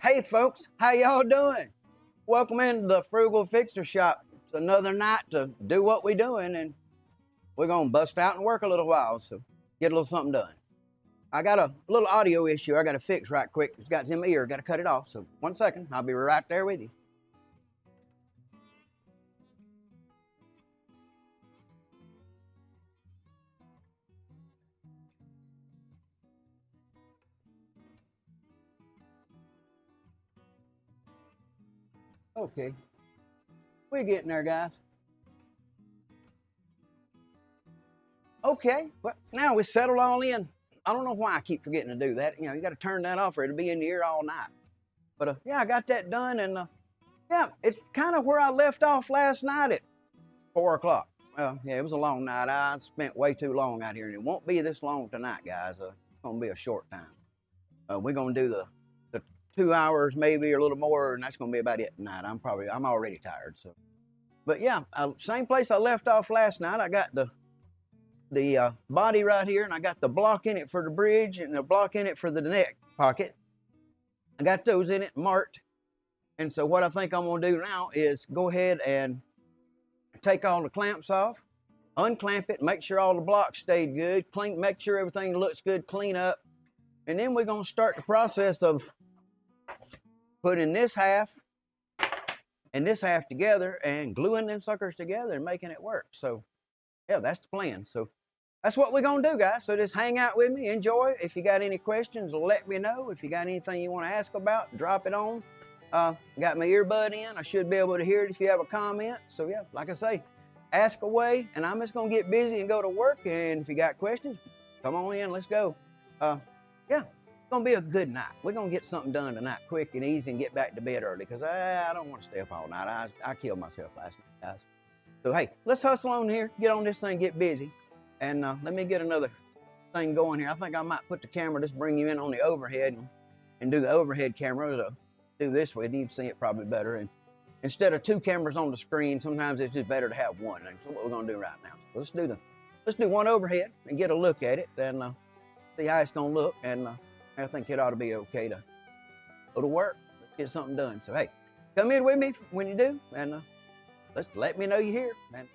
Hey folks, how y'all doing? Welcome into the Frugal Fixer Shop. It's another night to do what we're doing, and we're gonna bust out and work a little while, so get a little something done. I got a little audio issue I gotta fix right quick. It's got in my ear, gotta cut it off. So 1 second, I'll be right there with you. Okay, we're getting there, guys. Okay, well, now we settled all in. I don't know why I keep forgetting to do that. You know, you got to turn that off or it'll be in the ear all night. But yeah, I got that done, and yeah, it's kind of where I left off last night at 4 o'clock. Well, yeah, it was a long night. I spent way too long out here, and it won't be this long tonight, guys. It's gonna be a short time. We're gonna do the 2 hours maybe or a little more, and that's gonna be about it tonight. I'm already tired. So, but yeah, same place I left off last night. I got the body right here, and I got the block in it for the bridge and the block in it for the neck pocket. I got those in it marked. And so what I think I'm gonna do now is go ahead and take all the clamps off, unclamp it, make sure all the blocks stayed good, clean, make sure everything looks good, clean up. And then we're gonna start the process of putting this half and this half together and gluing them suckers together and making it work. So yeah, that's the plan. So that's what we're gonna do, guys. So just hang out with me, enjoy. If you got any questions, let me know. If you got anything you want to ask about, drop it on. Got my earbud in. I should be able to hear it if you have a comment. So yeah, like I say, ask away, and I'm just gonna get busy and go to work. And if you got questions, come on in. Let's go. Yeah, it's gonna be a good night. We're gonna get something done tonight, quick and easy, and get back to bed early. Cause I don't want to stay up all night. I killed myself last night, guys. So hey, let's hustle on here, get on this thing, get busy, and let me get another thing going here. I think I might put the camera, just bring you in on the overhead and do the overhead camera to do this way. You can see it probably better. And instead of two cameras on the screen, sometimes it's just better to have one. And so what we're gonna do right now. So let's do one overhead and get a look at it and see how it's gonna look. And I think it ought to be okay to go to work. Let's get something done. So hey, come in with me when you do, and let me know you're here and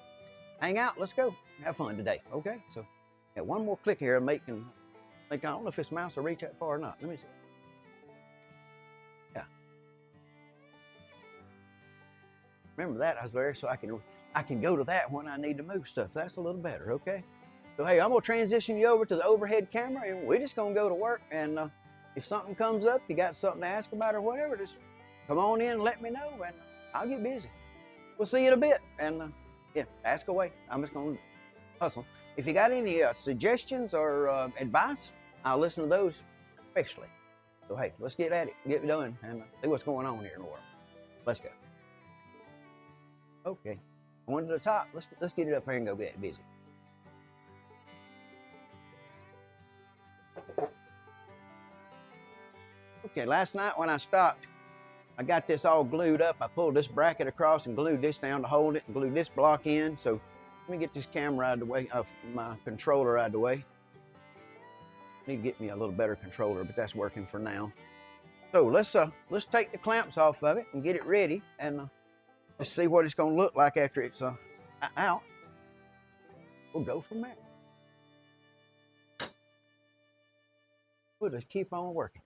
hang out. Let's go have fun today. Okay, so yeah, one more click here, I don't know if this mouse will reach that far or not. Let me see. Yeah, remember that I was there, so I can go to that when I need to move stuff. That's a little better. Okay, so hey, I'm gonna transition you over to the overhead camera, and we're just gonna go to work. And if something comes up, you got something to ask about or whatever, just come on in and let me know, and I'll get busy. We'll see you in a bit, and yeah, ask away. I'm just gonna hustle. If you got any suggestions or advice, I'll listen to those especially. So hey, let's get at it, get it done, and see what's going on here in the world. Let's go. Okay, going to the top. Let's get it up here and go get busy. Okay, last night when I stopped, I got this all glued up. I pulled this bracket across and glued this down to hold it and glued this block in. So let me get this camera out of the way, my controller out of the way. I need to get me a little better controller, but that's working for now. So let's take the clamps off of it and get it ready, and let's see what it's gonna look like after it's out. We'll go from there. We'll just keep on working.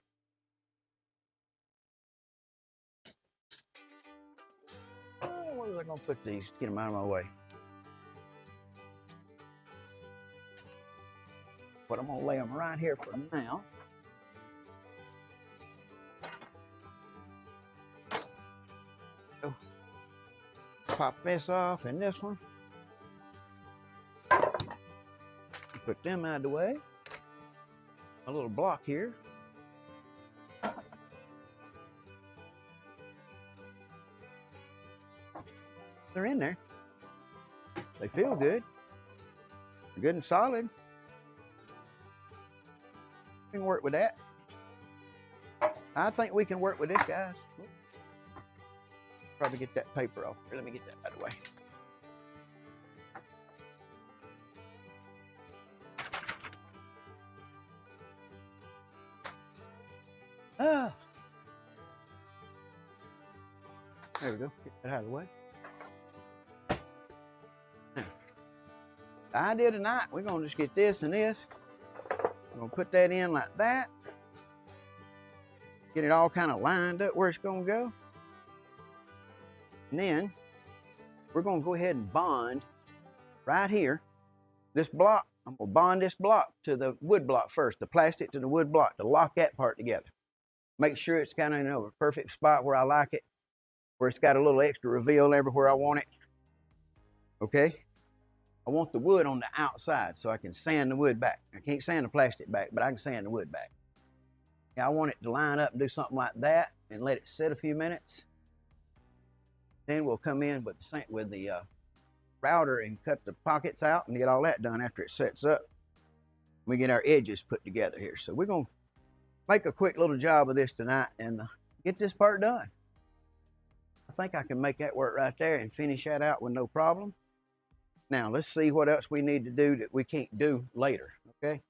Where was I gonna put these? Get them out of my way. But I'm gonna lay them right here for now. So, pop this off and this one. Put them out of the way. A little block here. They're in there. They feel good. They're good and solid. We can work with that. I think we can work with this, guys. Probably get that paper off. Let me get that out of the way. There we go. Get that out of the way. Now, the idea tonight, we're gonna just get this and this. We're gonna put that in like that. Get it all kind of lined up where it's gonna go. And then we're gonna go ahead and bond right here. This block, I'm gonna bond this block to the wood block first, the plastic to the wood block to lock that part together. Make sure it's kind of in a perfect spot where I like it, where it's got a little extra reveal everywhere I want it. Okay? I want the wood on the outside so I can sand the wood back. I can't sand the plastic back, but I can sand the wood back. Yeah, I want it to line up and do something like that and let it sit a few minutes. Then we'll come in with the router and cut the pockets out and get all that done after it sets up. We get our edges put together here. So we're gonna make a quick little job of this tonight and get this part done. I think I can make that work right there and finish that out with no problem. Now let's see what else we need to do that we can't do later, okay?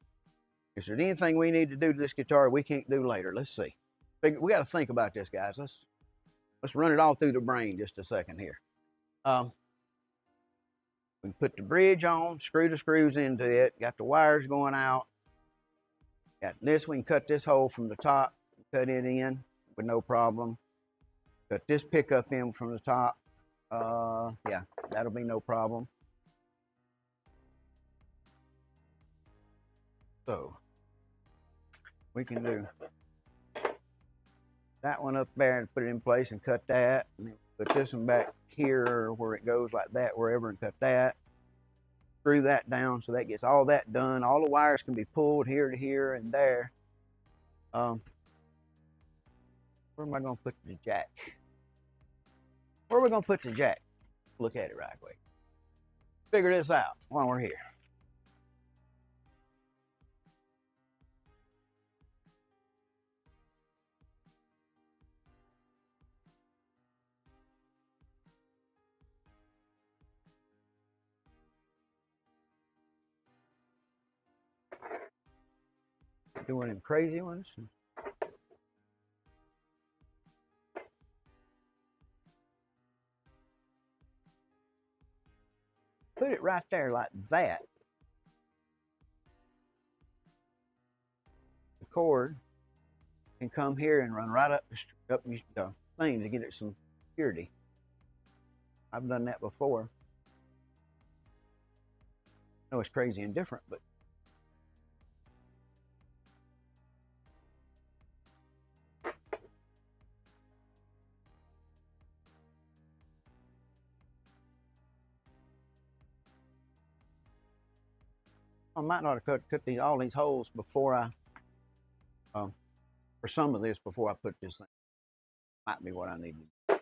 Is there anything we need to do to this guitar we can't do later? Let's see. We got to think about this, guys. Let's run it all through the brain just a second here. We can put the bridge on, screw the screws into it, got the wires going out. Got this, we can cut this hole from the top, cut it in with no problem. Cut this pickup in from the top. Yeah, that'll be no problem. So we can do that one up there and put it in place and cut that. And then put this one back here where it goes like that, wherever, and cut that. Screw that down so that gets all that done. All the wires can be pulled here to here and there. Where am I going to put the jack? Where are we going to put the jack? Look at it right quick. Figure this out while we're here. Doing them crazy ones. Put it right there like that. The cord can come here and run right up the thing to get it some security. I've done that before. I know it's crazy and different, but I might not have cut all these holes before I, for some of this before I put this thing. Might be what I need to do.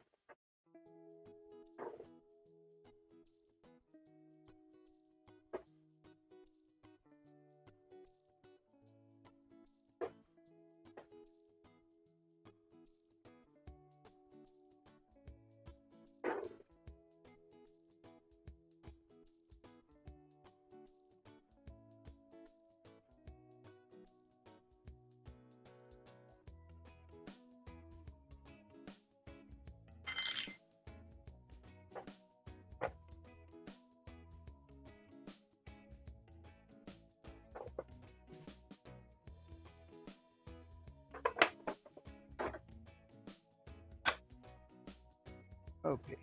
Okay.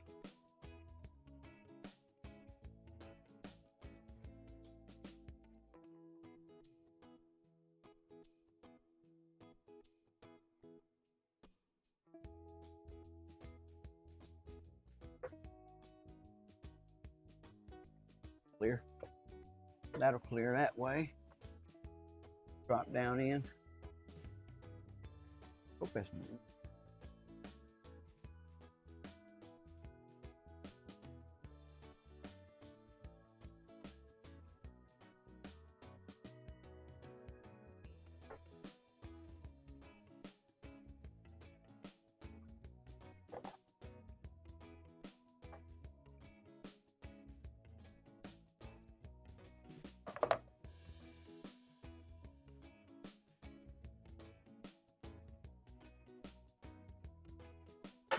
Clear. That'll clear that way. Drop down in. Hope that's new.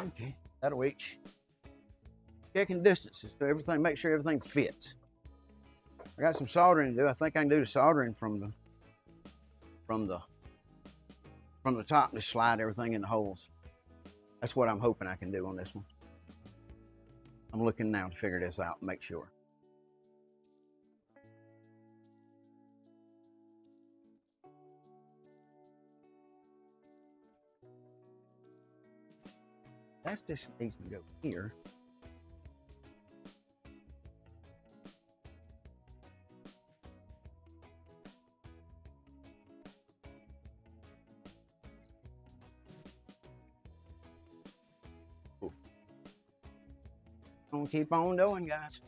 Okay. That'll each. Checking distances to everything, make sure everything fits. I got some soldering to do. I think I can do the soldering from the top and just slide everything in the holes. That's what I'm hoping I can do on this one. I'm looking now to figure this out and make sure. That's just needs to go here. Gonna keep on doing, guys.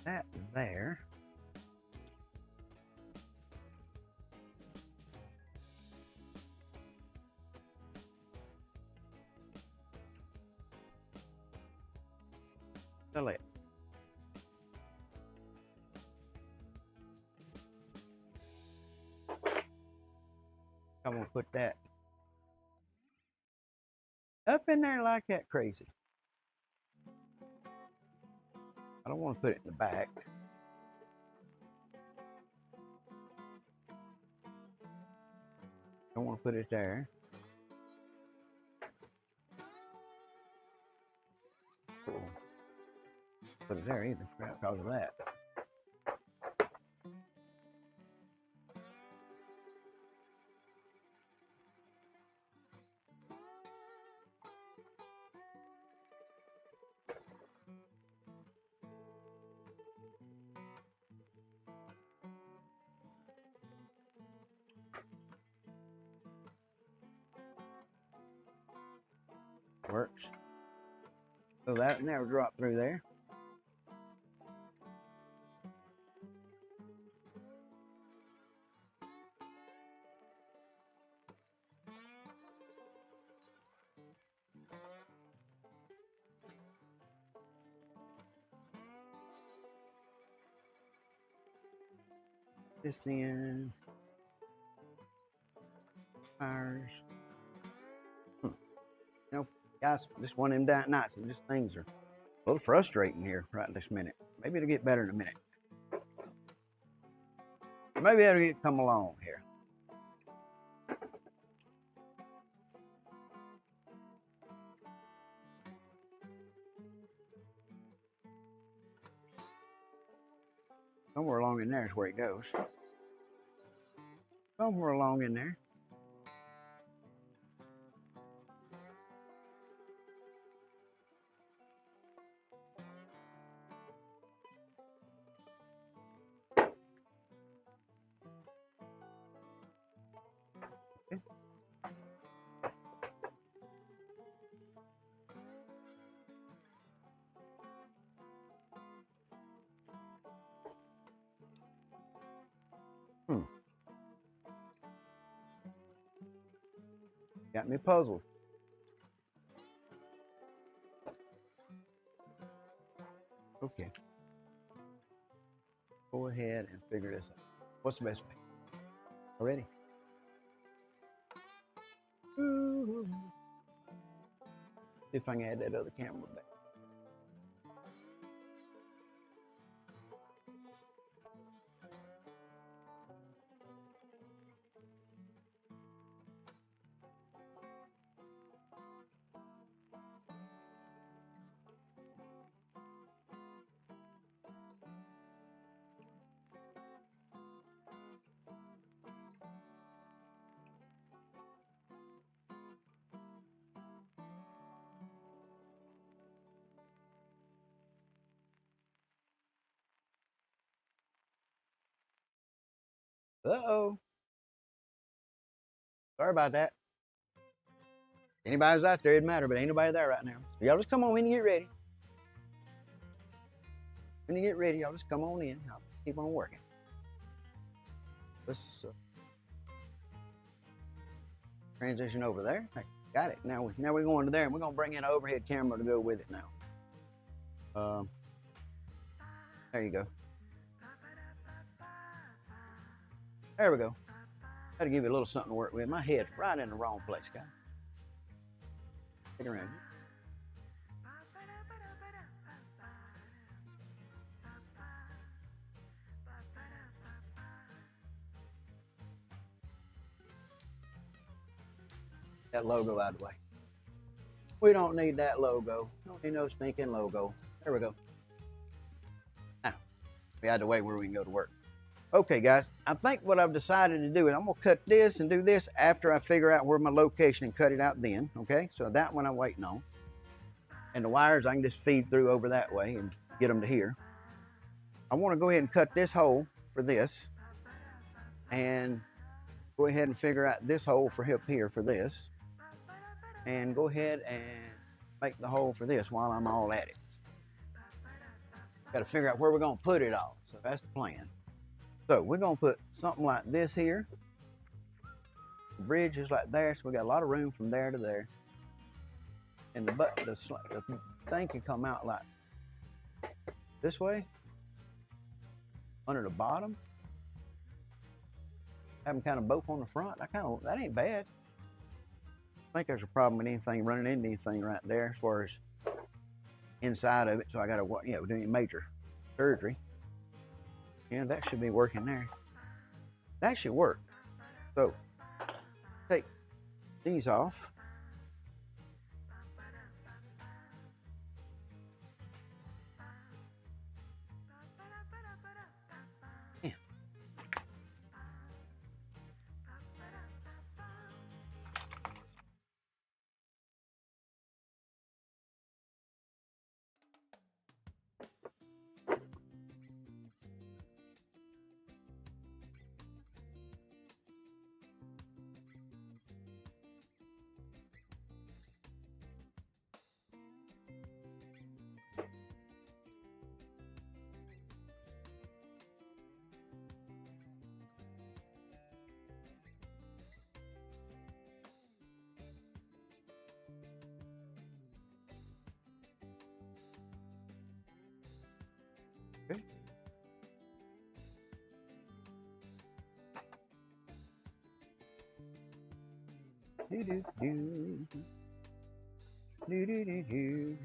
That there. Select. I'm gonna put that up in there like that crazy. I don't want to put it in the back. Don't want to put it there. Put it there either because of that. Works. So that never dropped through there. This in. Tires. You know, guys, just one of them nights and just things are a little frustrating here right this minute. Maybe it'll get better in a minute. Maybe it'll come along here. Somewhere along in there is where it goes. Somewhere along in there. Got me puzzled. Okay. Go ahead and figure this out. What's the best way? Already? See if I can add that other camera back. Uh-oh. Sorry about that. Anybody's out there, it matter, but ain't nobody there right now. So y'all just come on in and get ready. When you get ready, y'all just come on in. I'll keep on working. Let's transition over there. Got it. Now we're going to there, and we're going to bring in an overhead camera to go with it now. There you go. There we go. Got to give you a little something to work with. My head's right in the wrong place, guys. Get around here. That logo out of the way. We don't need that logo. Don't need no stinking logo. There we go. Now, we out of the way where we can go to work. Okay, guys, I think what I've decided to do is I'm gonna cut this and do this after I figure out where my location and cut it out then, okay? So that one I'm waiting on. And the wires I can just feed through over that way and get them to here. I wanna go ahead and cut this hole for this and go ahead and figure out this hole for up here for this. And go ahead and make the hole for this while I'm all at it. Got to figure out where we're going to put it all. So that's the plan. So we're going to put something like this here. The bridge is like there, so we got a lot of room from there to there. And the thing can come out like this way, under the bottom. Have them kind of both on the front. That ain't bad. I think there's a problem with anything running into anything right there as far as inside of it. So I got to, do any major surgery. Yeah, that should be working there. That should work. So take these off. Yeah. Okay. Do do do. Do do do do.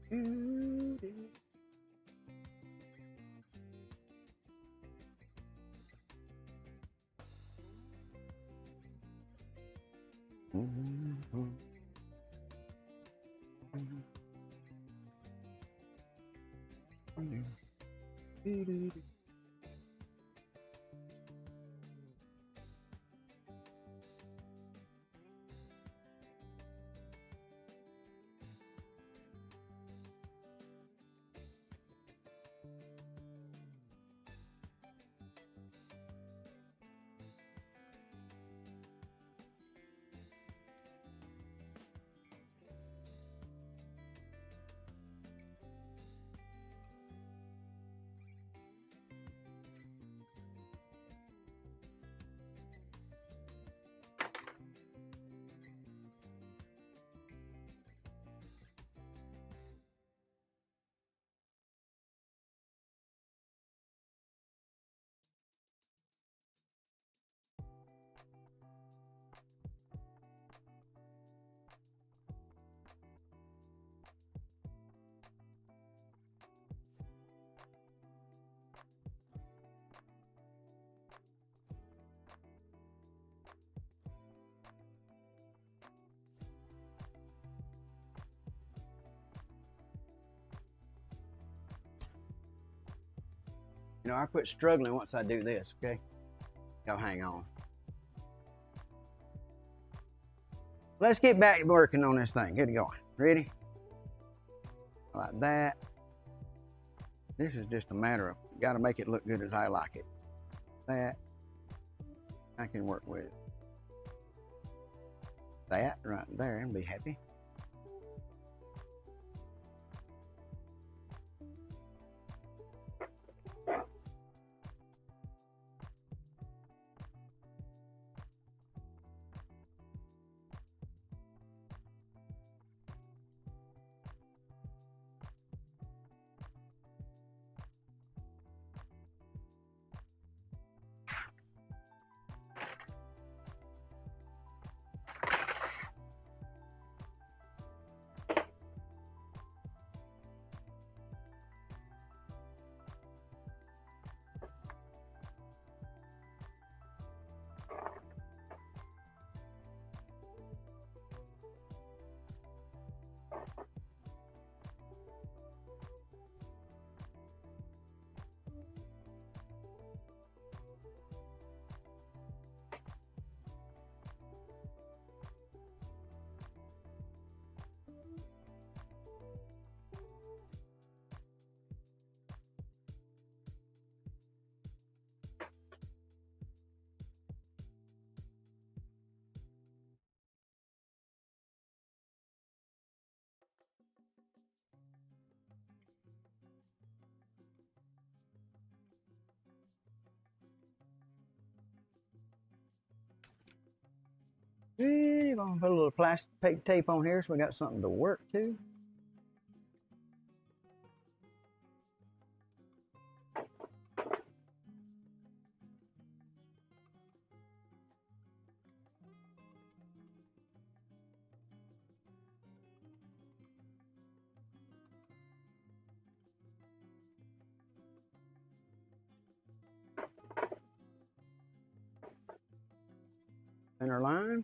Do do. Mm-hmm. Mm-hmm. I quit struggling once I do this, okay? Y'all hang on. Let's get back to working on this thing. Get it going. Ready? Like that. This is just a matter of, got to make it look good as I like it. That. I can work with it. That right there and be happy. You're gonna put a little plastic tape on here so we got something to work to. Center line.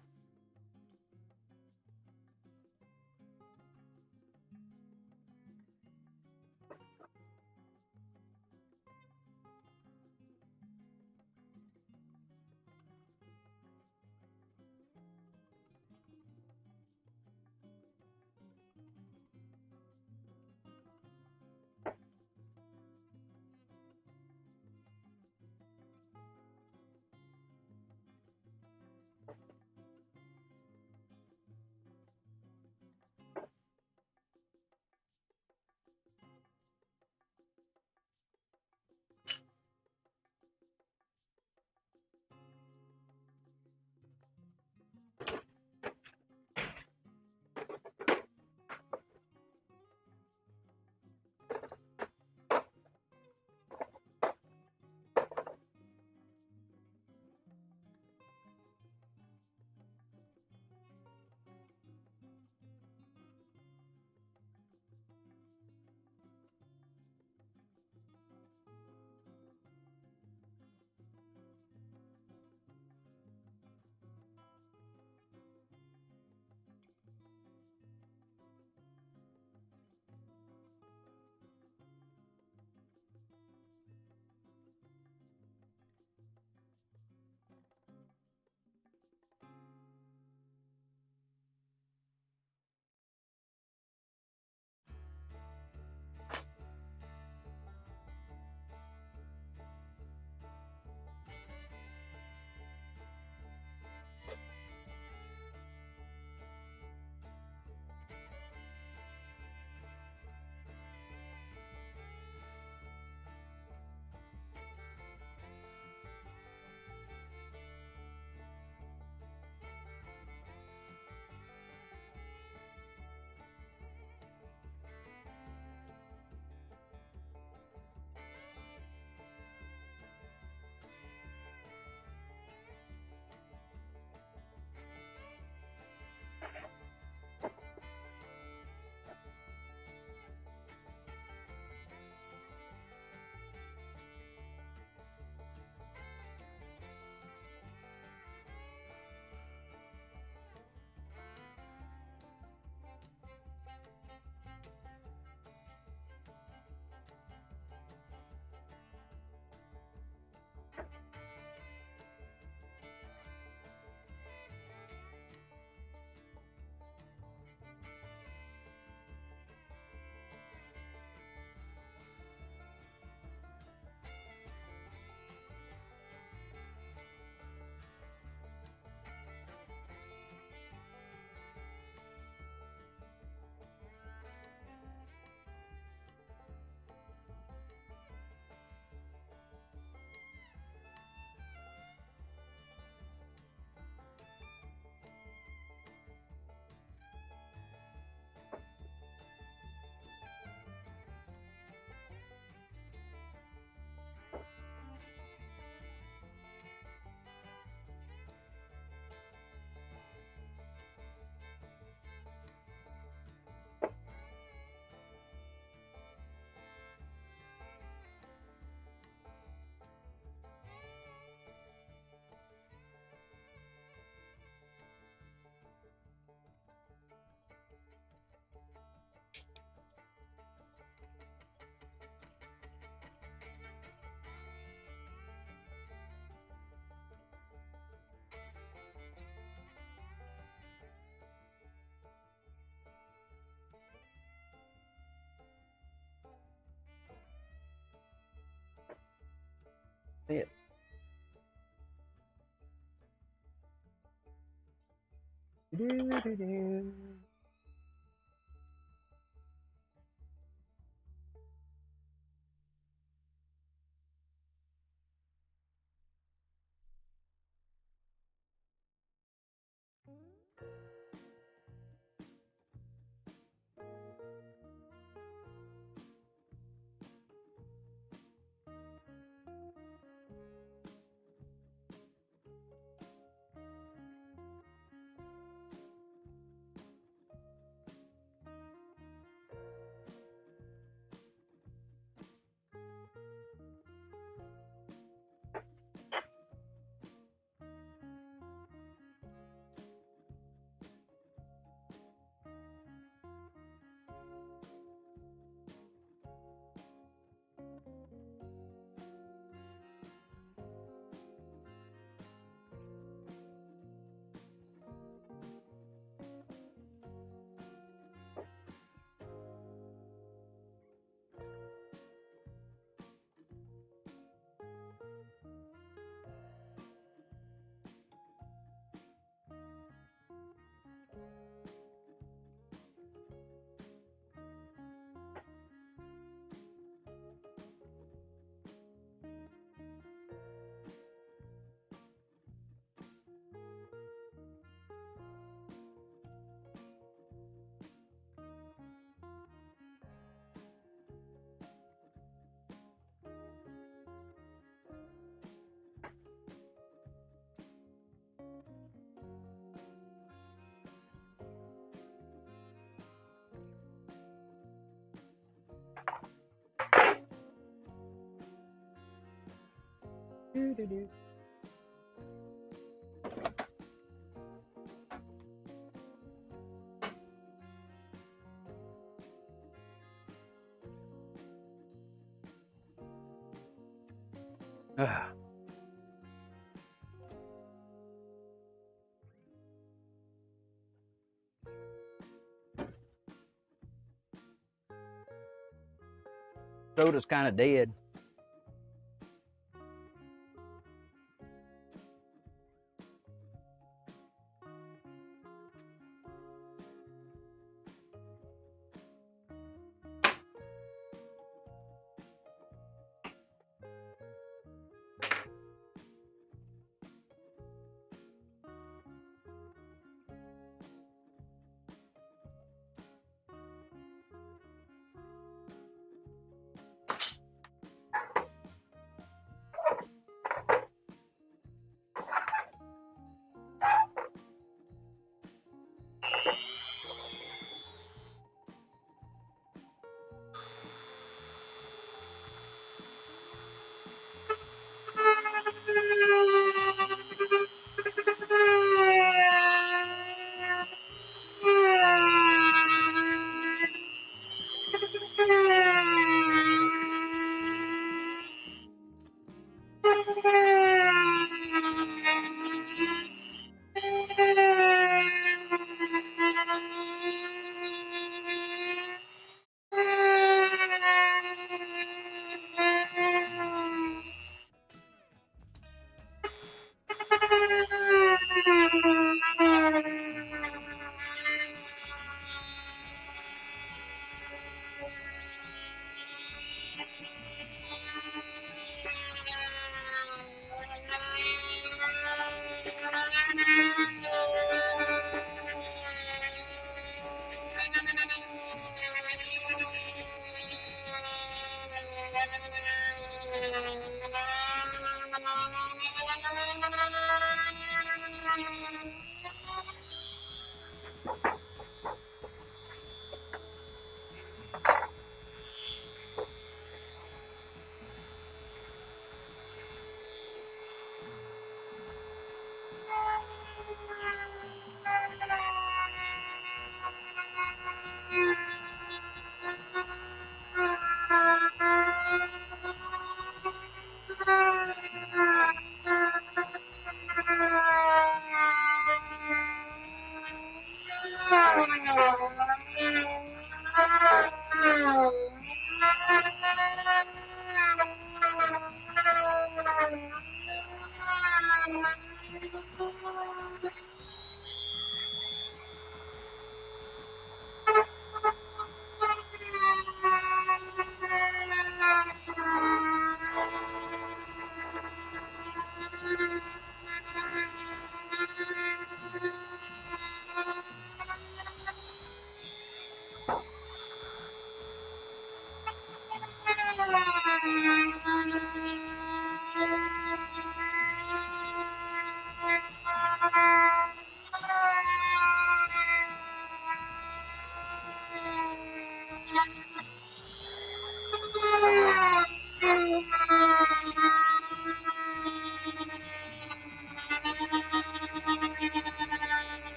See it. Do-do-do. Doo-doo-doo. Ah. Soda's kind of dead.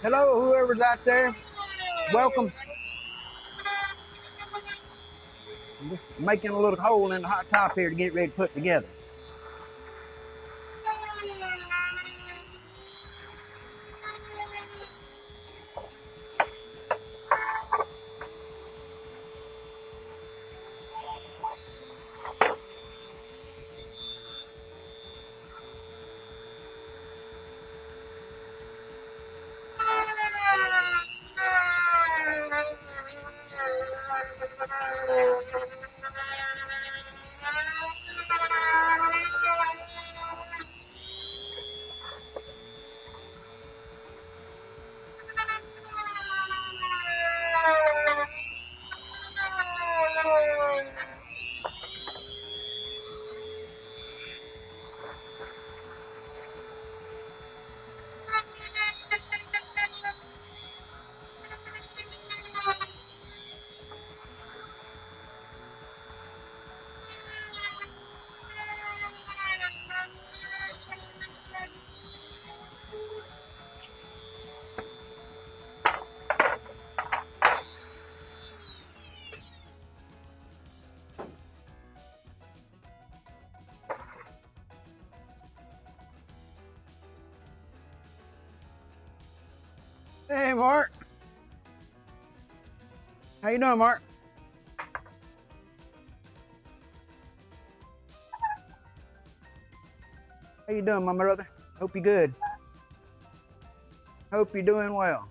Hello, whoever's out there. Welcome. I'm just making a little hole in the hot top here to get it ready to put together. Hey, Mark. How you doing, Mark? How you doing, my brother? Hope you're good. Hope you're doing well.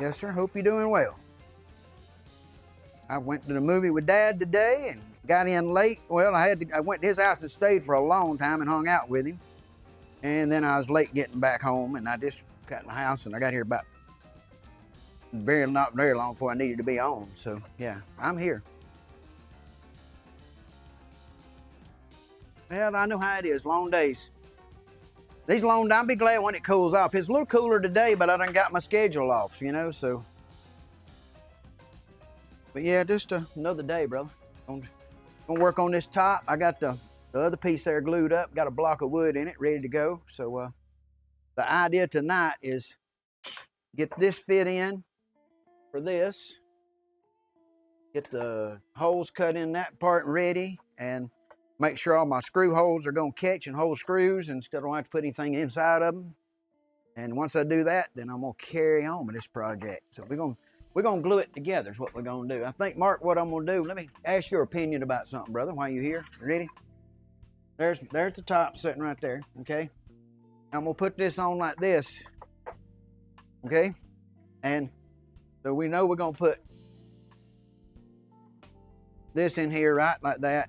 Yes, sir. Hope you're doing well. I went to the movie with Dad today and got in late. Well, I went to his house and stayed for a long time and hung out with him. And then I was late getting back home, and I just got in the house, and I got here about not very long before I needed to be on. So yeah, I'm here. Well, I know how it is. Long days. These long days, I'll be glad when it cools off. It's a little cooler today, but I done got my schedule off, you know, so. But yeah, just another day, brother. Gonna work on this top. I got the other piece there glued up, got a block of wood in it, ready to go. So the idea tonight is get this fit in for this, get the holes cut in that part ready, and make sure all my screw holes are gonna catch and hold screws instead of don't have to put anything inside of them. And once I do that, then I'm gonna carry on with this project. So we're gonna glue it together is what we're gonna do. I think, Mark, what I'm gonna do, let me ask your opinion about something, brother, while you're here. Ready? There's the top sitting right there, okay? I'm gonna put this on like this, okay? And so we know we're gonna put this in here, right, like that,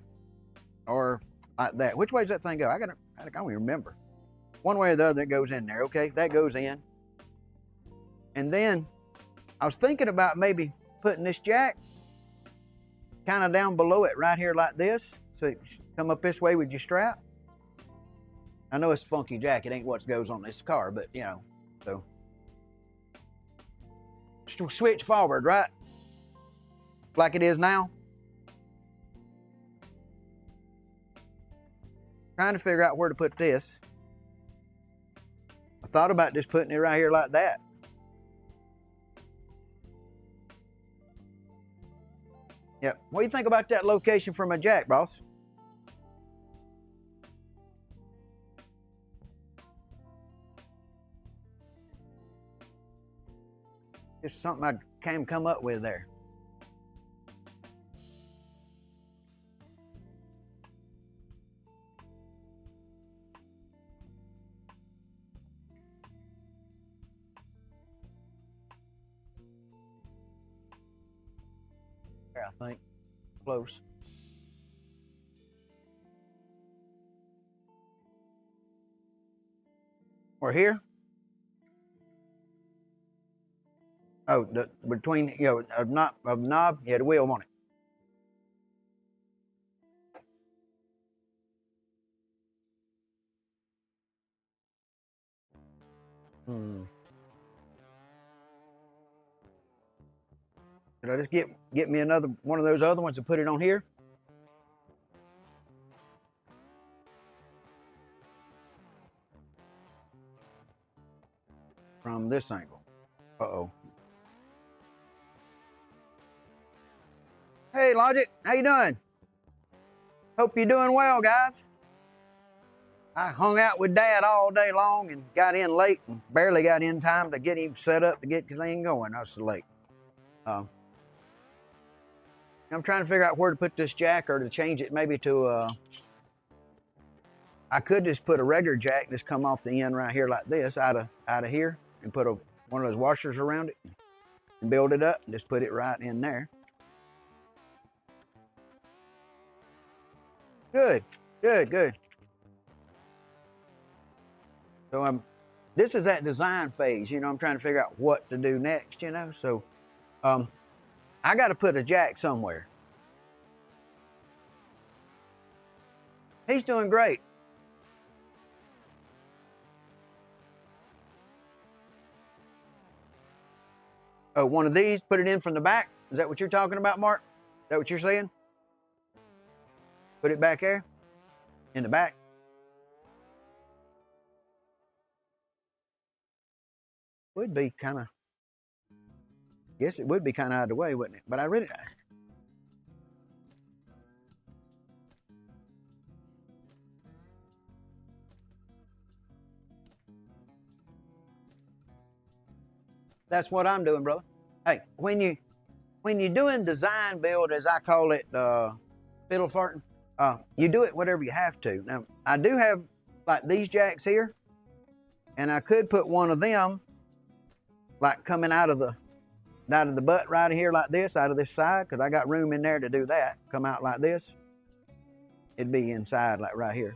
or like that. Which way does that thing go? I don't even remember. One way or the other, it goes in there, okay? That goes in. And then I was thinking about maybe putting this jack kind of down below it right here like this. So it come up this way with your strap. I know it's a funky jack. It ain't what goes on this car, but you know, so. Switch forward, right? Like it is now. Trying to figure out where to put this. I thought about just putting it right here like that. Yep. What do you think about that location for my jack, boss? Just something I come up with there. There, I think. Close. We're here. Oh, between, you know, a knob, yeah, the wheel on it. Hmm. Should I just get me another one of those other ones and put it on here? From this angle. Uh-oh. Hey, Logic, how you doing? Hope you're doing well, guys. I hung out with Dad all day long and got in late and barely got in time to get him set up to get the thing going. I was so late. I'm trying to figure out where to put this jack or to change it maybe to, I could just put a regular jack and just come off the end right here like this out of here and put one of those washers around it and build it up and just put it right in there. Good, good, good. So this is that design phase, you know, I'm trying to figure out what to do next, you know, so I got to put a jack somewhere. He's doing great. Oh, one of these, put it in from the back. Is that what you're talking about, Mark? Is that what you're saying? Put it back there, in the back. Would be kind of, guess it would be kind of out of the way, wouldn't it? But I really, that's what I'm doing, brother. Hey, when you're doing design build, as I call it, fiddle farting, you do it whatever you have to. Now, I do have like these jacks here, and I could put one of them like coming out of the butt right here like this, out of this side, because I got room in there to do that. Come out like this. It'd be inside like right here.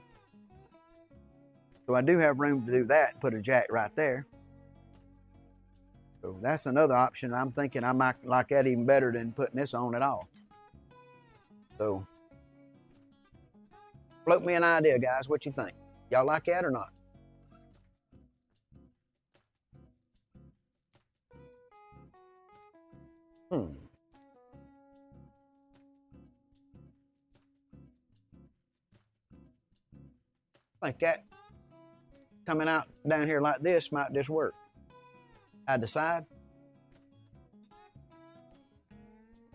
So I do have room to do that, put a jack right there. So that's another option. I'm thinking I might like that even better than putting this on at all. So float me an idea, guys. What you think? Y'all like that or not? I think that coming out down here like this might just work. I decide.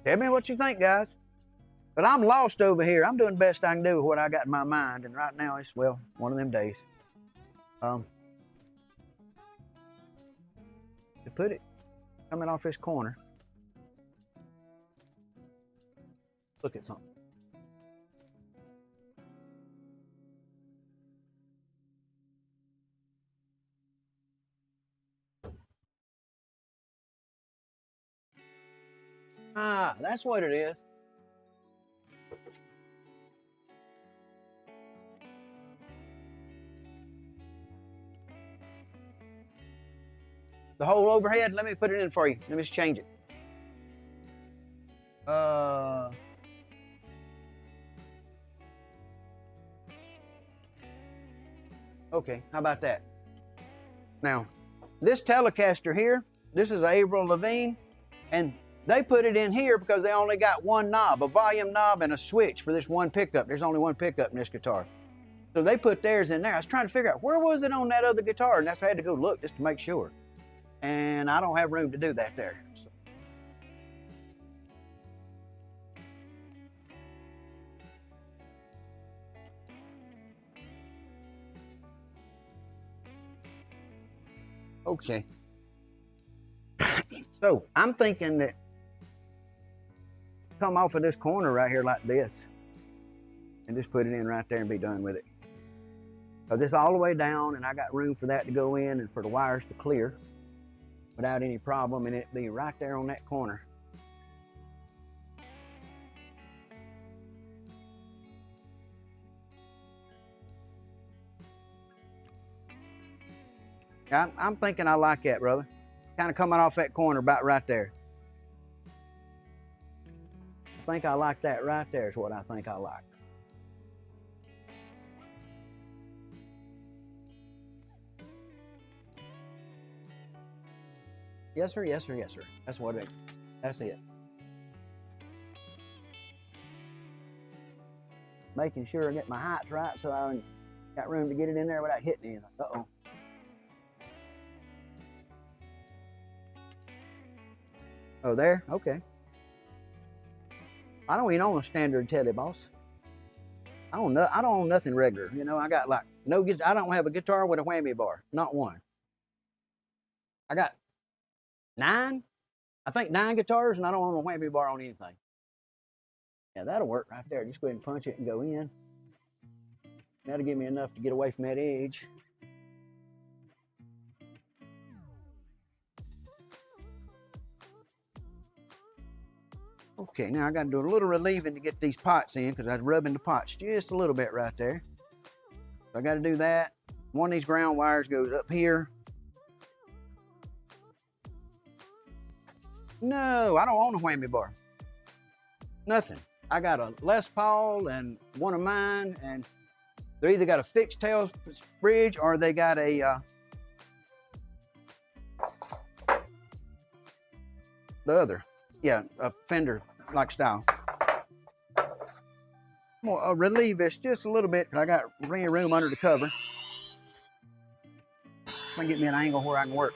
Tell me what you think, guys. But I'm lost over here. I'm doing the best I can do with what I got in my mind, and right now it's, well, one of them days. To put it coming off this corner. Look at something. Ah, that's what it is. The whole overhead, let me put it in for you. Let me just change it. Okay, how about that? Now, this Telecaster here, this is Avril Lavigne, and they put it in here because they only got one knob, a volume knob and a switch for this one pickup. There's only one pickup in this guitar. So they put theirs in there. I was trying to figure out where was it on that other guitar, and that's why I had to go look just to make sure. And I don't have room to do that there. So. Okay. So I'm thinking that come off of this corner right here like this and just put it in right there and be done with it. Because it's all the way down and I got room for that to go in and for the wires to clear without any problem, and it'd be right there on that corner. I'm thinking I like that, brother. Kind of coming off that corner about right there. I think I like that right there is what I think I like. Yes, sir, yes, sir, yes, sir. That's what it is. That's it. making sure I get my heights right so I got room to get it in there without hitting anything. Uh-oh. Oh, there? Okay. I don't even own a standard Tele Boss. I don't own nothing regular. You know, I got like I don't have a guitar with a whammy bar. Not one. I got 9 guitars, and I don't own a whammy bar on anything. Yeah, that'll work right there. Just go ahead and punch it and go in. That'll give me enough to get away from that edge. Okay, now I got to do a little relieving to get these pots in because I was rubbing the pots just a little bit right there. So I got to do that. One of these ground wires goes up here. No, I don't own a whammy bar. Nothing. I got a Les Paul and one of mine, and they either got a fixed tail bridge or they got a the other. Yeah, a Fender like style. I'll relieve this just a little bit because I got room under the cover. Try and get me an angle where I can work.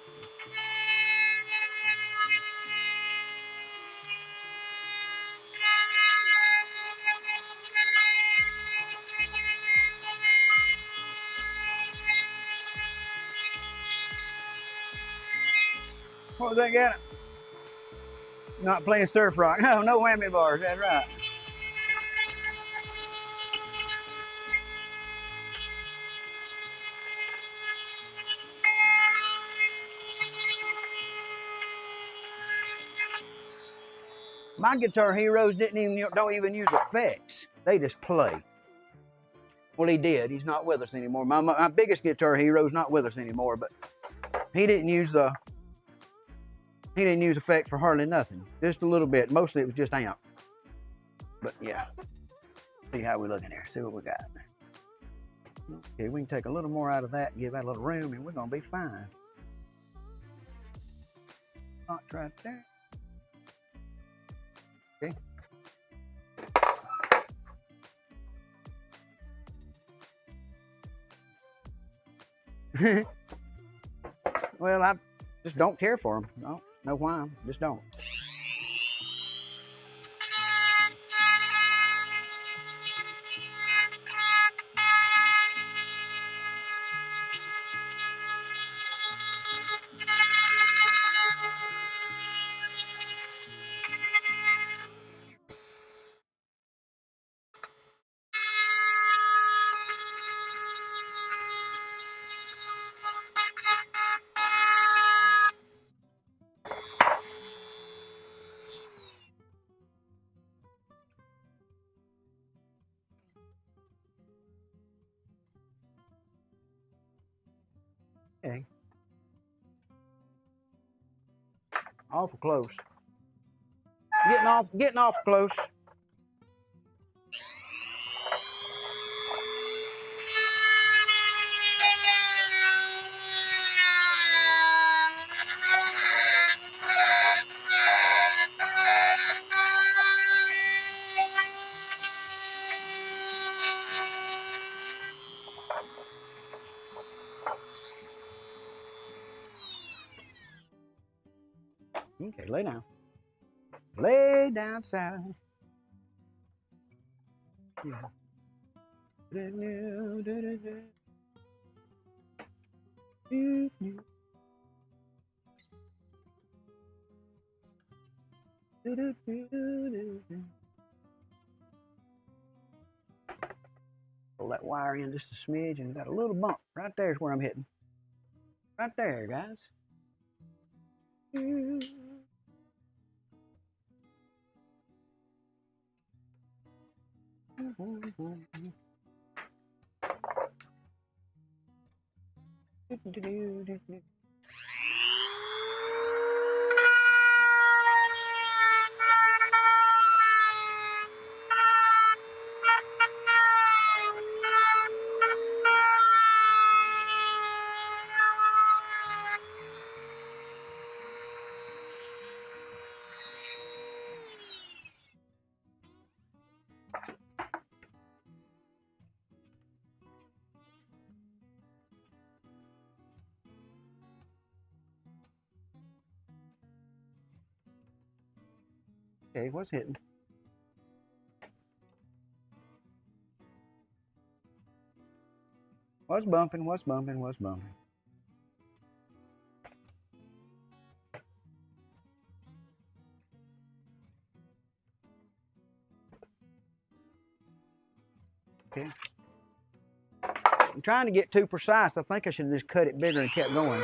What was that, got? Not playing surf rock. No, no whammy bars. That's right. My Guitar Heroes don't even use effects. They just play. Well, he did. He's not with us anymore. My biggest Guitar Hero's not with us anymore, but he didn't use effect for hardly nothing. Just a little bit. Mostly it was just amp. But yeah. See how we looking here. See what we got. Okay, we can take a little more out of that and give that a little room, and we're gonna be fine. Not right there. Okay. Well, I just don't care for them. No, know why. Just don't. Okay. Awful close. Getting off close. Okay, lay down. Lay down, Sally. Yeah. Pull that wire in just a smidge and got a little bump. Right there's where I'm hitting. Right there, guys. Okay, what's hitting? What's bumping? What's bumping? What's bumping? Okay. I'm trying to get too precise. I think I should have just cut it bigger and kept going.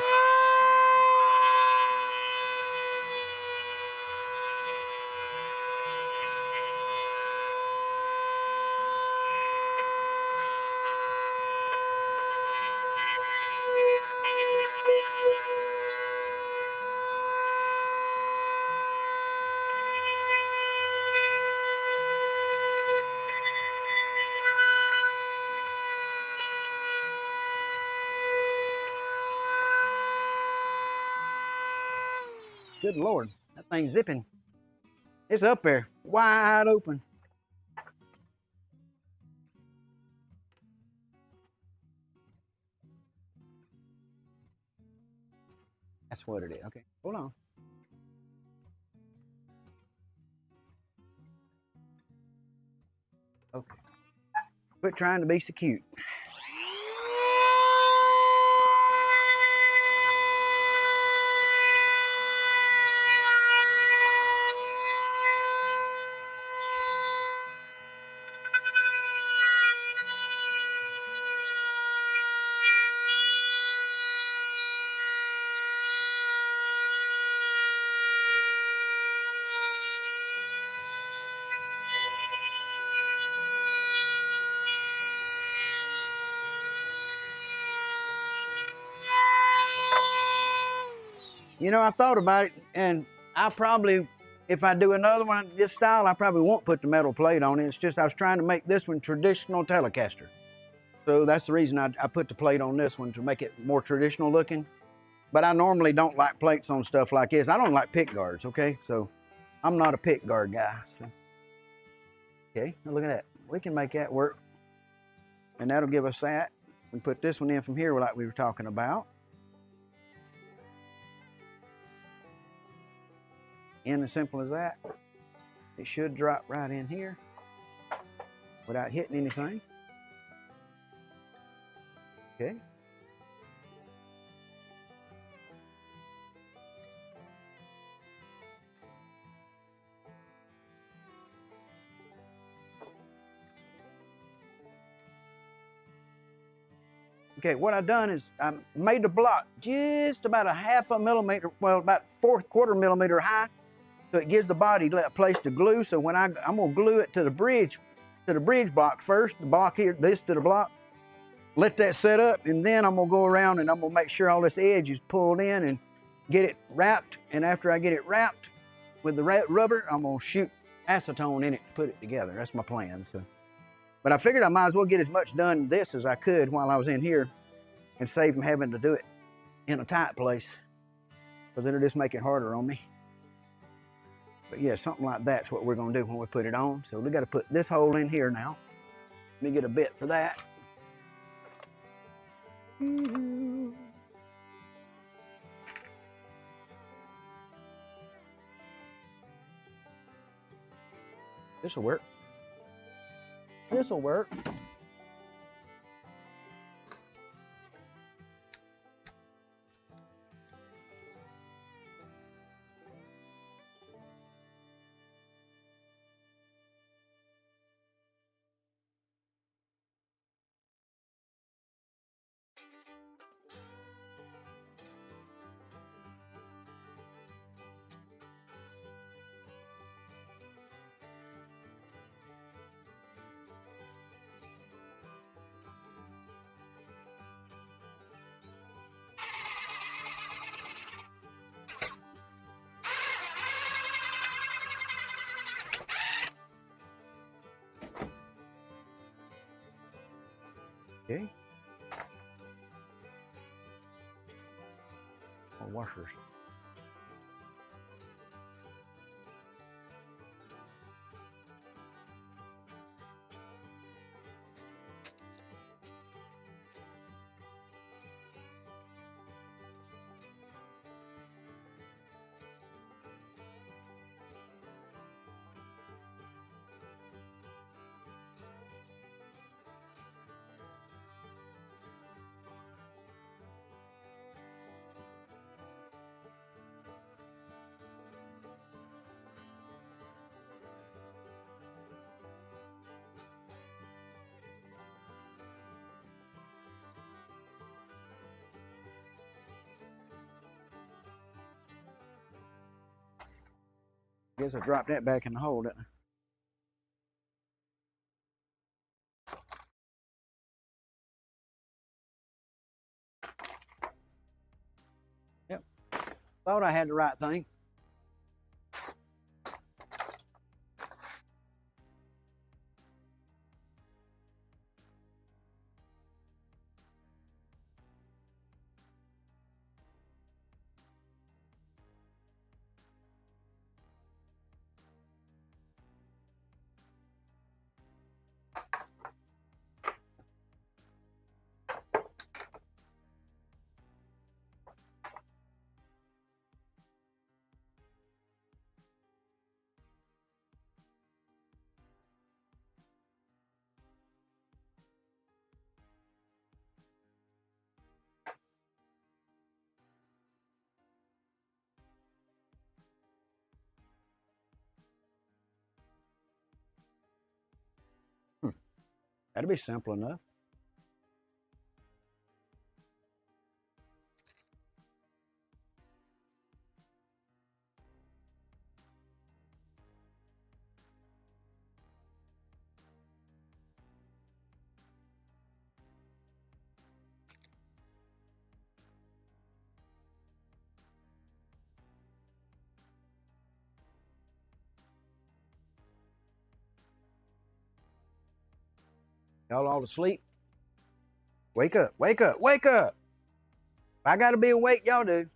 Good Lord, that thing's zipping. It's up there, wide open. That's what it is. Okay, hold on. Okay. Quit trying to be so cute. You know, I thought about it, and I probably, if I do another one this style, I probably won't put the metal plate on it. It's just I was trying to make this one traditional Telecaster. So that's the reason I put the plate on this one, to make it more traditional looking. But I normally don't like plates on stuff like this. I don't like pick guards, okay? So I'm not a pick guard guy. So. Okay, now look at that. We can make that work. And that'll give us that. We put this one in from here like we were talking about. And as simple as that. It should drop right in here without hitting anything. Okay. Okay, what I've done is I made the block just about a half a millimeter, well, about 4/4 millimeter high, so it gives the body a place to glue. So when I'm gonna glue it to the bridge block first, the block here, this to the block, let that set up, and then I'm gonna go around and I'm gonna make sure all this edge is pulled in and get it wrapped. And after I get it wrapped with the rubber, I'm gonna shoot acetone in it to put it together. That's my plan. So. But I figured I might as well get as much done this as I could while I was in here and save them having to do it in a tight place, because it'll just make it harder on me. But yeah, something like that's what we're gonna do when we put it on. So we gotta put this hole in here now. Let me get a bit for that. This'll work. This'll work. Okay. Or washers. Guess I dropped that back in the hole, didn't I? Yep. Thought I had the right thing. That'll be simple enough. Y'all all asleep? Wake up, wake up, wake up. If I gotta be awake, y'all do.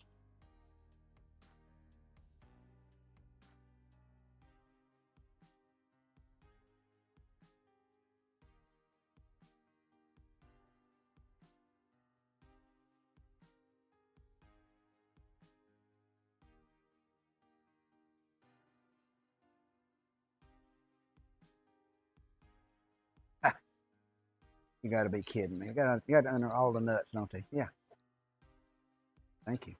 You gotta be kidding me. You gotta enter all the nuts, don't they? Yeah. Thank you.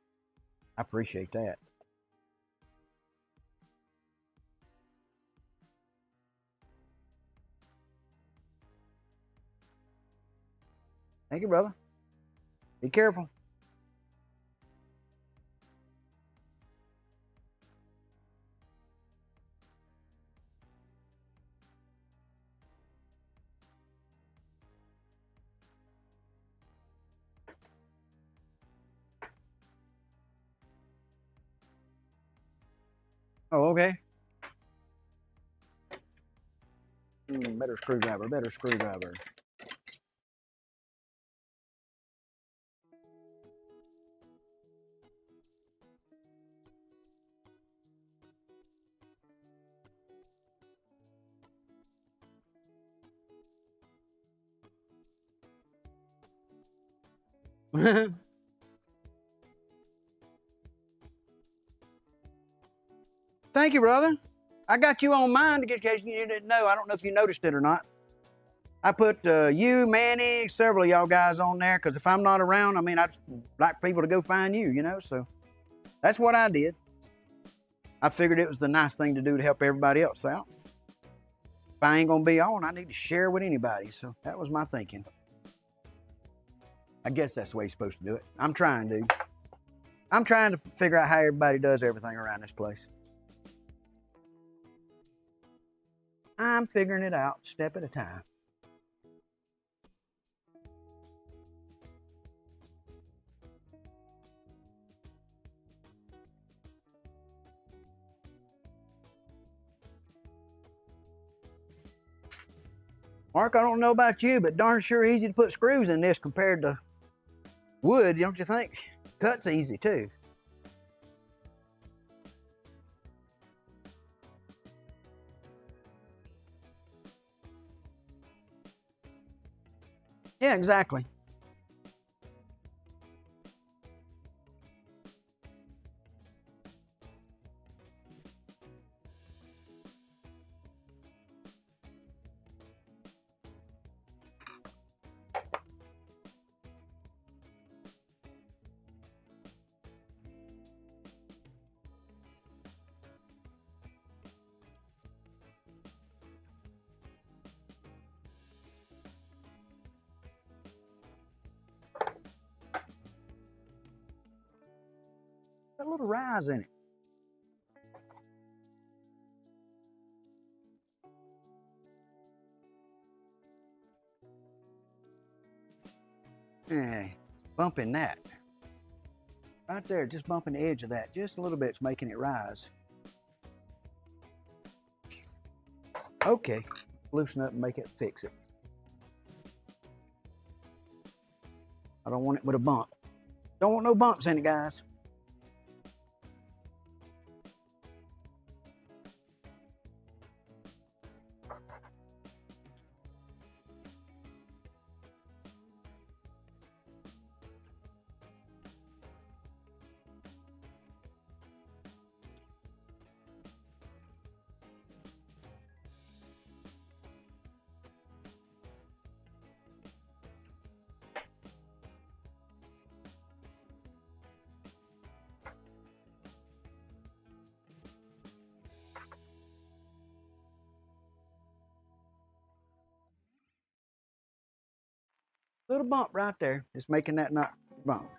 I appreciate that. Thank you, brother. Be careful. Oh, okay. Better screwdriver, better screwdriver. Thank you, brother. I got you on mine in case you didn't know. I don't know if you noticed it or not. I put you, Manny, several of y'all guys on there because if I'm not around, I mean, I'd like people to go find you, you know? So that's what I did. I figured it was the nice thing to do to help everybody else out. If I ain't going to be on, I need to share with anybody. So that was my thinking. I guess that's the way you're supposed to do it. I'm trying to. I'm trying to figure out how everybody does everything around this place. I'm figuring it out step at a time. Mark, I don't know about you, but darn sure easy to put screws in this compared to wood, don't you think? Cut's easy too. Yeah, exactly. Got a little rise in it. bumping that. Right there, just bumping the edge of that. Just a little bit's making it rise. Okay, loosen up and make it, fix it. I don't want it with a bump. Don't want no bumps in it, guys. Little bump right there is making that nut bump.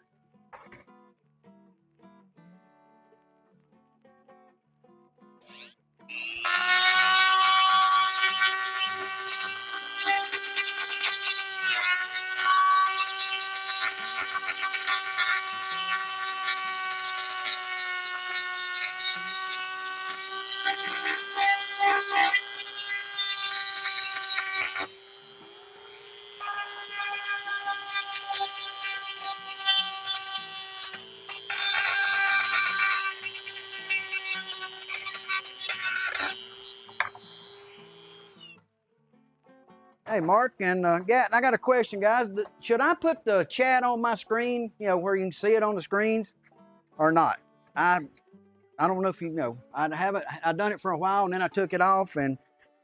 Hey, Mark and Gatton, I got a question, guys. Should I put the chat on my screen, you know, where you can see it on the screens, or not? I don't know if you know. I done it for a while and then I took it off, and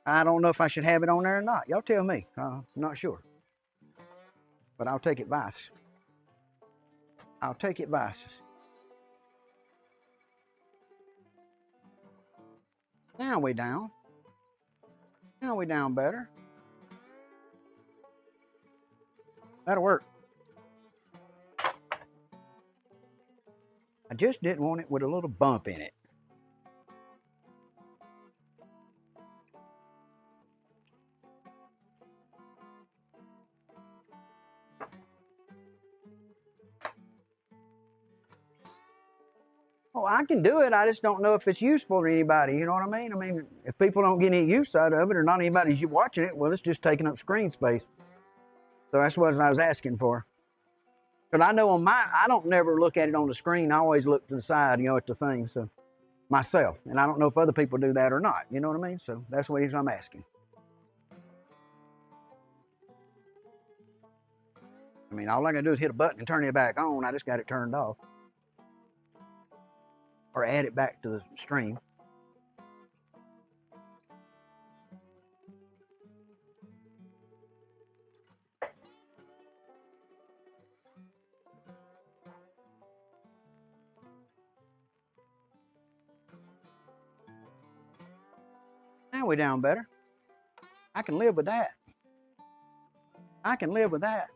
I don't know if I should have it on there or not. Y'all tell me. I'm not sure, but I'll take advice. I'll take advice. Now we down. Now we down better. That'll work. I just didn't want it with a little bump in it. Oh, I can do it. I just don't know if it's useful to anybody. You know what I mean? I mean, if people don't get any use out of it, or not anybody's watching it, well, it's just taking up screen space. So that's what I was asking for. Because I know on I don't never look at it on the screen. I always look to the side, you know, at the thing. So myself, and I don't know if other people do that or not. You know what I mean? So that's what I'm asking. I mean, all I gotta do is hit a button and turn it back on. I just got it turned off, or add it back to the stream. Now we're down better. I can live with that. I can live with that.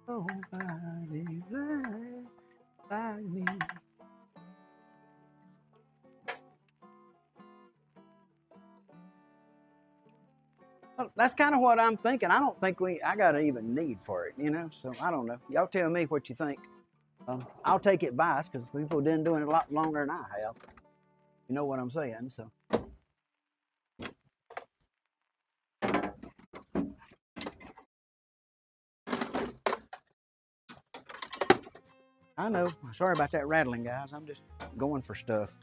Nobody like me. Well, that's kind of what I'm thinking. I don't think I got an even need for it, you know? So I don't know. Y'all tell me what you think. I'll take advice, because people have been doing it a lot longer than I have. You know what I'm saying? So. I know. Sorry about that rattling, guys. I'm just going for stuff.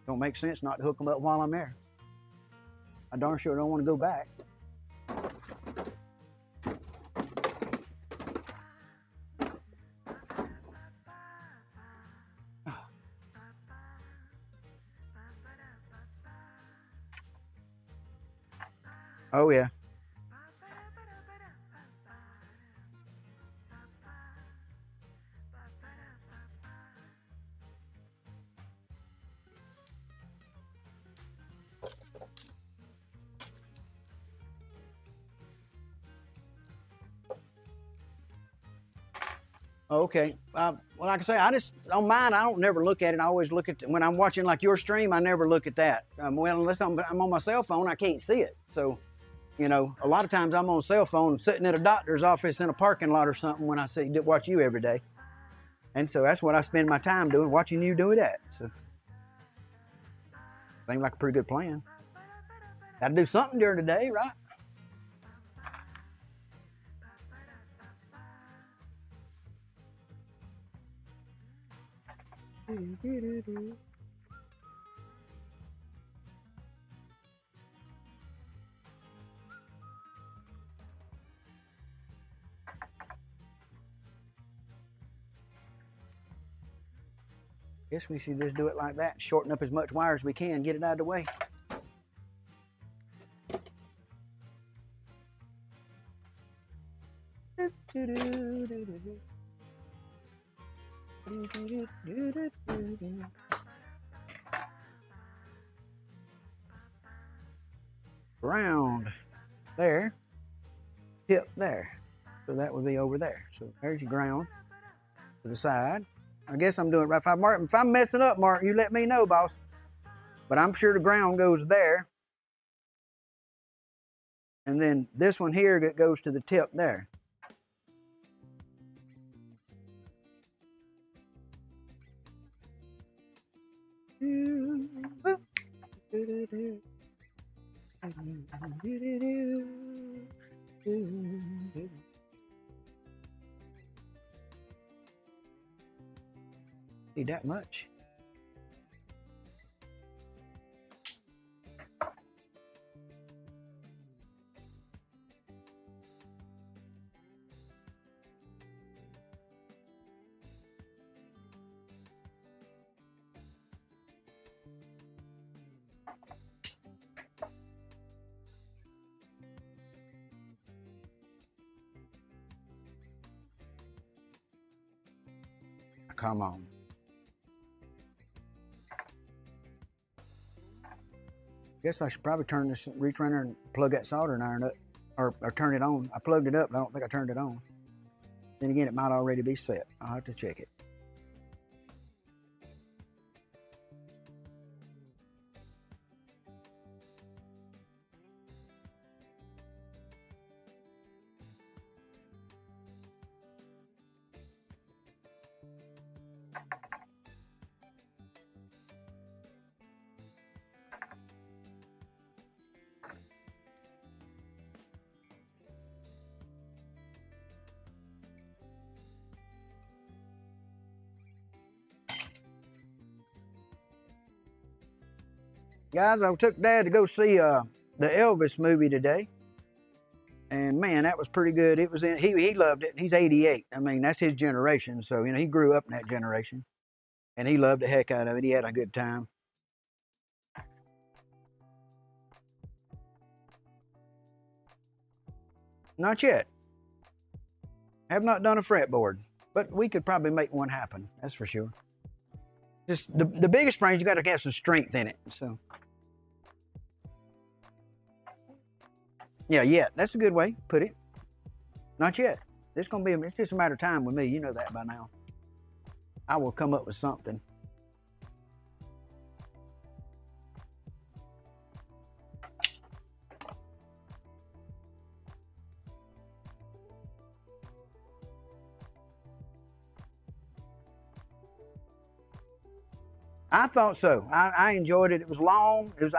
Don't make sense not to hook them up while I'm there. I darn sure don't want to go back. Oh, yeah. Okay. Well, like I say, I just on mine. I don't never look at it. I always look at when I'm watching like your stream. I never look at that. Well, unless I'm on my cell phone, I can't see it. So, you know, a lot of times I'm on cell phone, sitting at a doctor's office in a parking lot or something when I watch you every day, and so that's what I spend my time doing, watching you do that. So, seems like a pretty good plan. Got to do something during the day, right? Guess we should just do it like that. Shorten up as much wire as we can, get it out of the way. Ground there, tip there. So that would be over there. So there's your ground to the side. I guess I'm doing it right. If I'm messing up, Mark, you let me know, boss. But I'm sure the ground goes there. And then this one here that goes to the tip there. See that much? Come on. Guess I should probably turn this, reach around there and plug that soldering iron up, or turn it on. I plugged it up, but I don't think I turned it on. Then again, it might already be set. I'll have to check it. Guys, I took Dad to go see the Elvis movie today, and man, that was pretty good. It was he loved it. He's 88. I mean, that's his generation, so you know he grew up in that generation, and he loved the heck out of it. He had a good time. Not yet. Have not done a fretboard, but we could probably make one happen. That's for sure. Just the biggest springs, you got to have some strength in it. So, yeah, that's a good way. Put it. Not yet. It's gonna be. It's just a matter of time with me. You know that by now. I will come up with something. I thought so. I enjoyed it. It was long. It was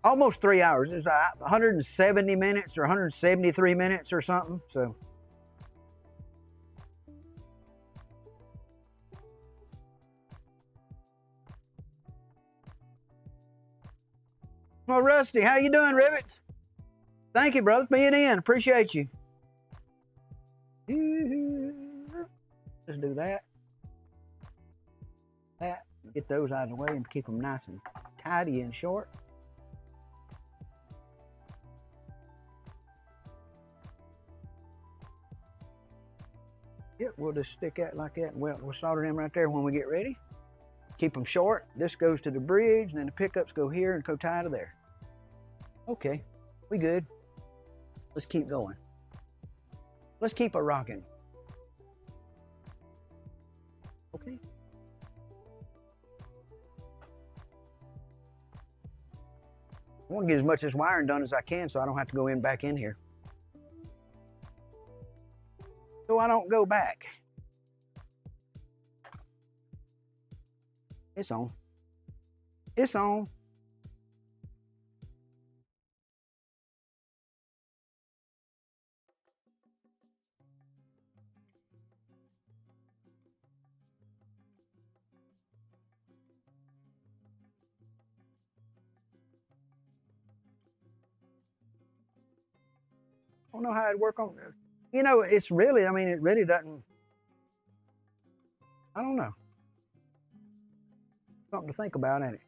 almost 3 hours. It was 170 minutes or 173 minutes or something. So. Well, Rusty, how you doing, Rivets? Thank you, brother, for being in. Appreciate you. Let's do that. Get those out of the way and keep them nice and tidy and short. Yep, we'll just stick that like that, and we'll solder them right there when we get ready. Keep them short. This goes to the bridge, and then the pickups go here and go tie to there. Okay, we good. Let's keep going. Let's keep a rocking. Okay. I want to get as much of this wiring done as I can so I don't have to go back in here. So I don't go back. It's on. It's on. I don't know how it'd work on. You know, it's really, I mean, it really doesn't. I don't know. Something to think about, ain't it?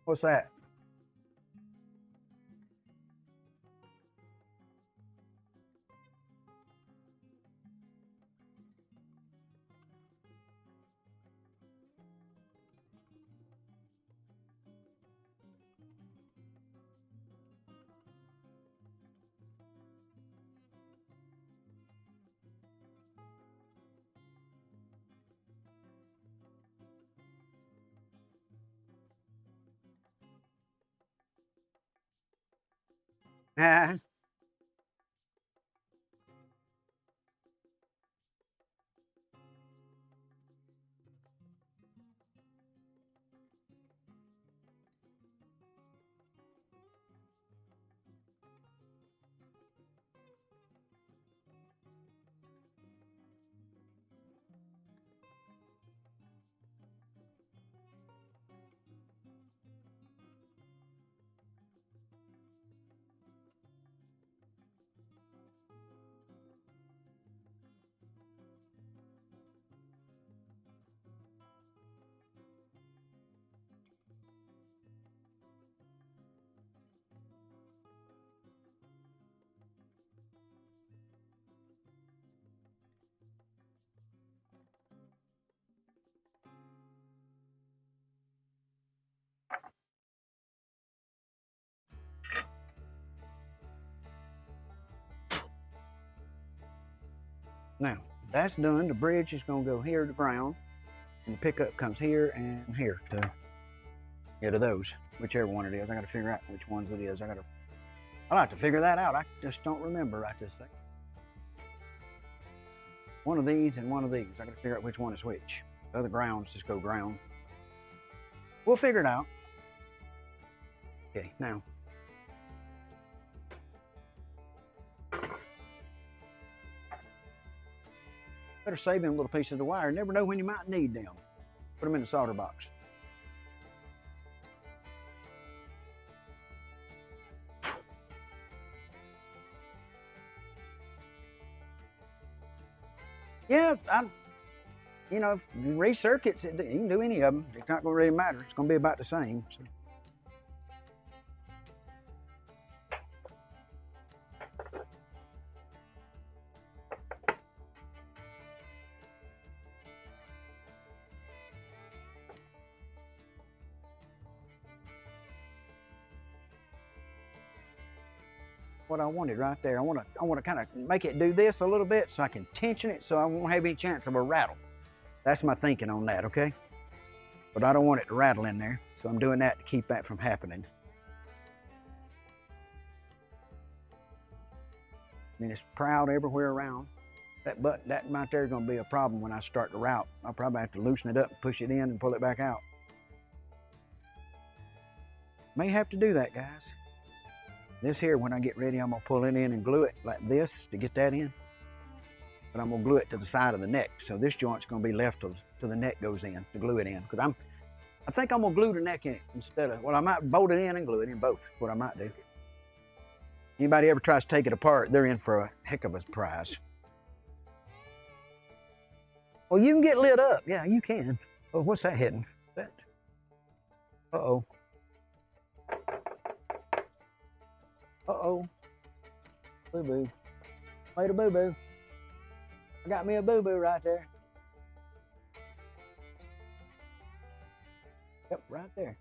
What's that? Ah, now, that's done. The bridge is going to go here to ground, and the pickup comes here and here to those, whichever one it is. I got to figure out which ones it is. I like to figure that out. I just don't remember right this second. One of these and one of these. I got to figure out which one is which. The other grounds just go ground. We'll figure it out. Okay, now. Better save them little pieces of wire. Never know when you might need them. Put them in the solder box. Yeah, you know, if you re-circuits, you can do any of them. It's not going to really matter. It's going to be about the same. So. What I wanted right there. I want to kind of make it do this a little bit so I can tension it so I won't have any chance of a rattle. That's my thinking on that, okay? But I don't want it to rattle in there, so I'm doing that to keep that from happening. I mean, it's proud everywhere around. That right there is going to be a problem when I start the route. I'll probably have to loosen it up, push it in, and pull it back out. May have to do that, guys. This here, when I get ready, I'm going to pull it in and glue it like this to get that in. But I'm going to glue it to the side of the neck. So this joint's going to be left till the neck goes in to glue it in. Because I think I'm going to glue the neck in it instead of, well, I might bolt it in and glue it in both, what I might do. Anybody ever tries to take it apart, they're in for a heck of a surprise. Well, you can get lit up. Yeah, you can. Oh, what's that hitting? That. Uh-oh. Uh-oh. Boo-boo. Made a boo-boo. I got me a boo-boo right there. Yep, right there.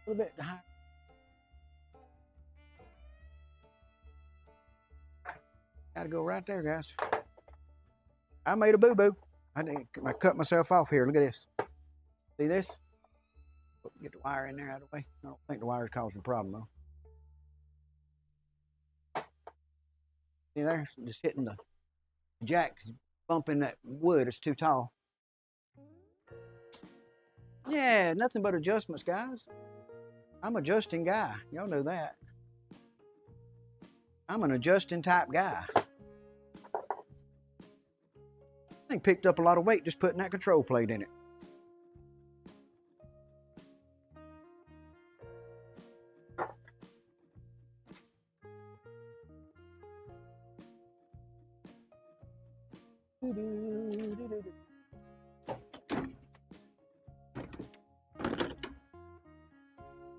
A little bit high. Gotta go right there, guys. I made a boo-boo. I cut myself off here. Look at this. See this? Get the wire in there out of the way. I don't think the wire's causing a problem though. See there? Just hitting the jacks, bumping that wood. It's too tall. Yeah, nothing but adjustments, guys. I'm an adjusting guy. Y'all know that. I'm an adjusting type guy. I think picked up a lot of weight just putting that control plate in it.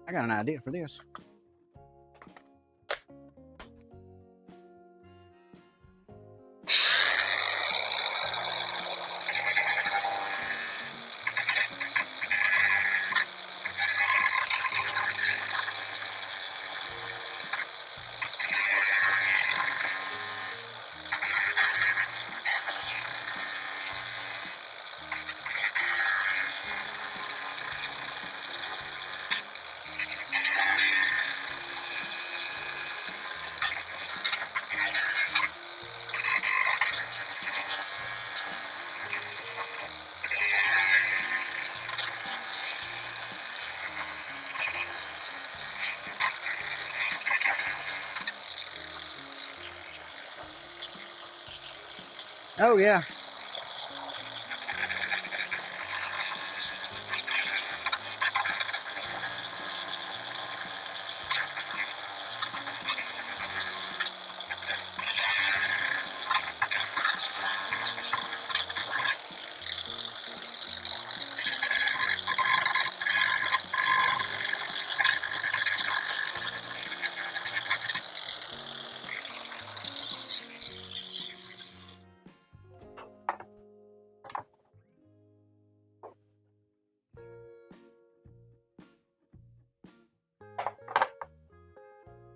I got an idea for this. Oh yeah.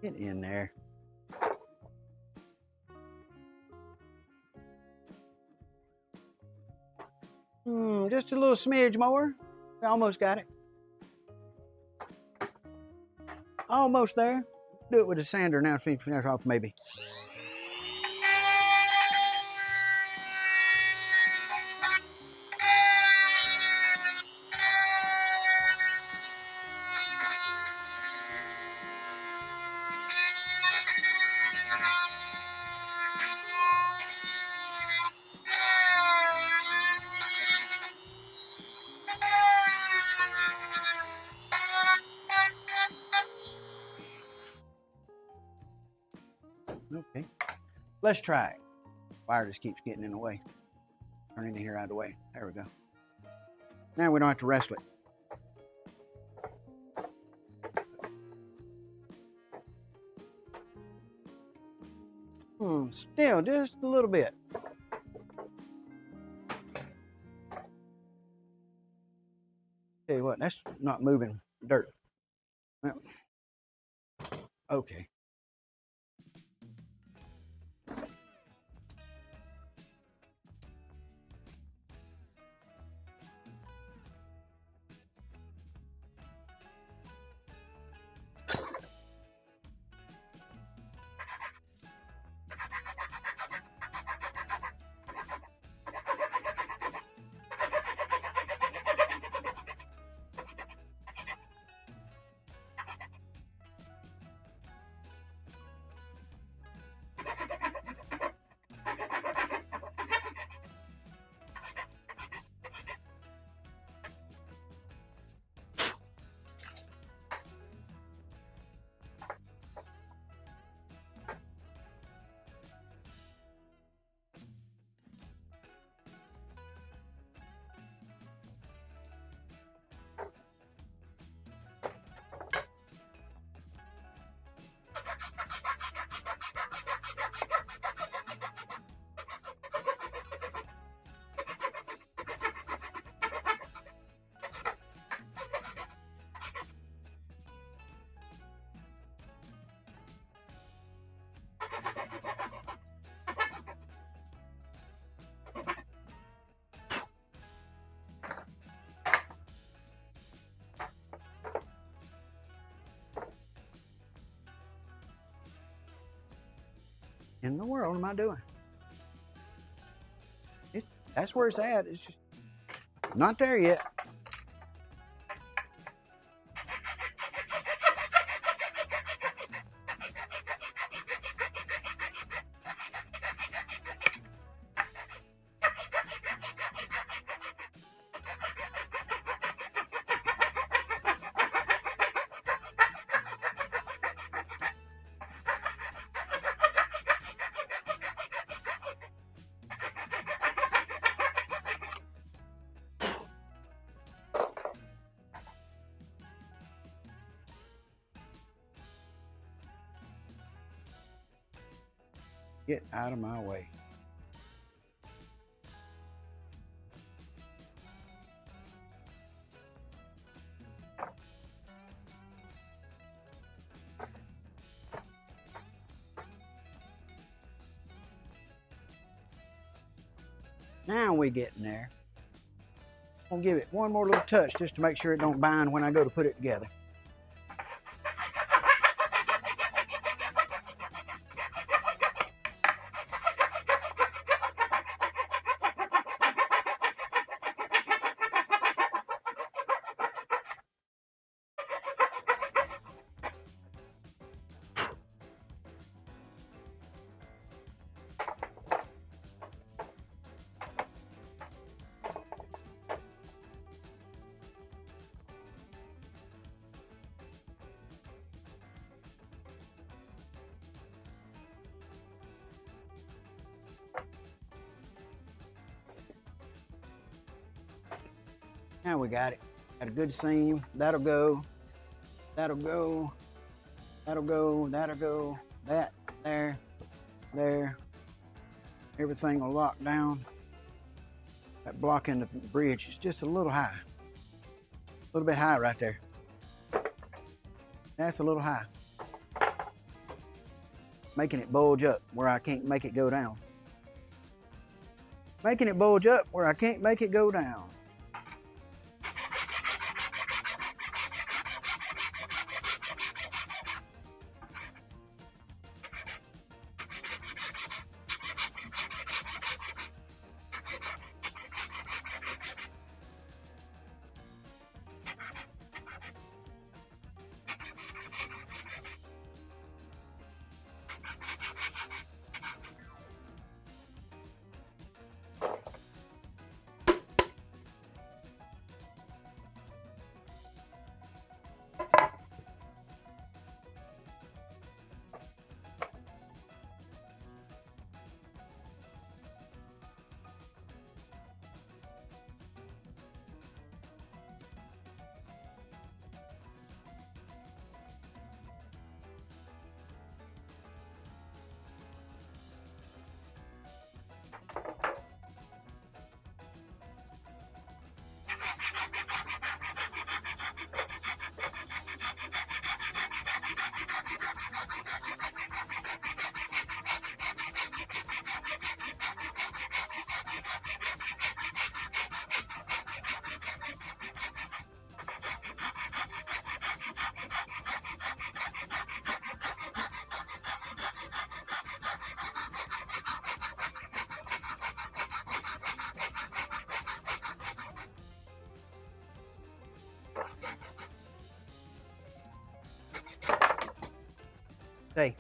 Get in there. Just a little smidge more. We almost got it. Almost there. Do it with a sander now, finish off maybe. Okay, let's try it. Wire just keeps getting in the way. Turning it here out of the way. There we go. Now we don't have to wrestle it. Still just a little bit. Tell you what, that's not moving dirt. Well, okay. In the world am I doing? That's where it's at. It's just not there yet. Get out of my way. Now we getting there. I'm gonna give it one more little touch just to make sure it don't bind when I go to put it together. Now we got it. Got a good seam. That'll go. That'll go. That'll go. That'll go. That, there, there. Everything will lock down. That block in the bridge is just a little high. A little bit high right there. That's a little high. Making it bulge up where I can't make it go down. Making it bulge up where I can't make it go down. Hey.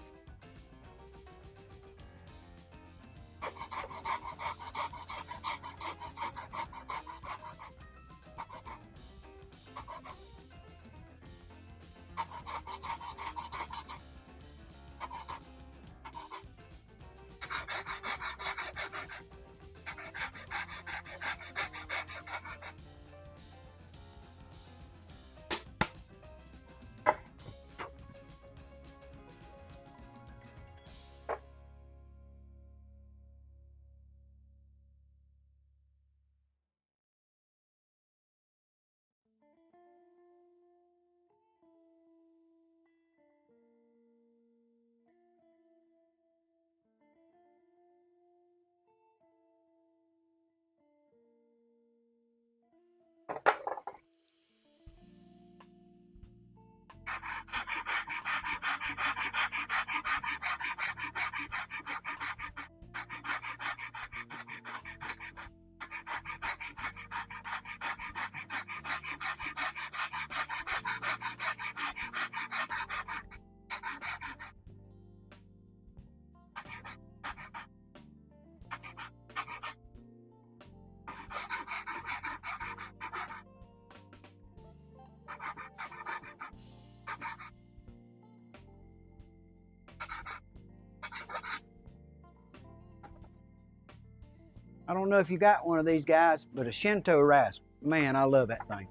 I don't know if you got one of these guys, but a Shinto rasp, man, I love that thing.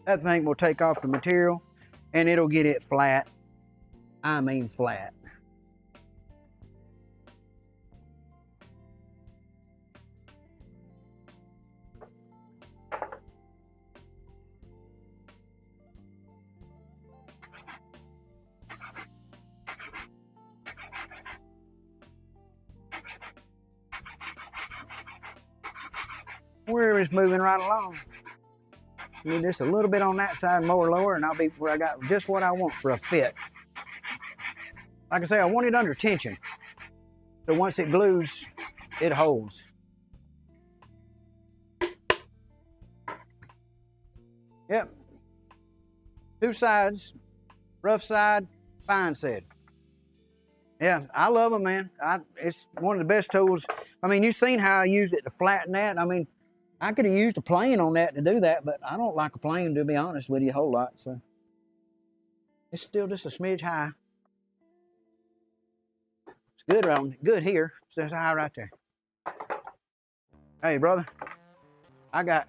That thing will take off the material and it'll get it flat. I mean flat. We're just moving right along. Need just a little bit on that side, more lower, and I'll be where I got just what I want for a fit. Like I say, I want it under tension. So once it glues, it holds. Yep. 2 sides, rough side, fine side. Yeah, I love them, man. It's one of the best tools. I mean, you've seen how I used it to flatten that. I mean, I could have used a plane on that to do that, but I don't like a plane, to be honest with you, a whole lot. So it's still just a smidge high. It's good around, good here. It's high right there. Hey, brother, I got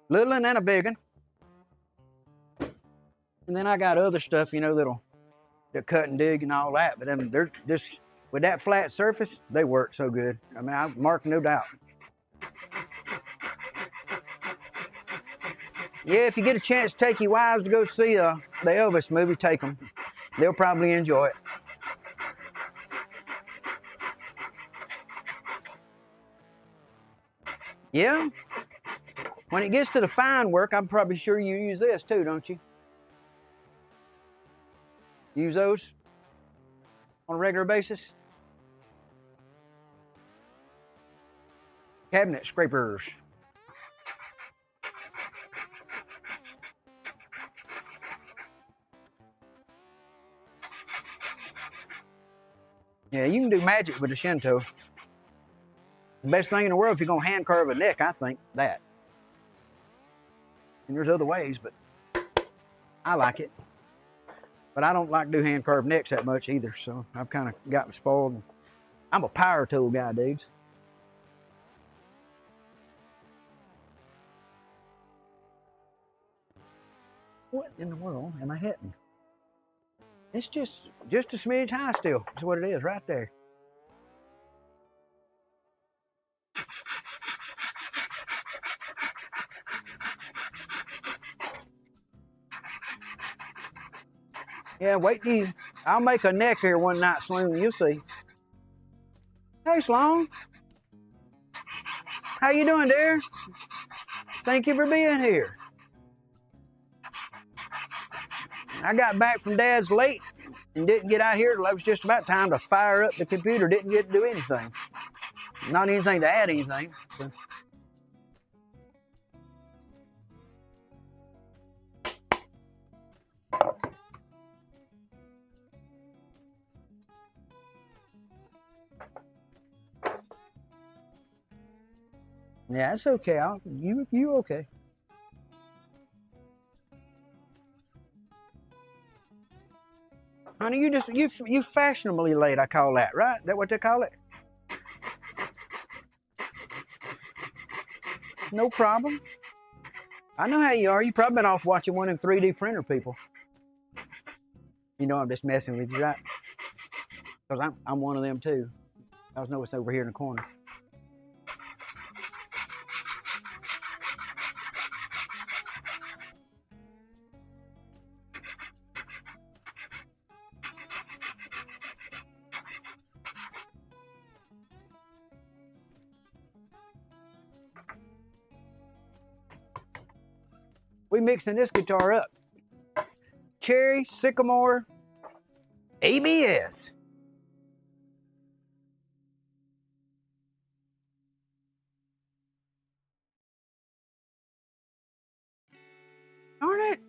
little one and a big one. And then I got other stuff, you know, that'll cut and dig and all that. But I mean, they're just, with that flat surface, they work so good. I mean, I mark no doubt. Yeah, if you get a chance to take your wives to go see the Elvis movie, take them. They'll probably enjoy it. Yeah. When it gets to the fine work, I'm probably sure you use this too, don't you? Use those on a regular basis? Cabinet scrapers. Yeah, you can do magic with a Shinto. The best thing in the world if you're gonna hand carve a neck, I think, that. And there's other ways, but I like it. But I don't like to do hand carved necks that much either, so I've kind of gotten spoiled. I'm a power tool guy, dudes. What in the world am I hitting? It's just a smidge high still. That's what it is right there. Yeah, wait till I'll make a neck here one night soon, you'll see. Hey, Sloan. How you doing, dear? Thank you for being here. I got back from Dad's late and didn't get out here till it was just about time to fire up the computer. Didn't get to do anything. Not anything to add anything. So. Yeah, it's okay. You okay? Honey, you fashionably late. I call that, right? That what they call it? No problem. I know how you are. You probably been off watching one of them 3D printer people. You know I'm just messing with you, right? Because I'm one of them too. I know it's over here in the corner. We mixing this guitar up. Cherry, Sycamore, ABS. Darn it.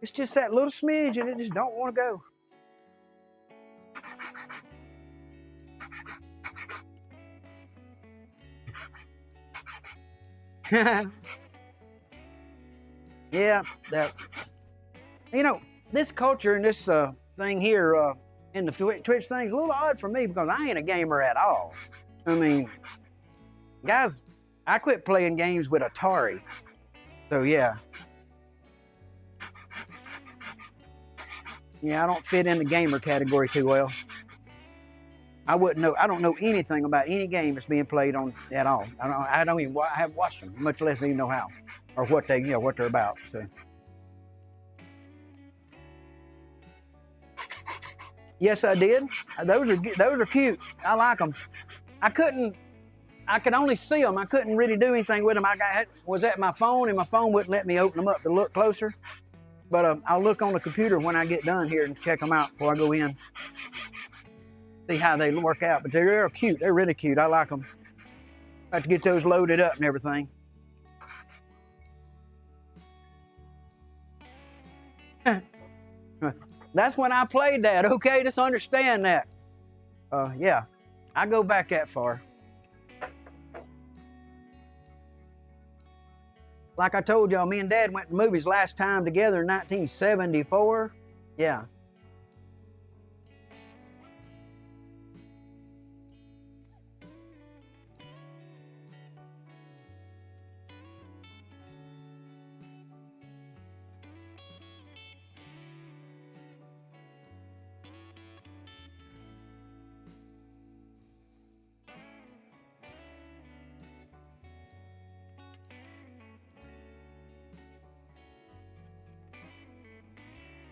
It's just that little smidge and it just don't want to go. Yeah, that. You know, this culture and this thing here in the Twitch thing is a little odd for me because I ain't a gamer at all. I mean, guys, I quit playing games with Atari. So yeah. Yeah, I don't fit in the gamer category too well. I wouldn't know. I don't know anything about any game that's being played on at all. I don't even. I haven't watched them, much less even know how or what they, what they're about. So. Yes, I did. Those are cute. I like them. I could only see them. I couldn't really do anything with them. Was at my phone, and my phone wouldn't let me open them up to look closer. But I'll look on the computer when I get done here and check them out before I go in. See how they work out. But they're cute. They're really cute. I like them. I have to get those loaded up and everything. That's when I played that. Okay, just understand that. Yeah, I go back that far. Like I told y'all, me and Dad went to movies last time together in 1974. Yeah.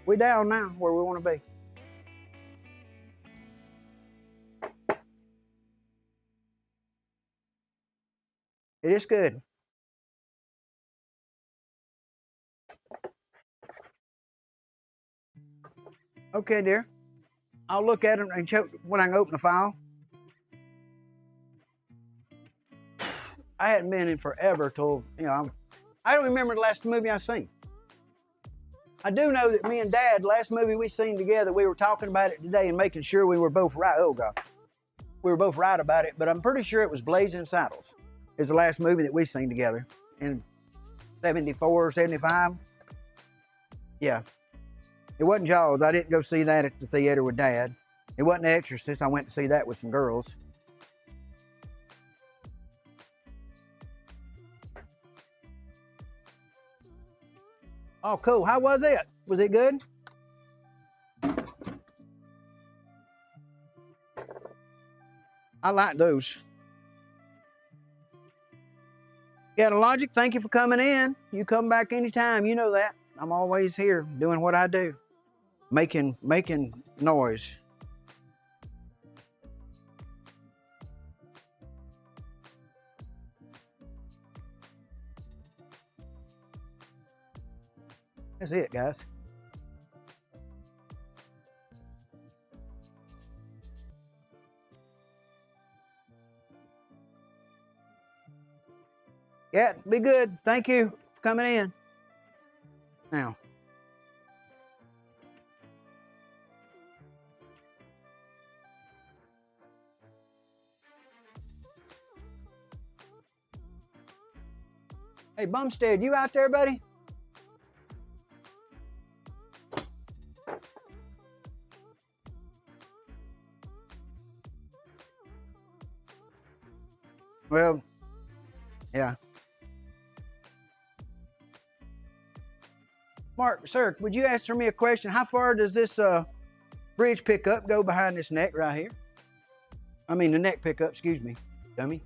We down now where we want to be. It is good. Okay, dear. I'll look at them and check when I can open the file. I hadn't been in forever till, I don't remember the last movie I seen. I do know that me and Dad, last movie we seen together, we were talking about it today and making sure we were both right. Oh, God. We were both right about it, but I'm pretty sure it was Blazing Saddles. It's the last movie that we seen together in 74, 75. Yeah. It wasn't Jaws. I didn't go see that at the theater with Dad. It wasn't The Exorcist. I went to see that with some girls. Oh, cool. How was it? Was it good? I like those. Yeah, the Logic, thank you for coming in. You come back anytime. You know that. I'm always here doing what I do. Making noise. That's it, guys. Yeah, be good. Thank you for coming in. Now. Hey, Bumstead, you out there, buddy? Well, yeah. Mark, sir, would you answer me a question? How far does this bridge pickup go behind this neck right here? I mean, the neck pickup, excuse me, dummy.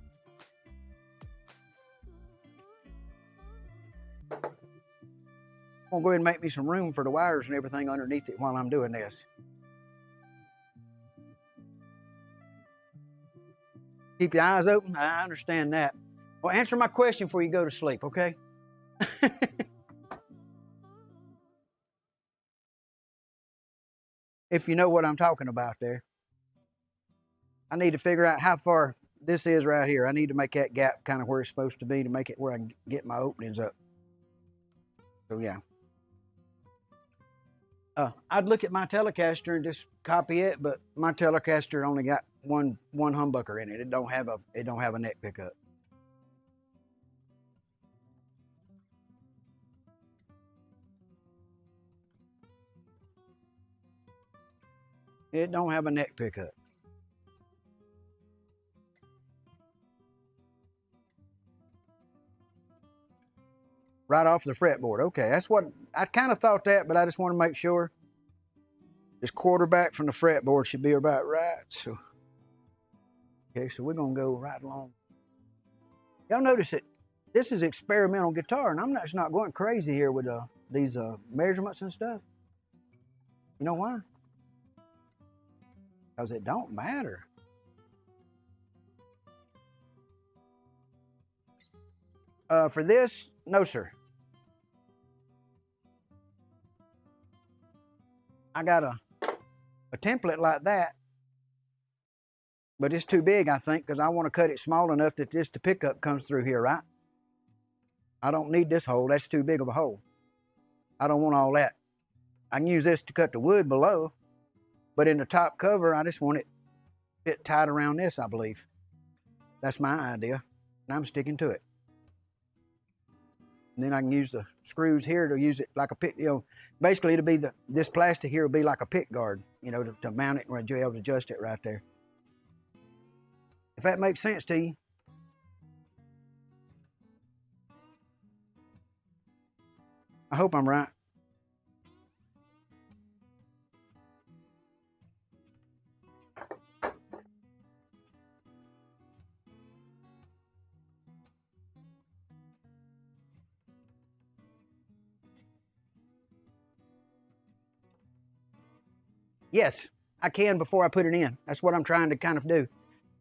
I'm gonna go ahead and make me some room for the wires and everything underneath it while I'm doing this. Keep your eyes open. I understand that. Well, answer my question before you go to sleep, okay? If you know what I'm talking about there. I need to figure out how far this is right here. I need to make that gap kind of where it's supposed to be to make it where I can get my openings up. So yeah. I'd look at my Telecaster and just copy it, but my Telecaster only got one humbucker in it. It don't have a neck pickup. It don't have a neck pickup. Right off the fretboard. Okay, that's what I kind of thought that, but I just want to make sure. This quarter back from the fretboard should be about right. So, okay, so we're gonna go right along. Y'all notice it. This is experimental guitar, and I'm just not going crazy here with these measurements and stuff. You know why? Because it don't matter. For this, no sir. I got a template like that, but it's too big, I think, because I want to cut it small enough that just the pickup comes through here, right? I don't need this hole. That's too big of a hole. I don't want all that. I can use this to cut the wood below, but in the top cover, I just want it fit tight around this, I believe. That's my idea, and I'm sticking to it. And then I can use the screws here to use it like a pick, basically it'll be this plastic here will be like a pick guard, to mount it and you'll be able to adjust it right there. If that makes sense to you. I hope I'm right. Yes, I can before I put it in. That's what I'm trying to kind of do.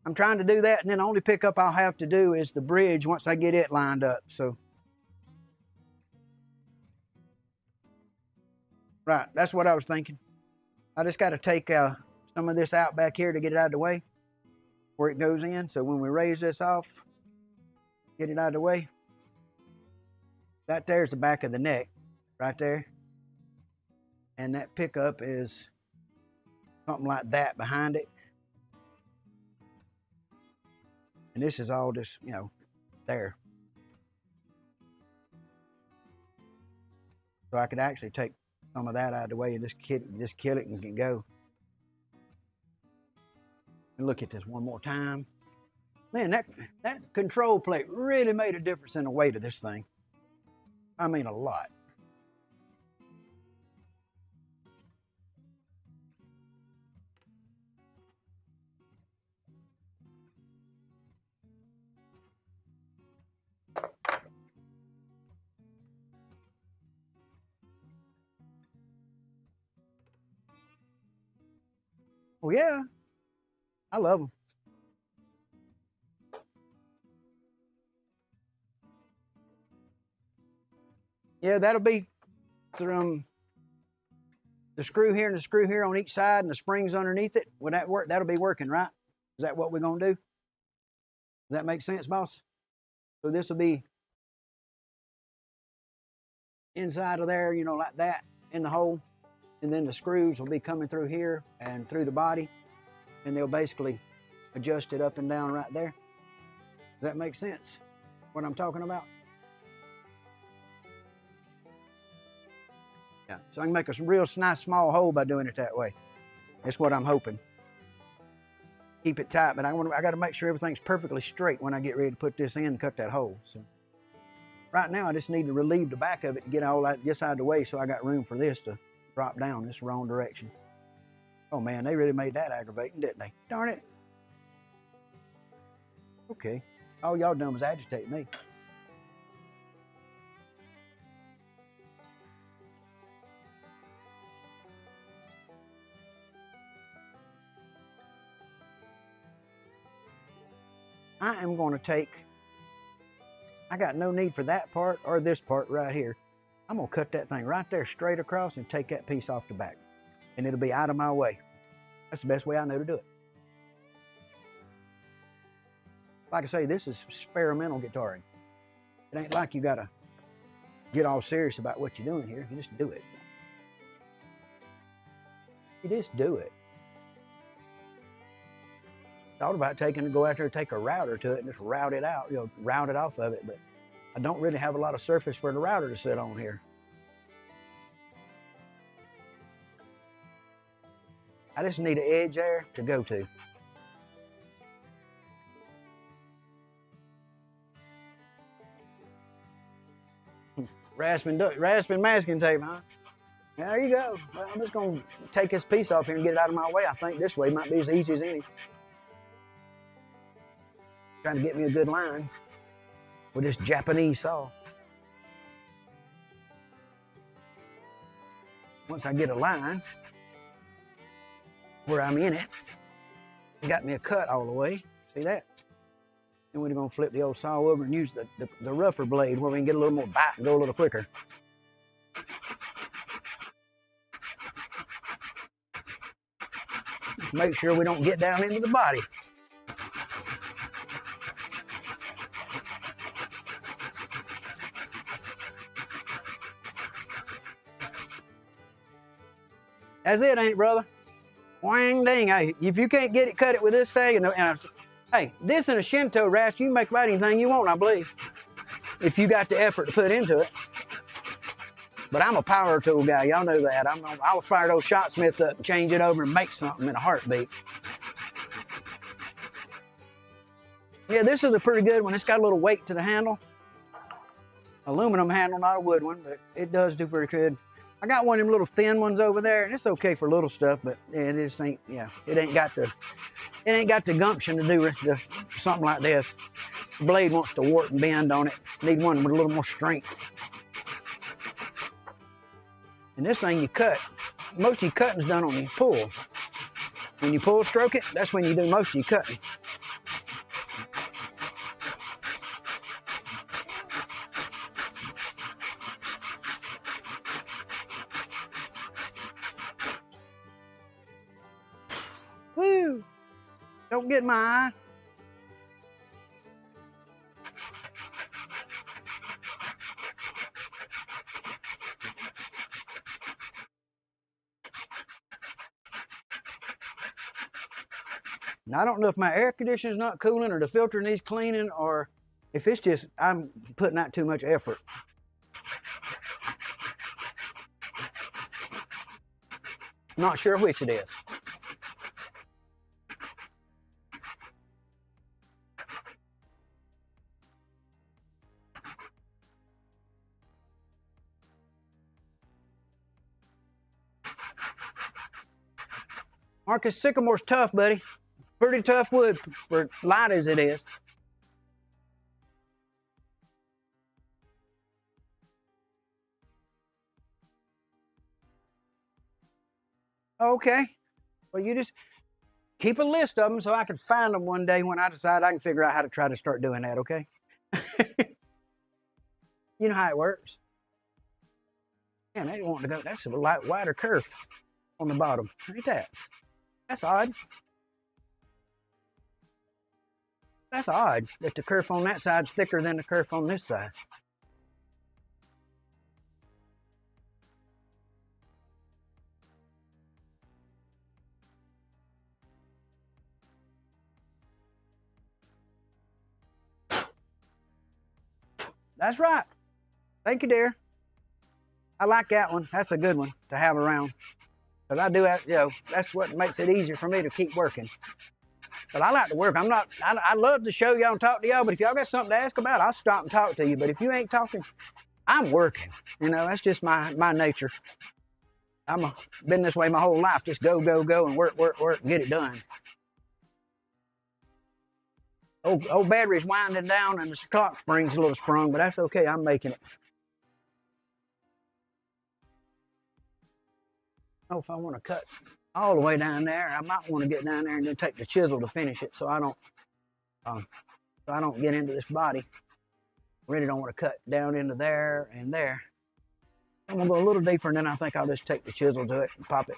I'm trying to do that, and then the only pickup I'll have to do is the bridge once I get it lined up. So, right, that's what I was thinking. I just got to take some of this out back here to get it out of the way where it goes in. So when we raise this off, get it out of the way. That there's the back of the neck right there. And that pickup is something like that behind it. And this is all just, there. So I could actually take some of that out of the way and just kill it and go. And look at this one more time. Man, that control plate really made a difference in the weight of this thing. I mean, a lot. Oh yeah, I love them. Yeah, that'll be from the screw here and the screw here on each side and the springs underneath it. Would that work? That'll be working, right? Is that what we're gonna do? Does that make sense, boss? So this will be inside of there, like that in the hole. And then the screws will be coming through here and through the body. And they'll basically adjust it up and down right there. Does that make sense? What I'm talking about? Yeah, so I can make a real nice small hole by doing it that way. That's what I'm hoping. Keep it tight, but I got to make sure everything's perfectly straight when I get ready to put this in and cut that hole. So right now I just need to relieve the back of it to get all that this out of the way so I got room for this to drop down this wrong direction. Oh man, they really made that aggravating, didn't they? Darn it. Okay, all y'all done was agitate me. I am going to take, I got no need for that part or this part right here. I'm going to cut that thing right there straight across and take that piece off the back. And it'll be out of my way. That's the best way I know to do it. Like I say, this is experimental guitaring. It ain't like you got to get all serious about what you're doing here. You just do it. You just do it. Thought about go out there, take a router to it and just route it out, route it off of it, but I don't really have a lot of surface for the router to sit on here. I just need an edge there to go to. Rasping masking tape, huh? There you go. Well, I'm just gonna take this piece off here and get it out of my way. I think this way might be as easy as any. Trying to get me a good line with this Japanese saw. Once I get a line where I'm in it, it got me a cut all the way. See that? Then we're gonna flip the old saw over and use the rougher blade where we can get a little more bite and go a little quicker. Make sure we don't get down into the body. That's it, ain't it, brother? Wang ding. Hey, if you can't get it, cut it with this thing. Hey, this and a Shinto rasp, you can make about anything you want, I believe, if you got the effort to put into it. But I'm a power tool guy. Y'all know that. I'll fire those shot smiths up and change it over and make something in a heartbeat. Yeah, this is a pretty good one. It's got a little weight to the handle. Aluminum handle, not a wood one, but it does do pretty good. I got one of them little thin ones over there, and it's okay for little stuff, but it just ain't, it ain't got the gumption to do something like this. The blade wants to warp and bend on it. Need one with a little more strength. And this thing you cut, most of your cutting's done on your pull. When you pull stroke it, that's when you do most of your cutting. Woo! Don't get my eye. Now, I don't know if my air conditioner's not cooling or the filter needs cleaning or if it's just I'm putting out too much effort. Not sure which it is. Marcus, sycamore's tough, buddy. Pretty tough wood for light as it is. Okay. Well, you just keep a list of them so I can find them one day when I decide I can figure out how to try to start doing that, okay? You know how it works. Man, they want to go. That's a light, wider curve on the bottom. Ain't that? That's odd. That's odd that the kerf on that side's thicker than the kerf on this side. That's right. Thank you, dear. I like that one. That's a good one to have around. Because I do have, that's what makes it easier for me to keep working. But I like to work. I love to show y'all and talk to y'all, but if y'all got something to ask about, I'll stop and talk to you. But if you ain't talking, I'm working. That's just my nature. Been this way my whole life. Just go, go, go, and work, work, work, and get it done. Old battery's winding down, and the clock spring's a little sprung, but that's okay. I'm making it. Oh, if I want to cut all the way down there, I might want to get down there and then take the chisel to finish it, so I don't get into this body. Really don't want to cut down into there and there. I'm gonna go a little deeper, and then I think I'll just take the chisel to it and pop it.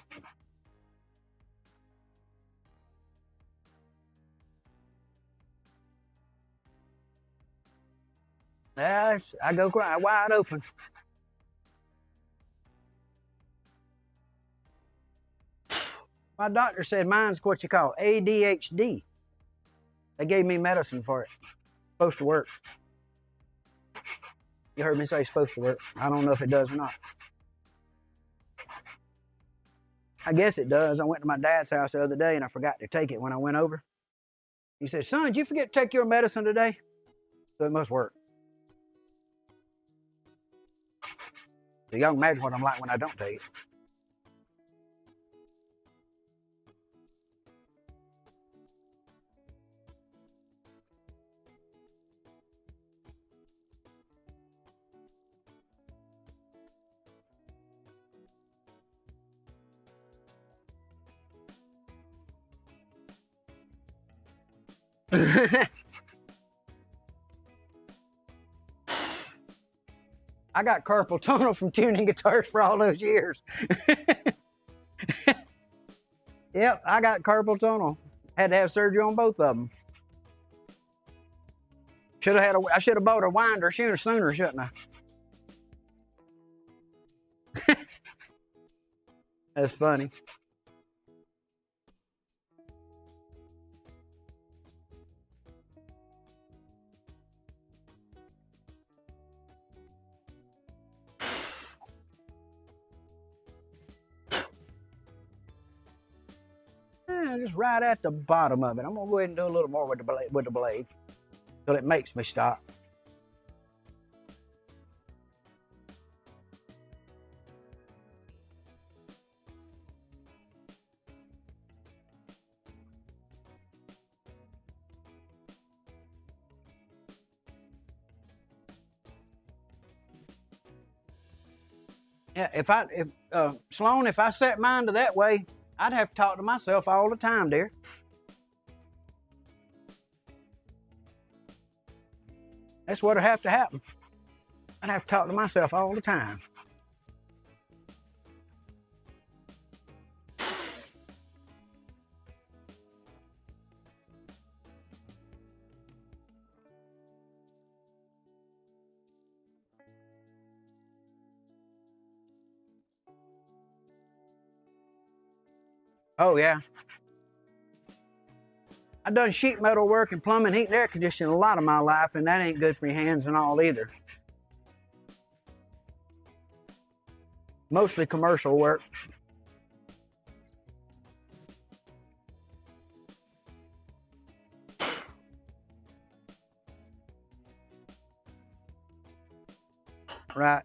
Yeah, I go wide open. My doctor said mine's what you call ADHD. They gave me medicine for it. Supposed to work. You heard me say it's supposed to work. I don't know if it does or not. I guess it does. I went to my dad's house the other day and I forgot to take it when I went over. He said, son, did you forget to take your medicine today? So it must work. So y'all can imagine what I'm like when I don't tell you. I got carpal tunnel from tuning guitars for all those years. Yep, I got carpal tunnel. Had to have surgery on both of them. I should have bought a winder sooner, shouldn't I? That's funny. Just right at the bottom of it. I'm gonna go ahead and do a little more with the blade till it makes me stop. Yeah, if Sloan, if I set mine to that way, I'd have to talk to myself all the time, dear. That's what'd have to happen. I'd have to talk to myself all the time. Oh yeah. I've done sheet metal work and plumbing, heat, and air conditioning a lot of my life, and that ain't good for your hands and all either. Mostly commercial work. Right.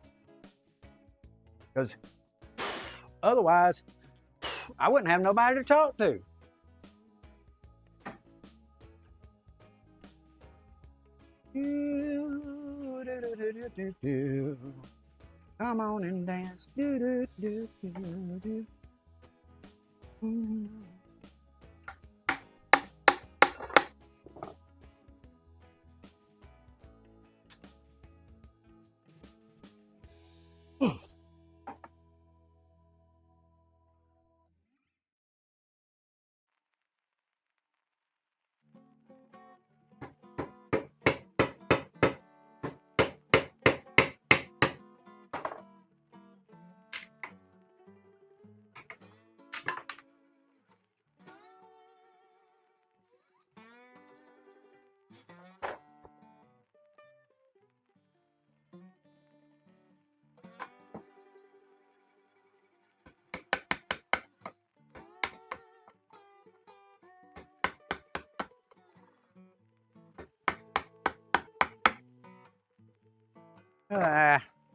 Because otherwise, I wouldn't have nobody to talk to. Come on and dance.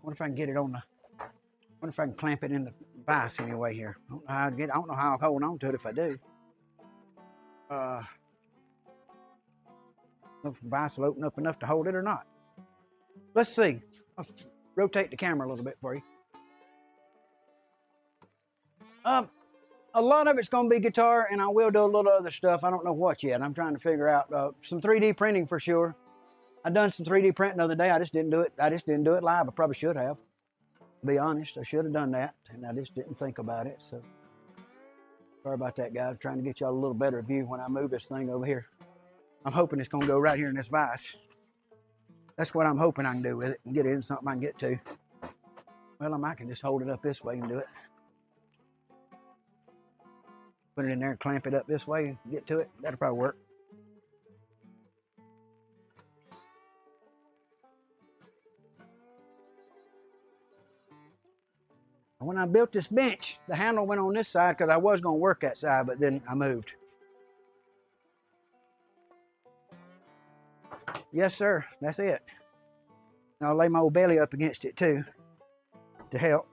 What if I can get it on the? What if I can clamp it in the vise anyway here? I don't know how I'll hold on to it if I do. If the vise will open up enough to hold it or not. Let's see. I'll rotate the camera a little bit for you. A lot of it's going to be guitar, and I will do a little other stuff. I don't know what yet. I'm trying to figure out some 3D printing for sure. I done some 3D printing the other day. I just didn't do it. I just didn't do it live. I probably should have. To be honest, I should have done that, and I just didn't think about it. So sorry about that, guys. I'm trying to get y'all a little better view when I move this thing over here. I'm hoping it's going to go right here in this vise. That's what I'm hoping I can do with it and get it in something I can get to. Well, I might can just hold it up this way and do it. Put it in there and clamp it up this way and get to it. That'll probably work. When I built this bench, the handle went on this side because I was going to work that side, but then I moved. Yes, sir. That's it. And I'll lay my old belly up against it too. to help.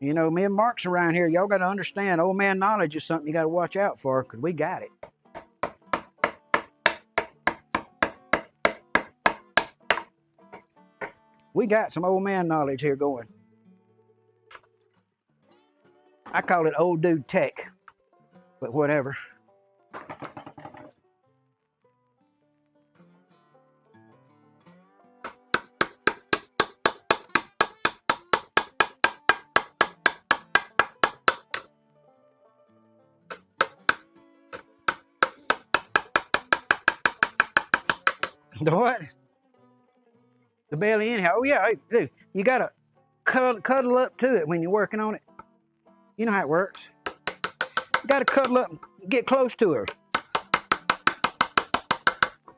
You know, me and Mark's around here, y'all got to understand, old man knowledge is something you got to watch out for, because we got it. We got some old man knowledge here going. I call it old dude tech, but whatever. The what? The belly anyhow. Oh yeah, hey, dude, you gotta cuddle up to it when you're working on it. You know how it works. You gotta cuddle up and get close to her.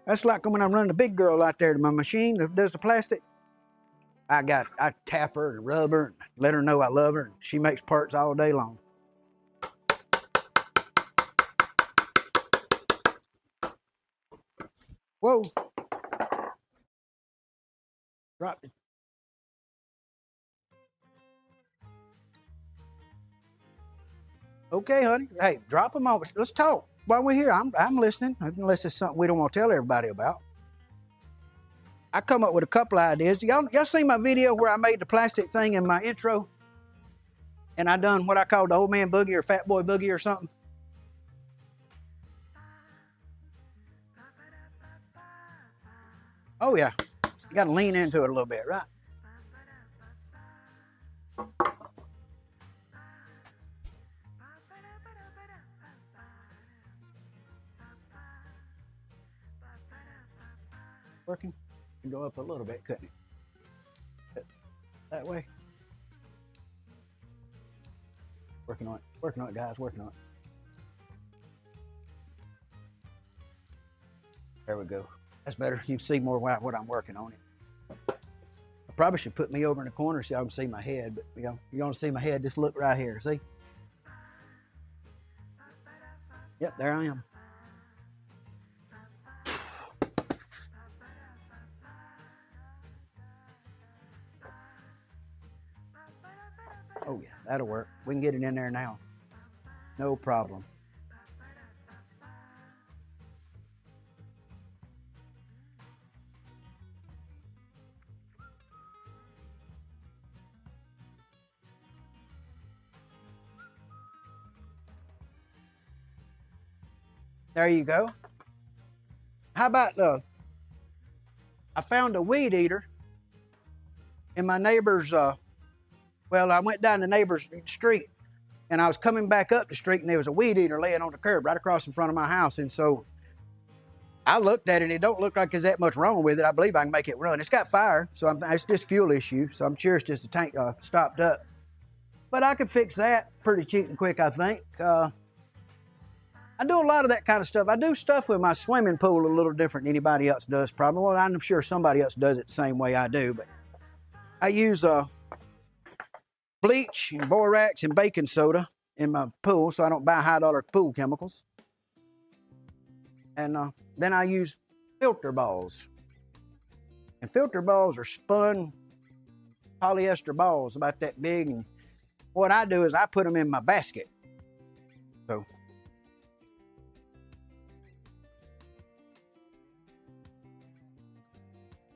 That's like when I'm running the big girl out there to my machine that does the plastic. I tap her and rub her and let her know I love her, and she makes parts all day long. Whoa. Drop it. Okay, honey. Hey, drop them off. Let's talk. While we're here, I'm listening, unless it's something we don't want to tell everybody about. I come up with a couple of ideas. Y'all seen my video where I made the plastic thing in my intro? And I done what I call the old man boogie or fat boy boogie or something? Oh yeah. You got to lean into it a little bit, right? Working? Can go up a little bit, couldn't it? That way. Working on it, guys, working on it. There we go. That's better. You can see more what I'm working on it. I probably should put me over in the corner so y'all can see my head, but you know, you want to see my head, just look right here, see? Yep, there I am. Oh yeah, that'll work. We can get it in there now. No problem. There you go. How about I found a weed eater in my neighbor's, well, I went down the neighbor's street and I was coming back up the street and there was a weed eater laying on the curb right across in front of my house. And so I looked at it and it don't look like there's that much wrong with it. I believe I can make it run. It's got fire, so it's just fuel issue. So I'm sure it's just the tank stopped up. But I could fix that pretty cheap and quick, I think. I do a lot of that kind of stuff. I do stuff with my swimming pool a little different than anybody else does probably. Well, I'm sure somebody else does it the same way I do, but I use bleach and borax and baking soda in my pool so I don't buy high-dollar pool chemicals. And then I use filter balls. And filter balls are spun polyester balls about that big. And what I do is I put them in my basket. So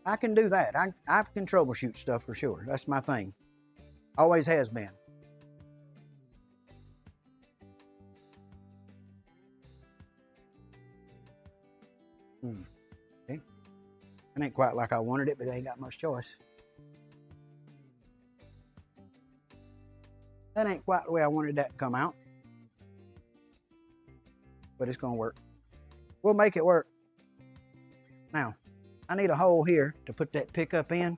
I can do that. I can troubleshoot stuff for sure. That's my thing. Always has been. Okay. It ain't quite like I wanted it, but I ain't got much choice. That ain't quite the way I wanted that to come out. But it's gonna work. We'll make it work. Now, I need a hole here to put that pickup in,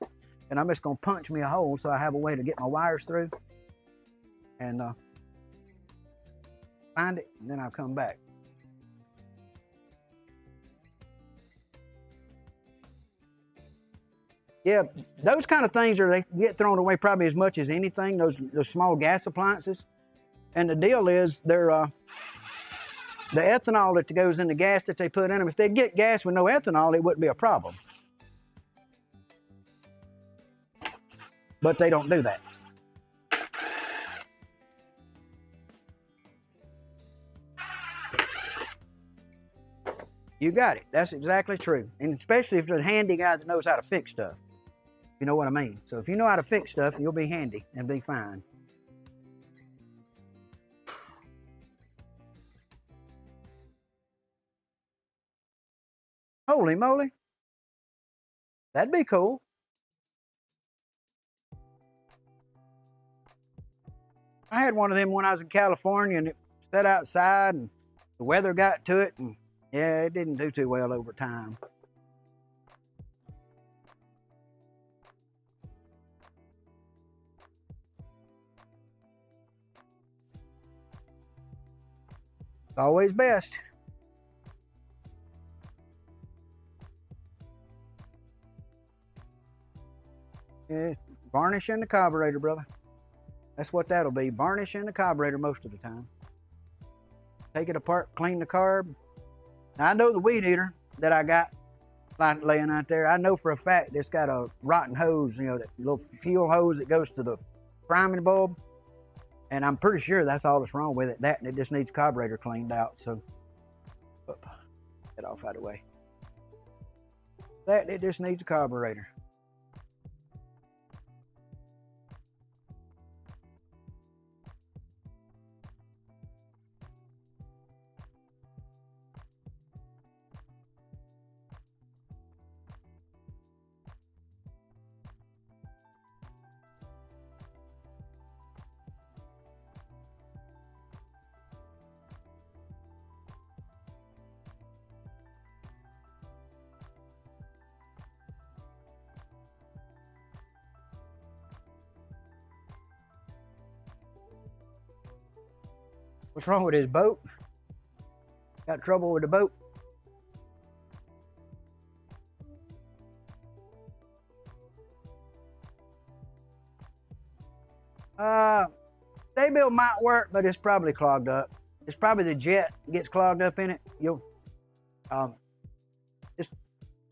and I'm just gonna punch me a hole so I have a way to get my wires through and find it, and then I'll come back. Yeah, those kind of things they get thrown away probably as much as anything, those small gas appliances. And the deal is they're the ethanol that goes in the gas that they put in them, if they get gas with no ethanol, it wouldn't be a problem. but they don't do that. You got it. That's exactly true. And especially if you're a handy guy that knows how to fix stuff. You know what I mean? So if you know how to fix stuff, you'll be handy and be fine. Holy moly. That'd be cool. I had one of them when I was in California, and it sat outside and the weather got to it, and yeah, it didn't do too well over time. It's always best. Yeah, varnish in the carburetor, brother. That's what that'll be. Varnish in the carburetor most of the time. Take it apart, clean the carb. Now, I know the weed eater that I got laying out there, I know for a fact it's got a rotten hose, you know, that little fuel hose that goes to the priming bulb. And I'm pretty sure that's all that's wrong with it. That and it just needs carburetor cleaned out. So, get off out of the way. That it just needs a carburetor. What's wrong with his boat? Got trouble with the boat? Day-bill might work, but it's probably clogged up. It's probably the jet gets clogged up in it. You'll just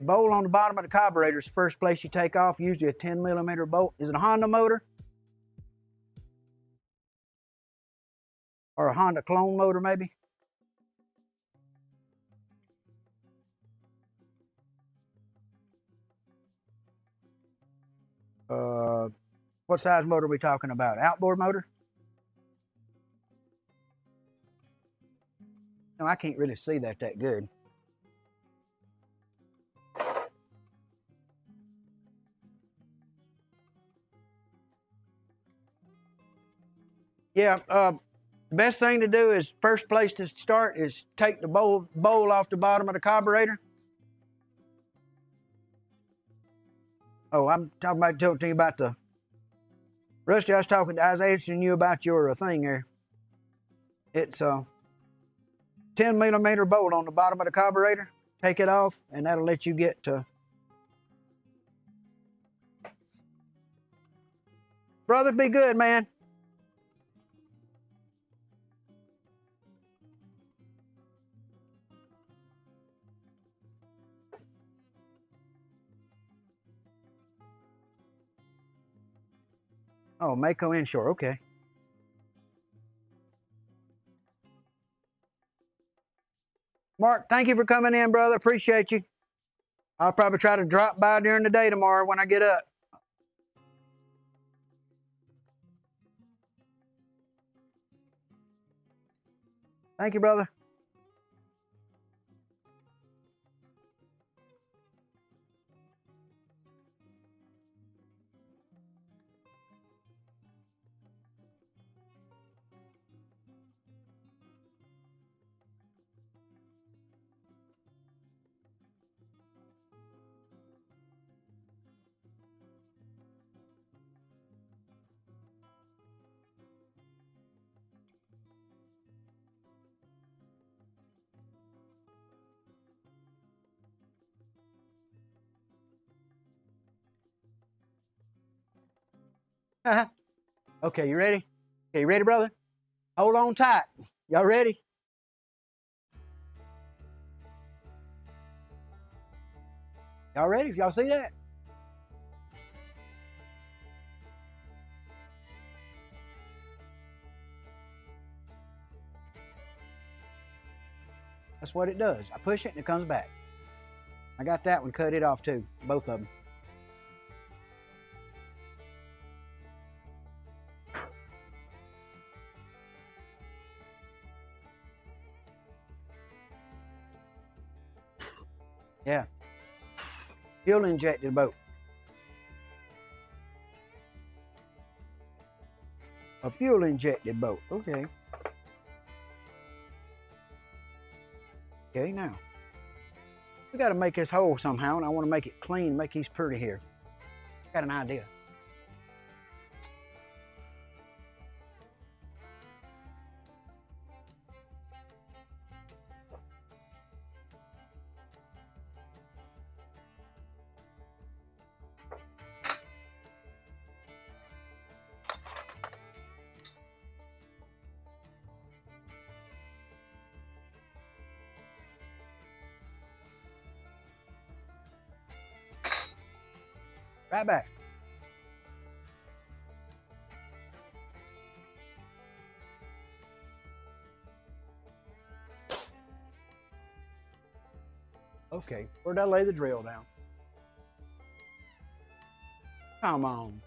bowl on the bottom of the carburetor is the first place you take off. Usually a 10mm bolt. Is it a Honda motor? Or a Honda clone motor, maybe? What size motor are we talking about? Outboard motor? No, I can't really see that good. Yeah, the best thing to do is, first place to start is take the bowl off the bottom of the carburetor. Oh, I'm talking to you about the Rusty. I was answering you about your thing there. It's a 10mm bolt on the bottom of the carburetor. Take it off, and that'll let you get to. Brother, be good, man. Oh, Mako Inshore, okay. Mark, thank you for coming in, brother. Appreciate you. I'll probably try to drop by during the day tomorrow when I get up. Thank you, brother. Okay, you ready? Okay, you ready, brother? Hold on tight. Y'all ready? Y'all ready? Y'all see that? That's what it does. I push it and it comes back. I got that one cut it off too, both of them. Yeah. Fuel injected boat. A fuel injected boat. Okay. Okay, now we got to make this hole somehow, and I want to make it clean, make these pretty here. Got an idea. Right back. Okay, where'd I lay the drill down? Come on.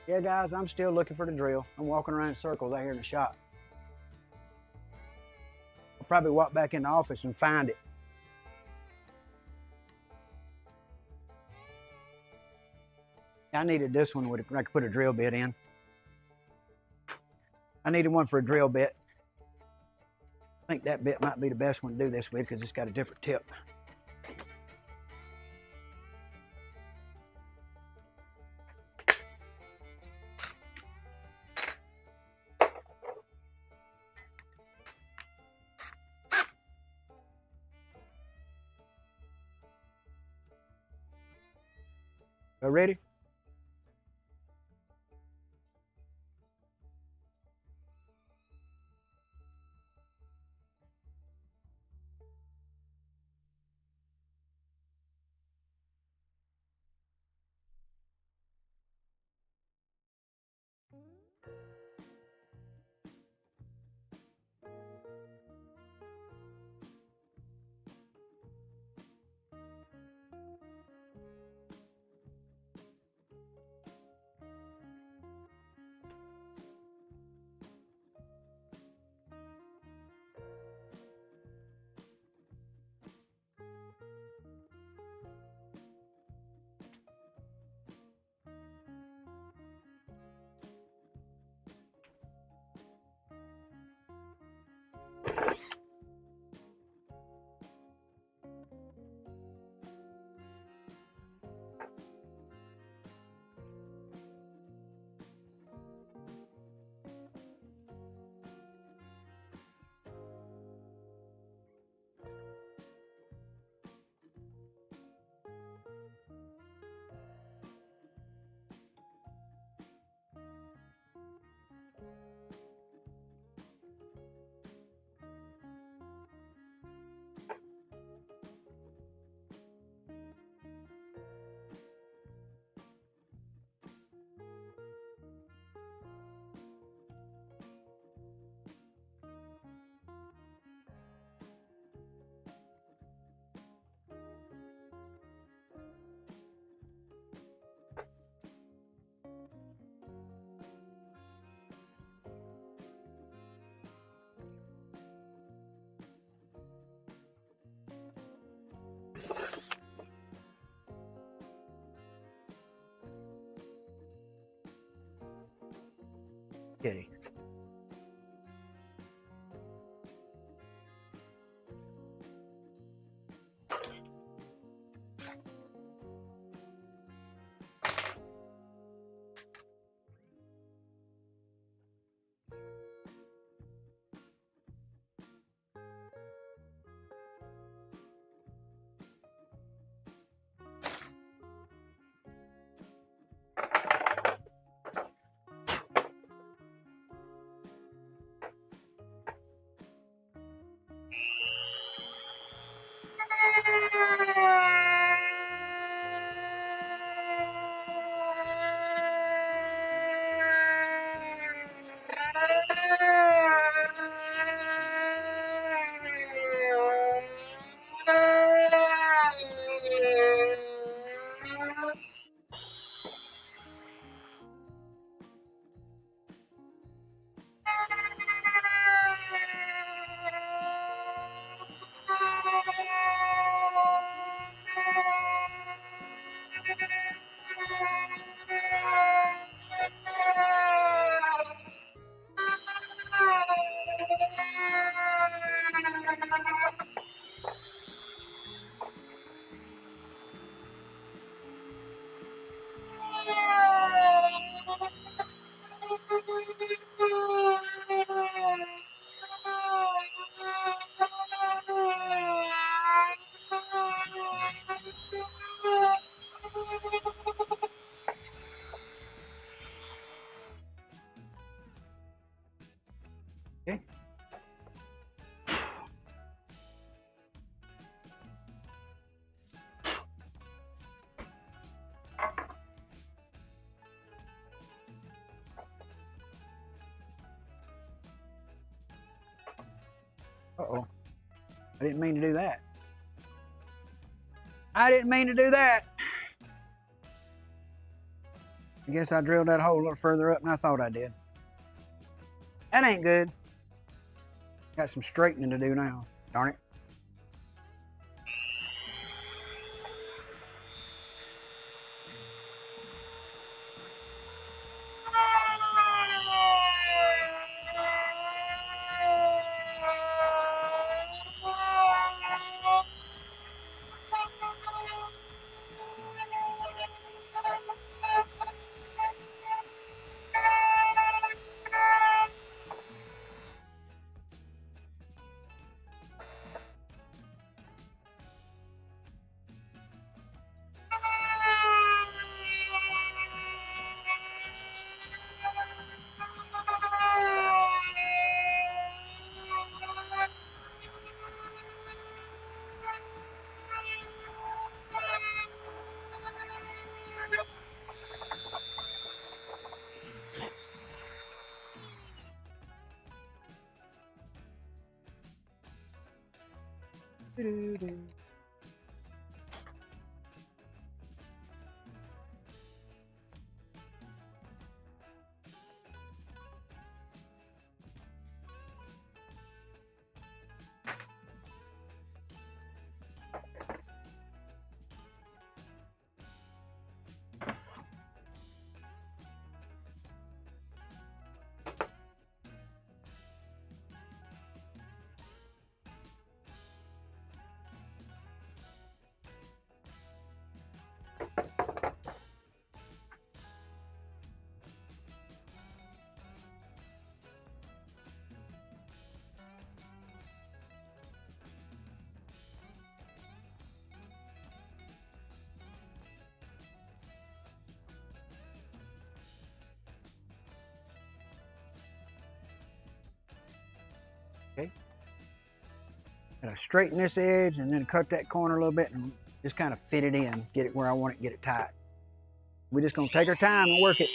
Yeah, guys, I'm still looking for the drill. I'm walking around in circles out here in the shop. I'll probably walk back in the office and find it. I needed this one where I could put a drill bit in. I needed one for a drill bit. I think that bit might be the best one to do this with because it's got a different tip. So ready? Okay. Okay. Uh-oh. I didn't mean to do that. I didn't mean to do that. I guess I drilled that hole a little further up than I thought I did. That ain't good. Got some straightening to do now. Darn it. Okay. Gotta straighten this edge and then cut that corner a little bit and just kind of fit it in, get it where I want it, get it tight. We're just gonna take our time and work it.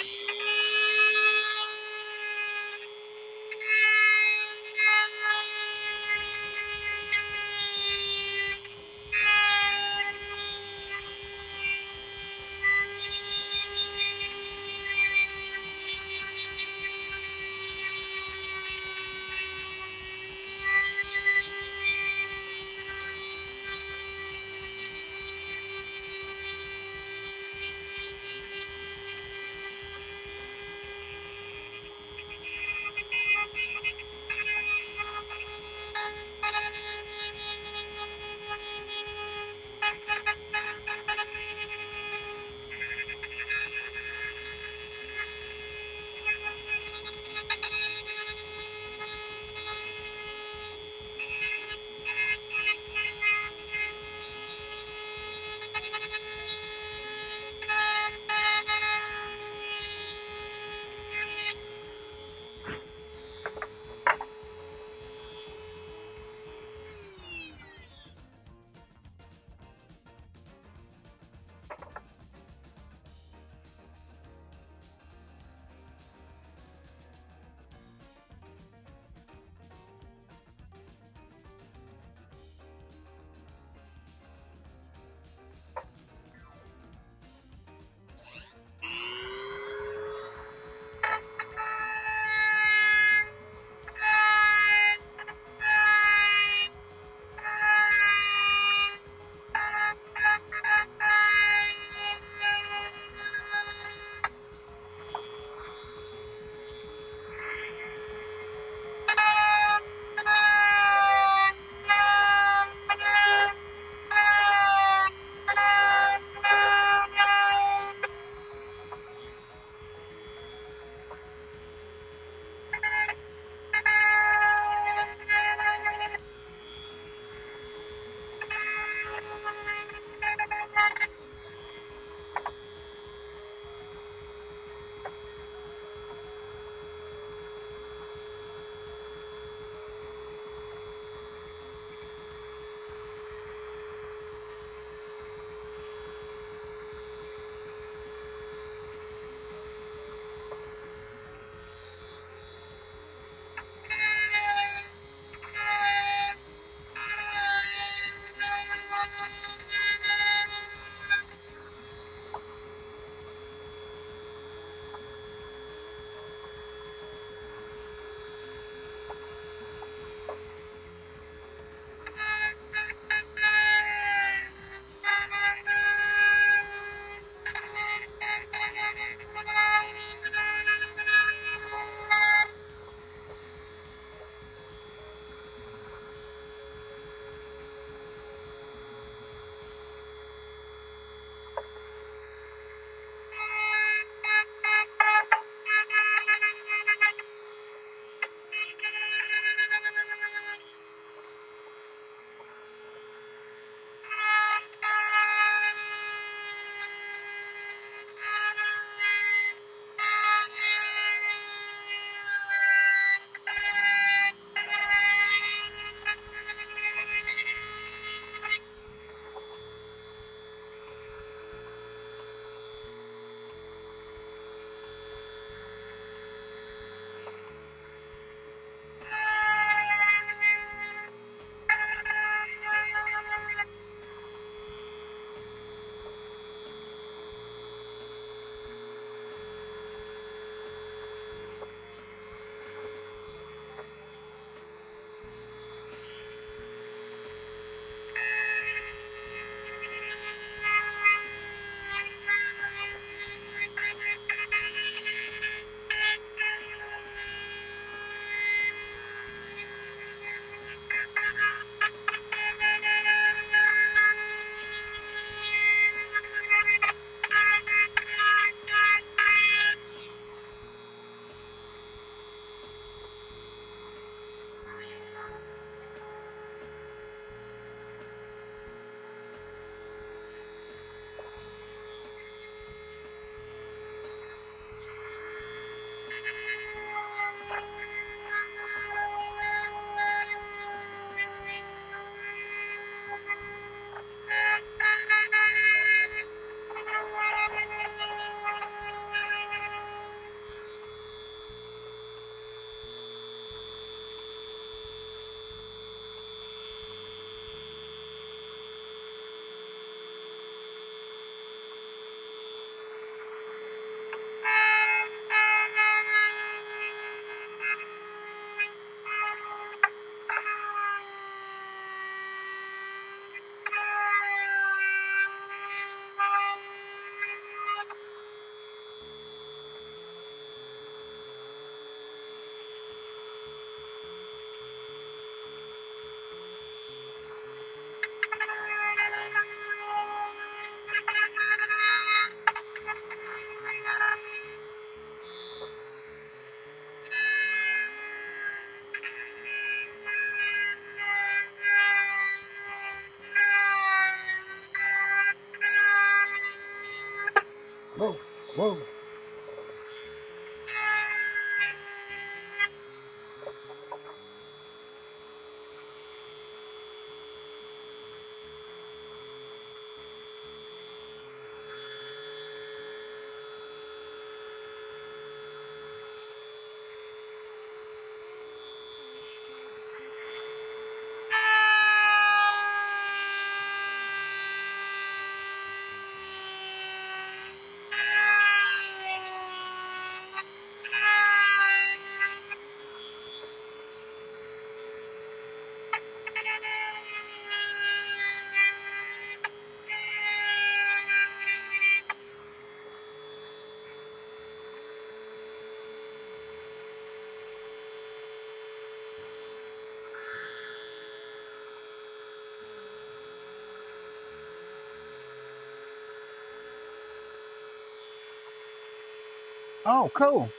Oh, cool.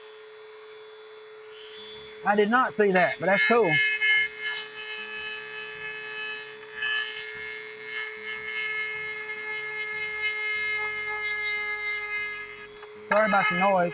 I did not see that, but that's cool. Sorry about the noise.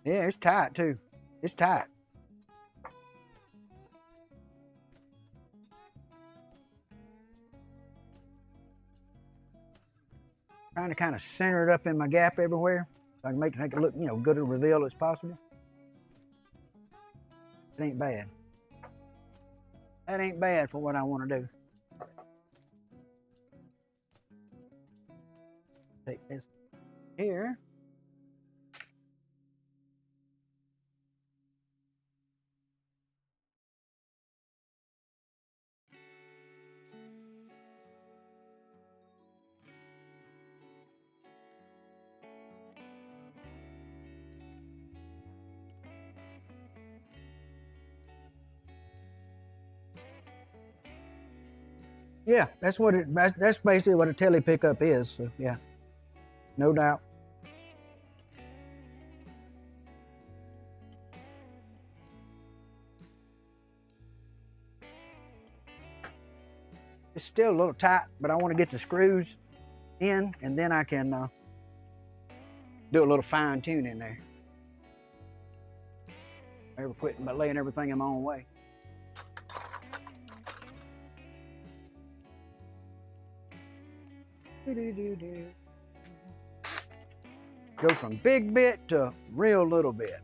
Yeah, it's tight too. It's tight. Trying to kind of center it up in my gap everywhere, so I can make it look, good and reveal as possible. It ain't bad. That ain't bad for what I want to do. Take this here. Yeah, that's basically what a tele pickup is. So yeah, no doubt. It's still a little tight, but I want to get the screws in, and then I can do a little fine tuning there. Never quitting by laying everything in my own way. Go from big bit to real little bit.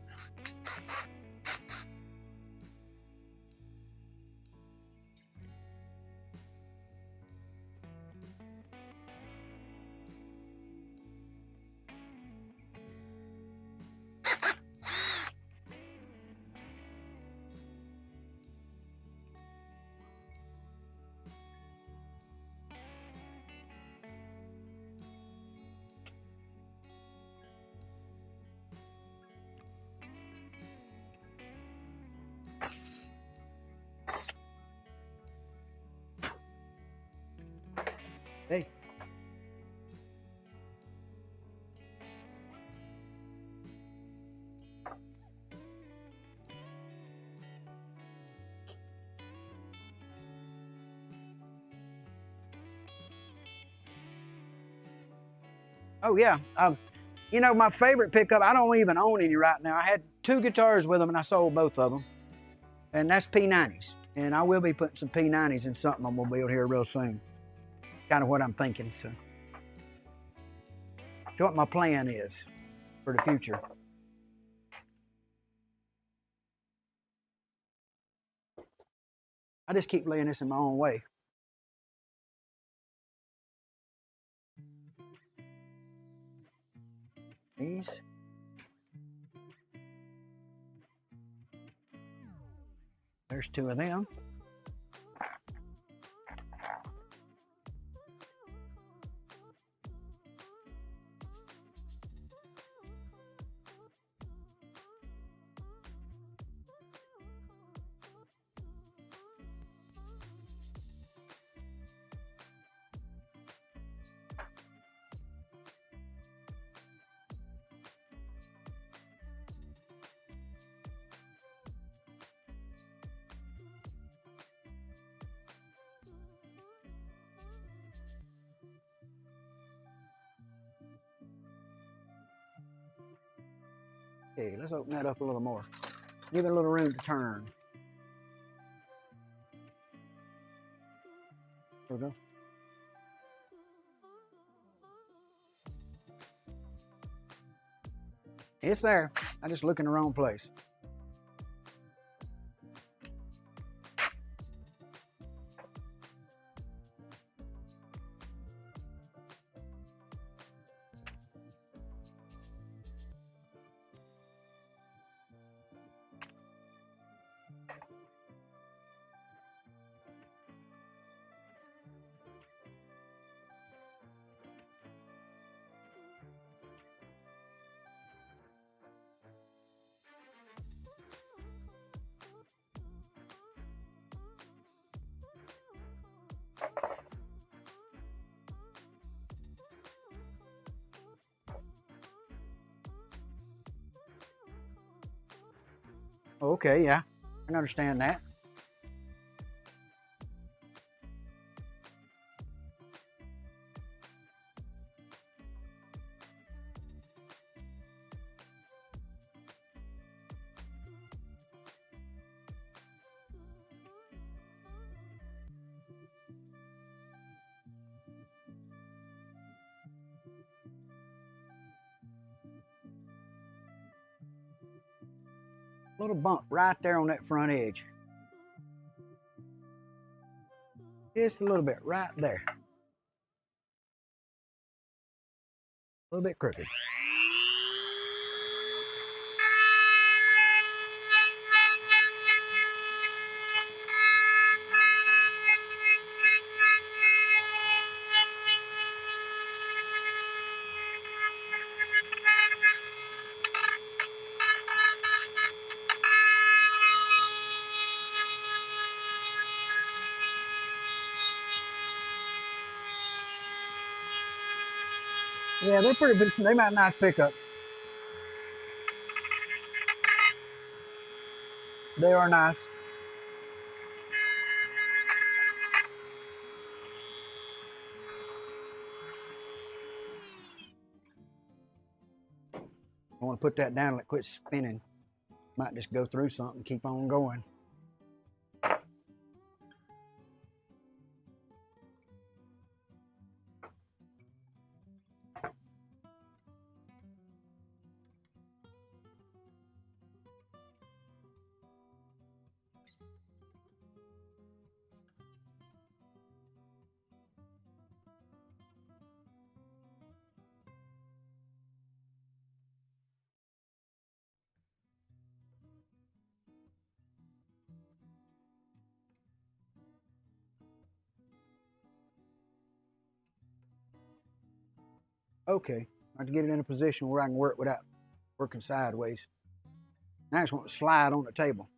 Hey. Oh yeah. My favorite pickup, I don't even own any right now. I had 2 guitars with them and I sold both of them. And that's P90s. And I will be putting some P90s in something I'm gonna build here real soon. Kind of what I'm thinking. So what my plan is for the future. I just keep laying this in my own way. These. There's 2 of them. Okay, let's open that up a little more. Give it a little room to turn. There we go. It's there. I just look in the wrong place. Okay, yeah, I can understand that. Little bump right there on that front edge. Just a little bit right there. A little bit crooked. Yeah, they're pretty big. They might not pick up. They are nice. I want to put that down and let it quit spinning. Might just go through something, keep on going. Okay, I have to get it in a position where I can work without working sideways. Now I just want to slide on the table.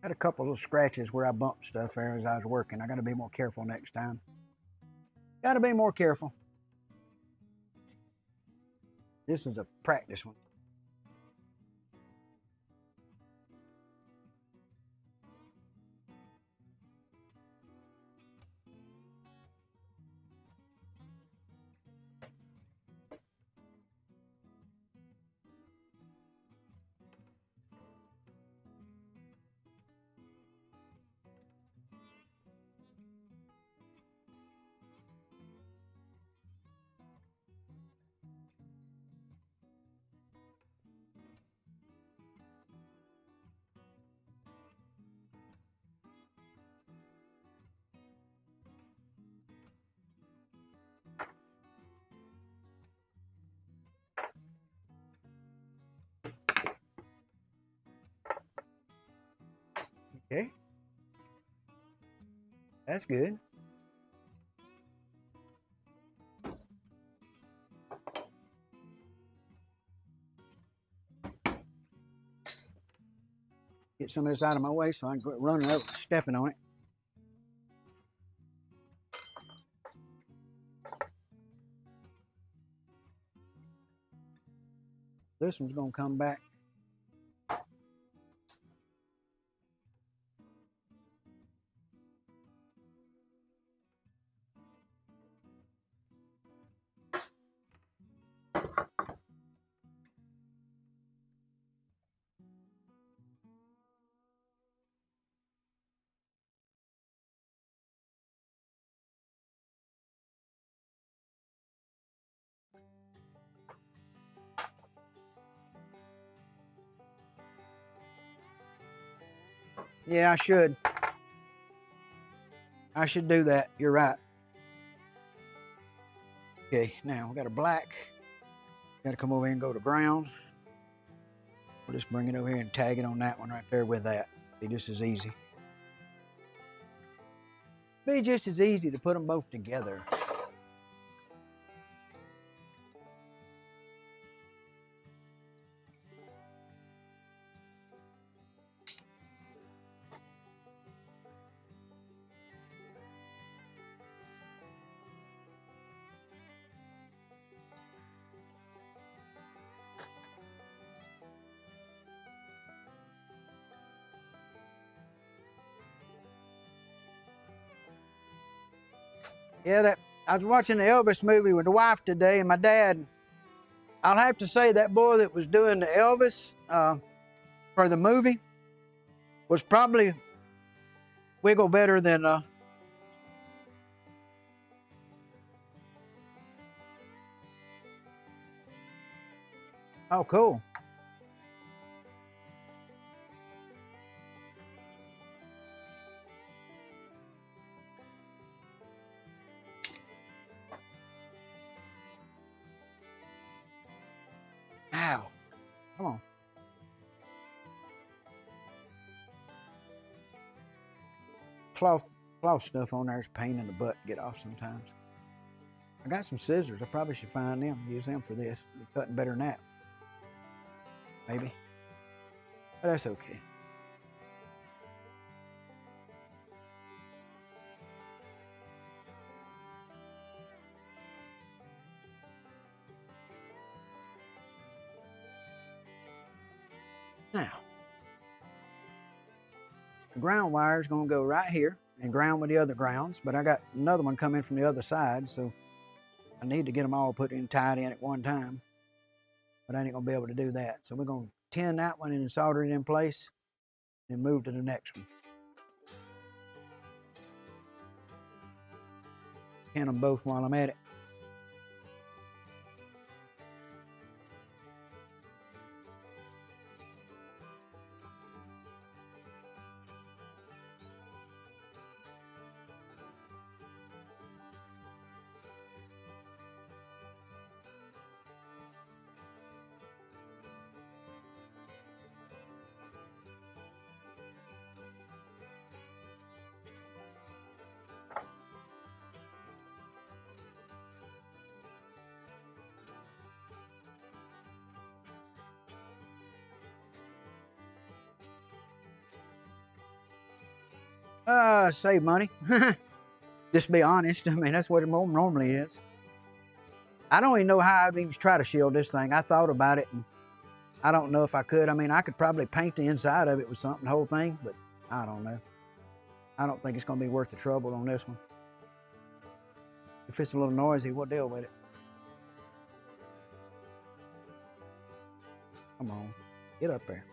Had a couple of scratches where I bumped stuff there as I was working. I got to be more careful next time. Got to be more careful. This is a practice one. Okay, that's good. Get some of this out of my way so I can quit running over stepping on it. This one's gonna come back. Yeah, I should. I should do that. You're right. Okay, now we got a black. Got to come over here and go to ground. We'll just bring it over here and tag it on that one right there with that. Be just as easy. Be just as easy to put them both together. Yeah, I was watching the Elvis movie with the wife today, and my dad, I'll have to say that boy that was doing the Elvis for the movie was probably wiggle better than oh, cool. Ow. Come on. Cloth stuff on there is a pain in the butt to get off sometimes. I got some scissors. I probably should find them. Use them for this. Be cutting better than that. Maybe. But that's okay. Now, the ground wire is going to go right here and ground with the other grounds, but I got another one coming from the other side, so I need to get them all put in tied in at one time, but I ain't going to be able to do that. So we're going to tin that one and solder it in place and move to the next one. Tin them both while I'm at it. Save money. Just be honest. I mean, that's what it normally is. I don't even know how I'd even try to shield this thing. I thought about it, and I don't know if I could. I mean, I could probably paint the inside of it with something, the whole thing, but I don't know. I don't think it's going to be worth the trouble on this one. If it's a little noisy, we'll deal with it. Come on, get up there.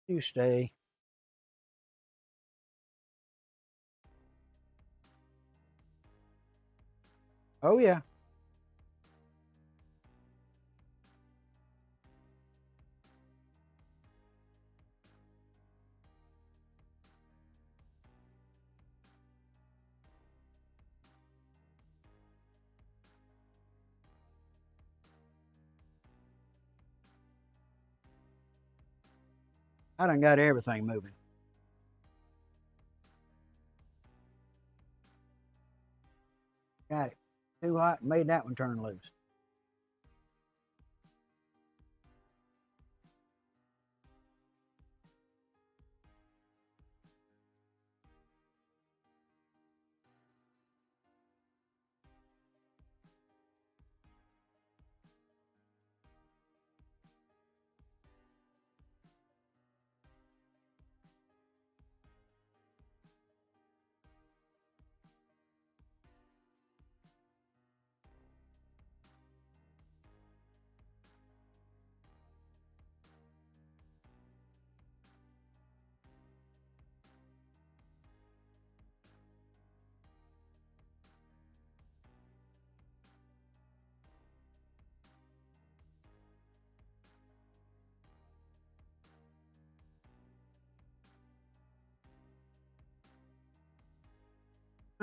You stay. Oh, yeah. I done got everything moving. Got it. Too hot, made that one turn loose.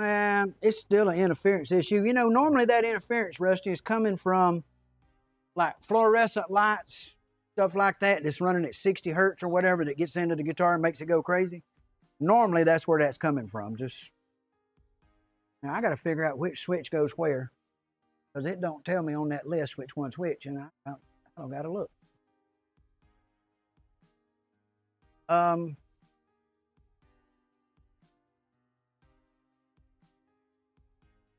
It's still an interference issue. You know, normally that interference, Rusty, is coming from like fluorescent lights, stuff like that, that's running at 60 hertz or whatever, that gets into the guitar and makes it go crazy. Normally that's where that's coming from. Just now I got to figure out which switch goes where, because it don't tell me on that list which one's which, and I don't got to look.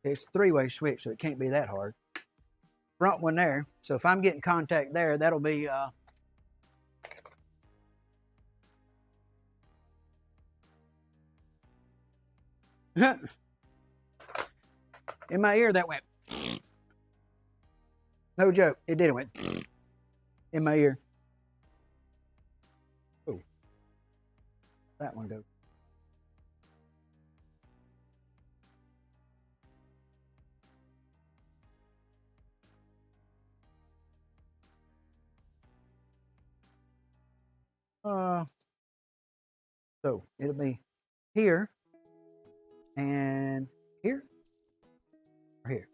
It's a three-way switch, so it can't be that hard. Front one there. So if I'm getting contact there, that'll be in my ear that went. No joke, it did. It went in my ear. Oh, that one goes. So it'll be here and here or here.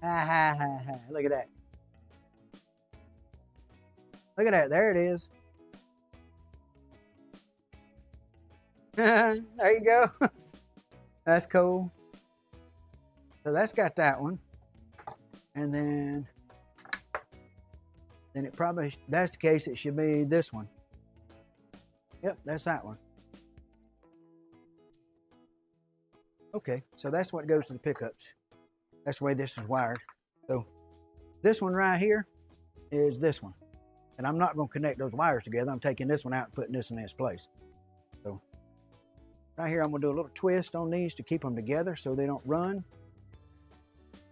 Ha ha ha ha. Look at that. Look at that. There it is. There you go. That's cool. So that's got that one. And then it probably, that's the case, it should be this one. Yep, that's that one. Okay, so that's what goes to the pickups. That's the way this is wired. So this one right here is this one. And I'm not going to connect those wires together. I'm taking this one out and putting this in its place. So right here, I'm going to do a little twist on these to keep them together so they don't run.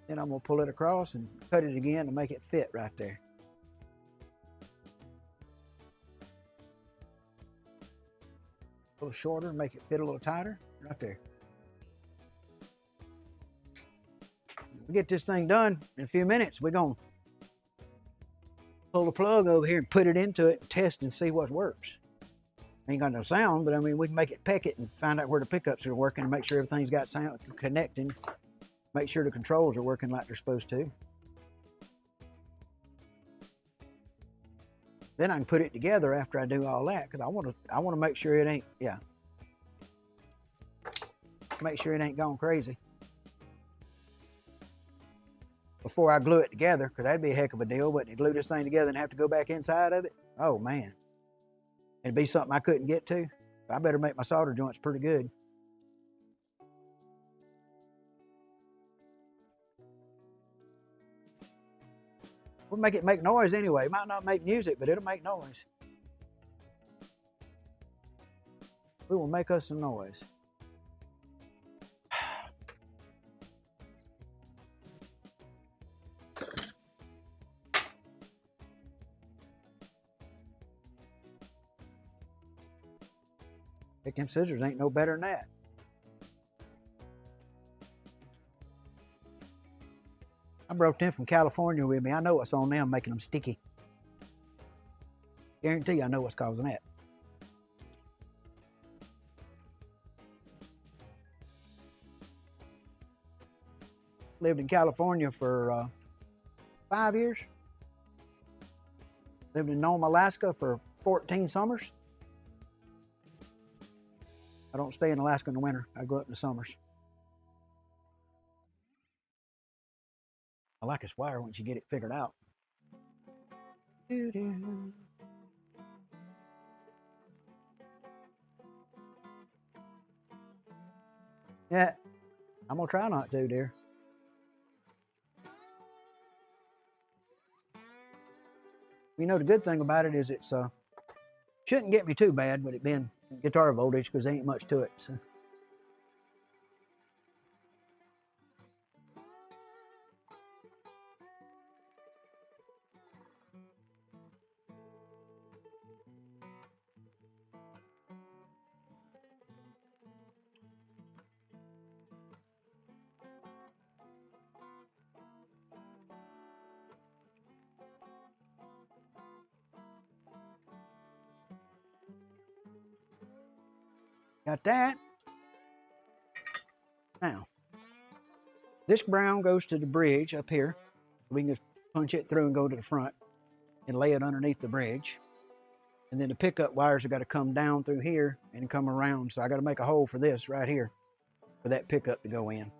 Then I'm going to pull it across and cut it again to make it fit right there. A little shorter, make it fit a little tighter, right there. We get this thing done in a few minutes. We're going to pull the plug over here and put it into it and test and see what works. Ain't got no sound, but I mean, we can make it peck it and find out where the pickups are working and make sure everything's got sound connecting. Make sure the controls are working like they're supposed to. Then I can put it together after I do all that, because I want to make sure it ain't, yeah. Make sure it ain't gone crazy before I glue it together, because that'd be a heck of a deal. But to glue this thing together and have to go back inside of it, oh man, it'd be something I couldn't get to. I better make my solder joints pretty good. We'll make it make noise anyway. It might not make music, but it'll make noise. We will make us some noise. Heck, them scissors ain't no better than that. I brought them from California with me. I know what's on them making them sticky. Guarantee I know what's causing that. Lived in California for 5 years. Lived in Nome, Alaska for 14 summers. I don't stay in Alaska in the winter. I go up in the summers. I like this wire once you get it figured out. Doo-doo. Yeah, I'm gonna try not to, dear. You know, the good thing about it is it's shouldn't get me too bad with it being guitar voltage, because there ain't much to it. So. Got that. Now, this brown goes to the bridge up here. We can just punch it through and go to the front and lay it underneath the bridge. And then the pickup wires have got to come down through here and come around. So I got to make a hole for this right here for that pickup to go in.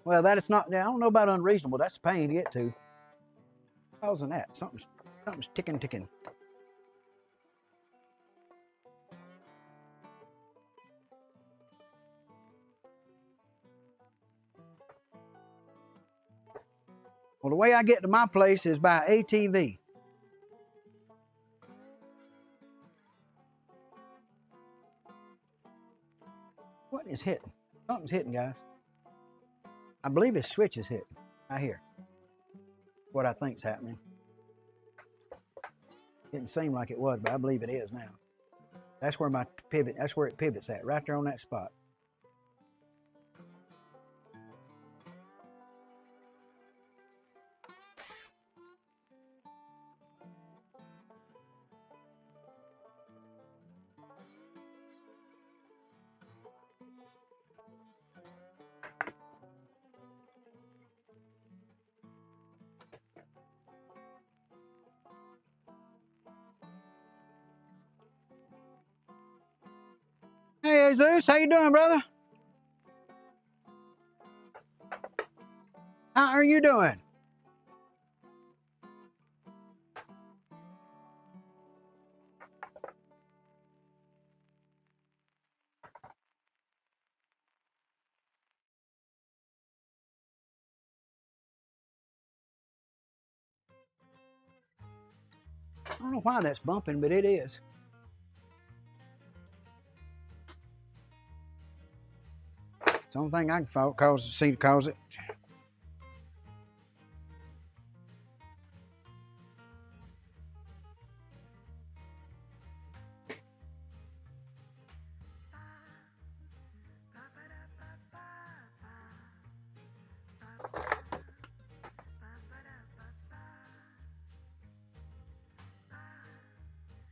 Well, that is not, I don't know about unreasonable. That's a pain to get to. Causing that. Something's ticking. Well, the way I get to my place is by ATV. What is hitting? Something's hitting, guys. I believe his switch is hitting. I hear what I think's happening. Didn't seem like it was, but I believe it is now. That's where my pivot, that's where it pivots at, right there on that spot. Hey, Jesus, how you doing, brother? How are you doing? I don't know why that's bumping, but it is. It's the only thing I can see to cause it.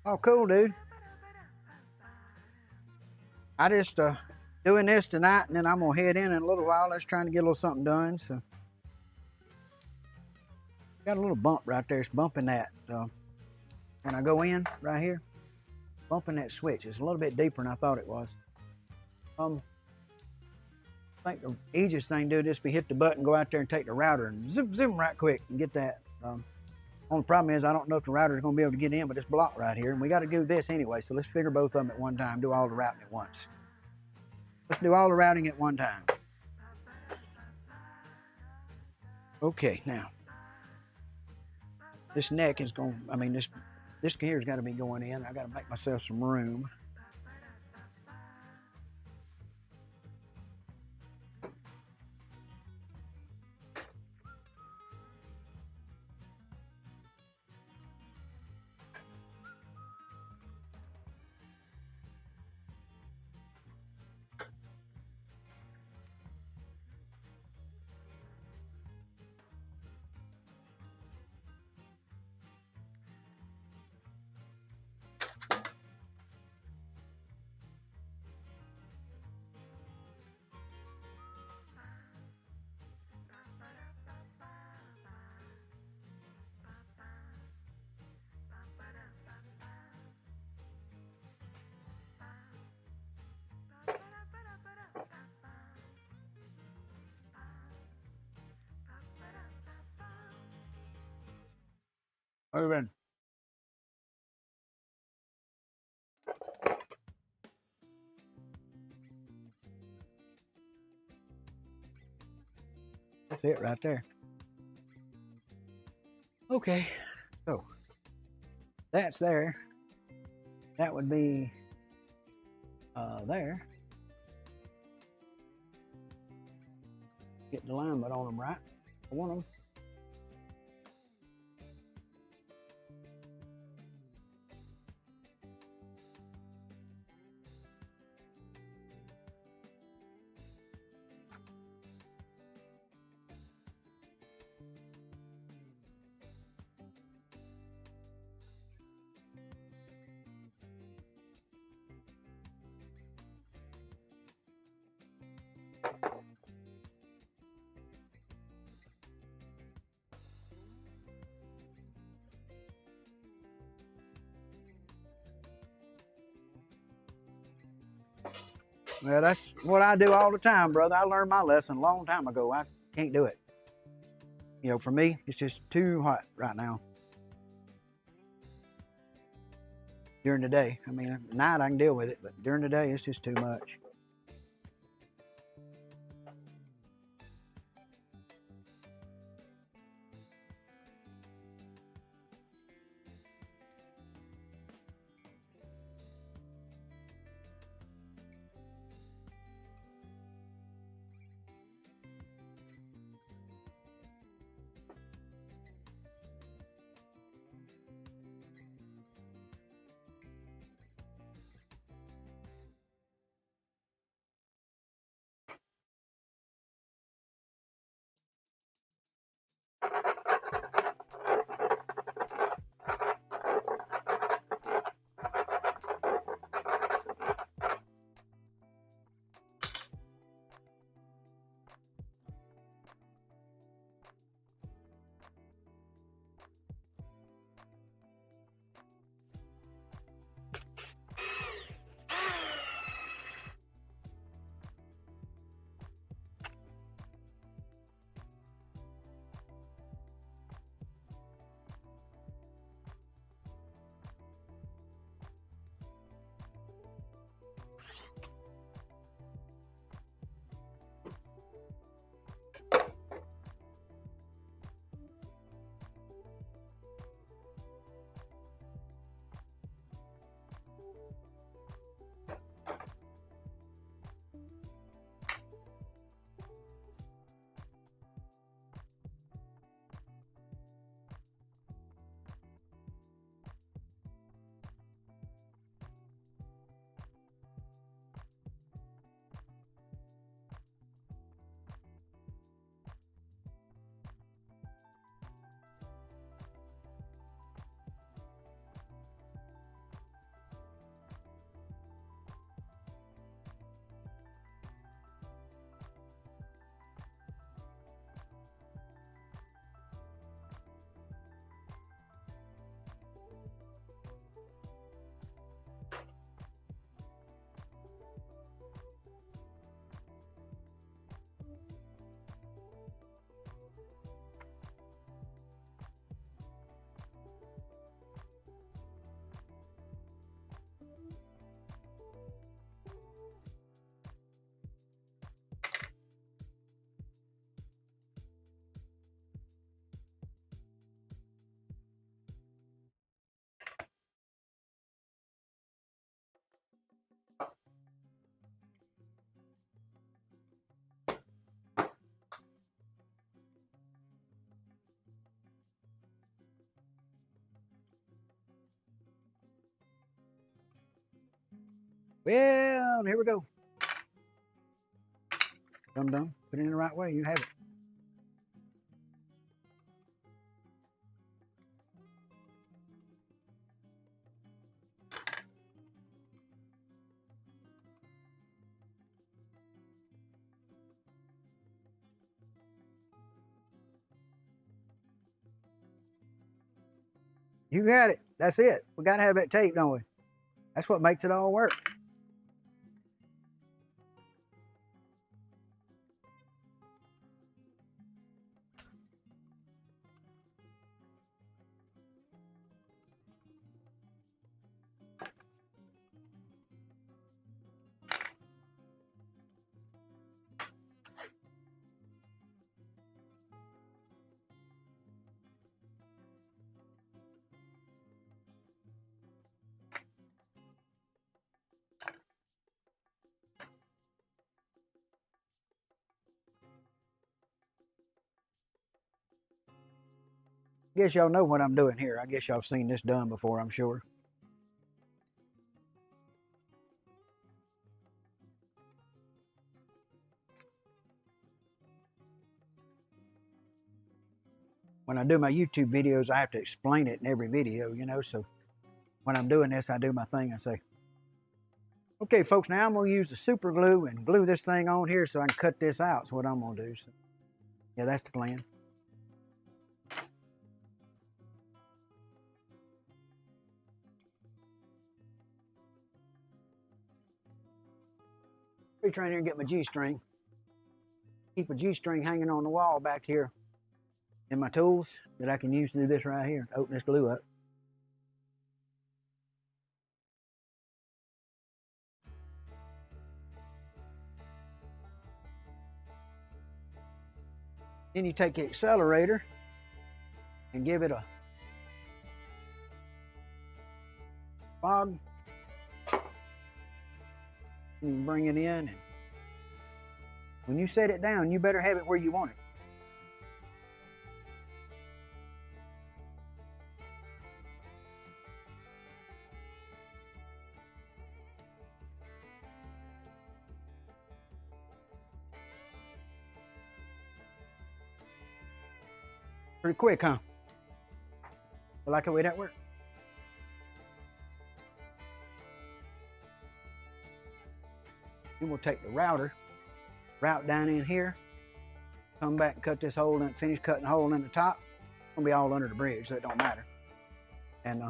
Oh, cool, dude. I just doing this tonight, and then I'm gonna head in a little while. Let's trying to get a little something done. So, got a little bump right there. It's bumping that when I go in right here, bumping that switch. It's a little bit deeper than I thought it was. I think the easiest thing to do is just be hit the button, go out there and take the router and zoom right quick and get that. Only problem is I don't know if the router is going to be able to get in, but it's blocked right here, and we got to do this anyway. So let's figure both of them at one time. Do all the routing at once. Let's do all the routing at one time. Okay, now this neck is going. I mean, this here's got to be going in. I got to make myself some room. Moving. That's it right there. Okay, so that's there. That would be there. Get the alignment on them right. I want them. Well, that's what I do all the time, brother. I learned my lesson a long time ago. I can't do it. You know, for me, it's just too hot right now. During the day. I mean, at night I can deal with it, but during the day, it's just too much. Well, here we go. Dum-dum. Put it in the right way. You have it. You got it. That's it. We got to have that tape, don't we? That's what makes it all work. Guess y'all know what I'm doing here. I guess y'all seen this done before, I'm sure. When I do my YouTube videos, I have to explain it in every video, you know, so when I'm doing this, I do my thing and say, okay, folks, now I'm going to use the super glue and glue this thing on here so I can cut this out. That's what I'm going to do. So, yeah, that's the plan. Reach around here and get my G-string. Keep a G-string hanging on the wall back here in my tools that I can use to do this right here. Open this glue up. Then you take the accelerator and give it a fog. And you bring it in, and when you set it down, you better have it where you want it. Pretty quick, huh? You like the way that worked? Then we'll take the route down in here, come back and cut this hole in, finish cutting the hole in the top. It's gonna be all under the bridge, so it don't matter. And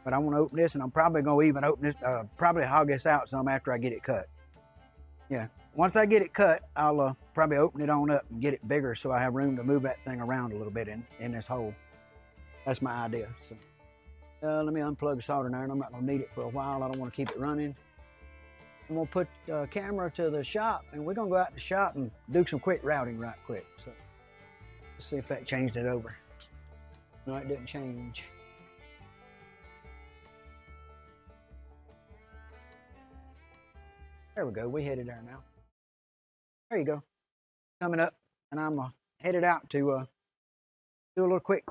but I want to open this, and I'm probably gonna even open this, probably hog this out some after I get it cut. Yeah, once I get it cut, I'll probably open it on up and get it bigger so I have room to move that thing around a little bit in this hole. That's my idea. So let me unplug the soldering iron. I'm not gonna need it for a while. I don't want to keep it running. I'm gonna put the camera to the shop, and we're gonna go out to the shop and do some quick routing right quick. So let's see if that changed it over. No, it didn't change. There we go. We headed there now. There you go. Coming up, and I'm headed out to do a little quick,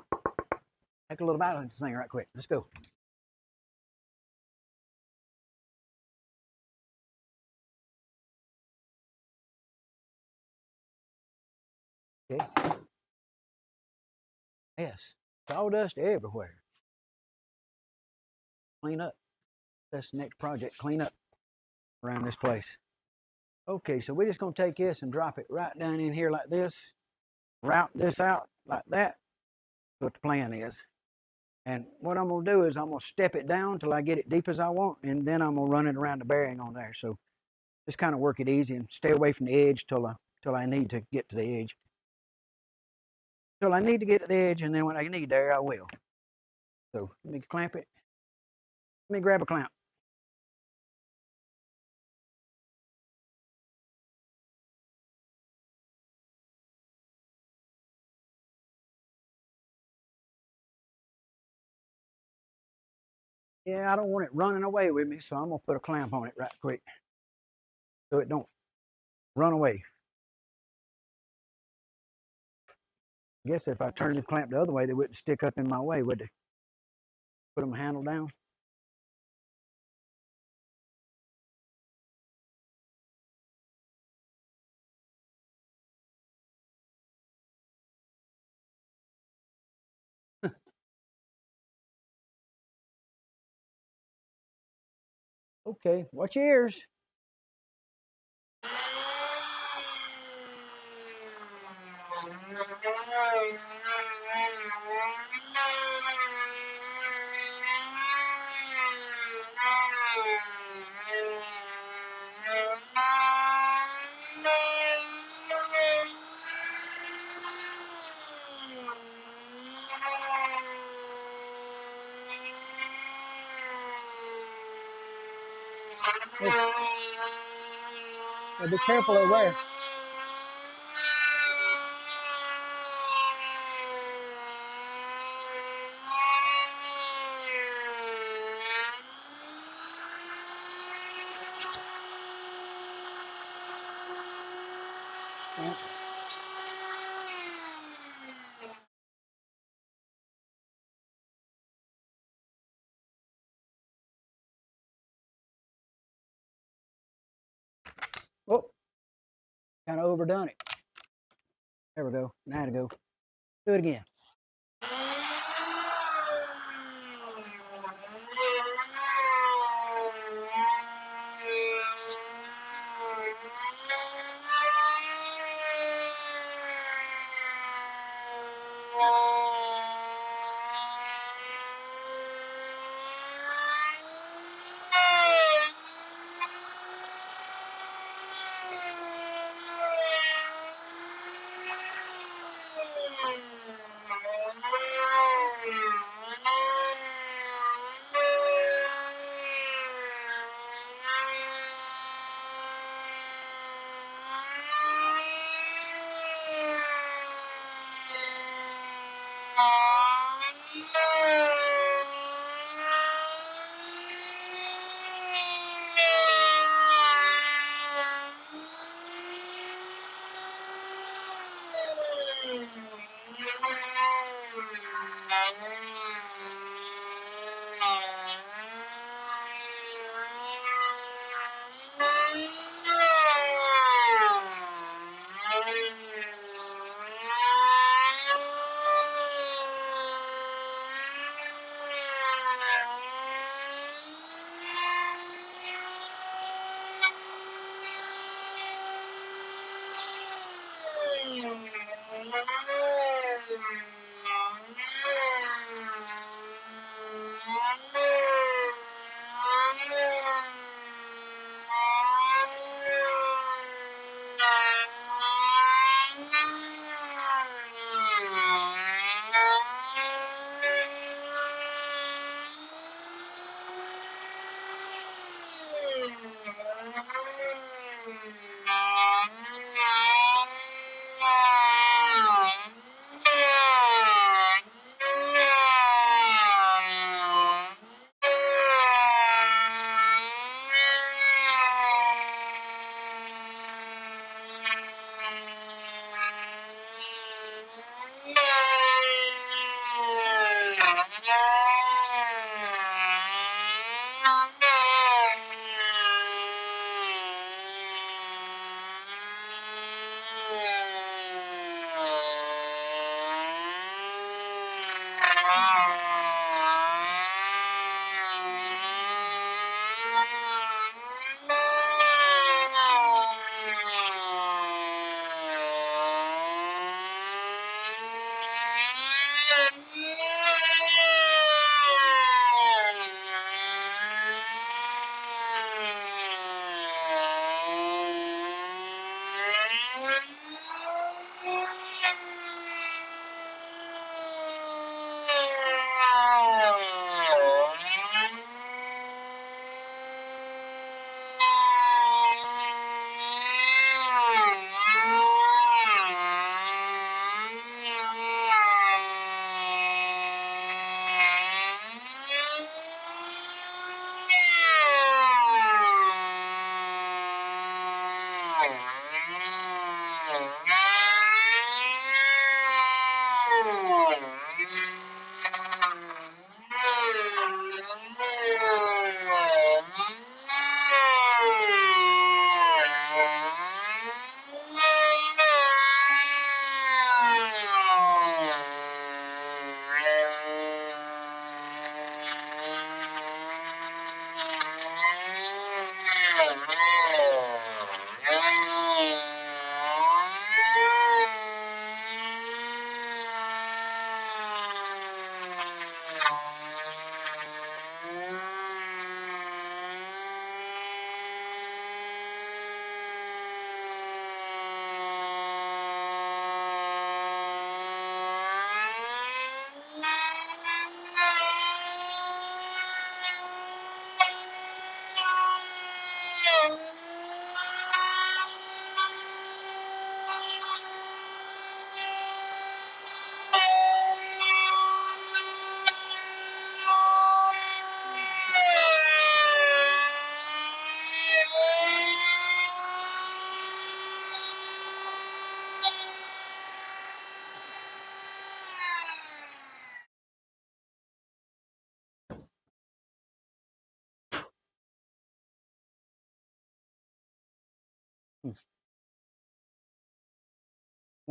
take a little balance thing right quick. Let's go. Okay. Yes, sawdust everywhere. Clean up. That's the next project. Clean up around this place. Okay, so we're just gonna take this and drop it right down in here like this. Route this out like that. That's what the plan is. And what I'm gonna do is I'm gonna step it down till I get it deep as I want, and then I'm gonna run it around the bearing on there. So just kind of work it easy and stay away from the edge till I need to get to the edge. Till I need to get to the edge, and then when I need there, I will. So let me clamp it. Let me grab a clamp. Yeah, I don't want it running away with me, so I'm gonna put a clamp on it right quick so it don't run away. I guess if I turned the clamp the other way, they wouldn't stick up in my way, would they? Put them handle down. Okay, watch your ears. Be careful over there. Kind of overdone it. There we go. Now to go. Do it again.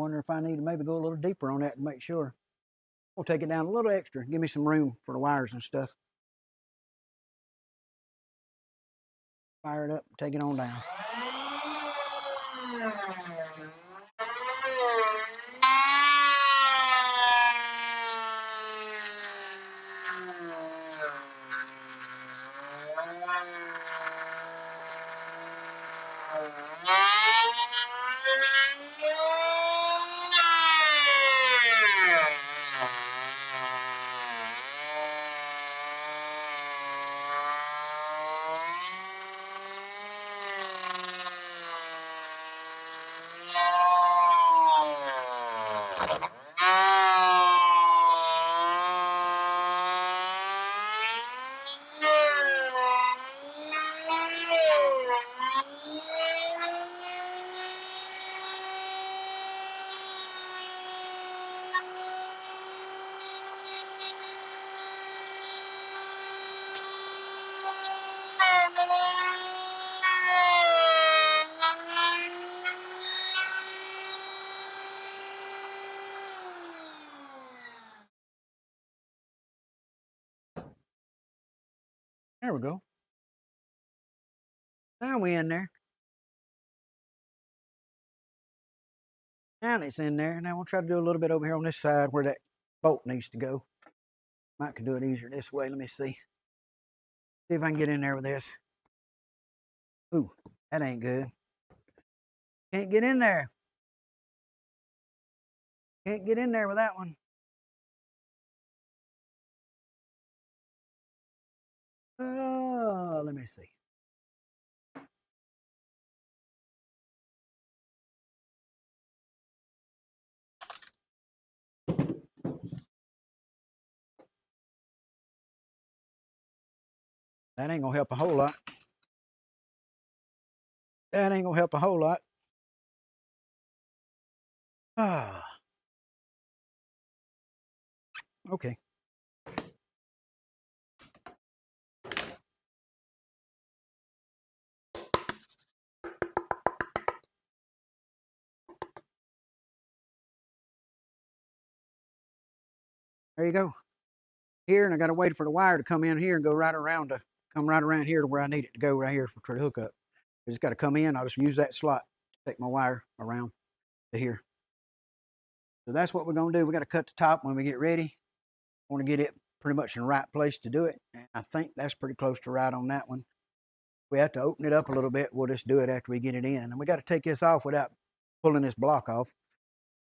Wonder if I need to maybe go a little deeper on that to make sure. We'll take it down a little extra, give me some room for the wires and stuff. Fire it up, take it on down. There we go. Now we in there. Now it's in there. Now we'll try to do a little bit over here on this side where that bolt needs to go. Might can do it easier this way. Let me see. See if I can get in there with this. Ooh, that ain't good. Can't get in there. Can't get in there with that one. Oh, let me see. That ain't gonna help a whole lot. That ain't gonna help a whole lot. Ah. Okay. There you go. Here, and I got to wait for the wire to come in here and go right around to come right around here to where I need it to go right here for the hookup. It's got to come in. I'll just use that slot to take my wire around to here. So that's what we're going to do. We got to cut the top when we get ready. I want to get it pretty much in the right place to do it. And I think that's pretty close to right on that one. We have to open it up a little bit. We'll just do it after we get it in. And we got to take this off without pulling this block off.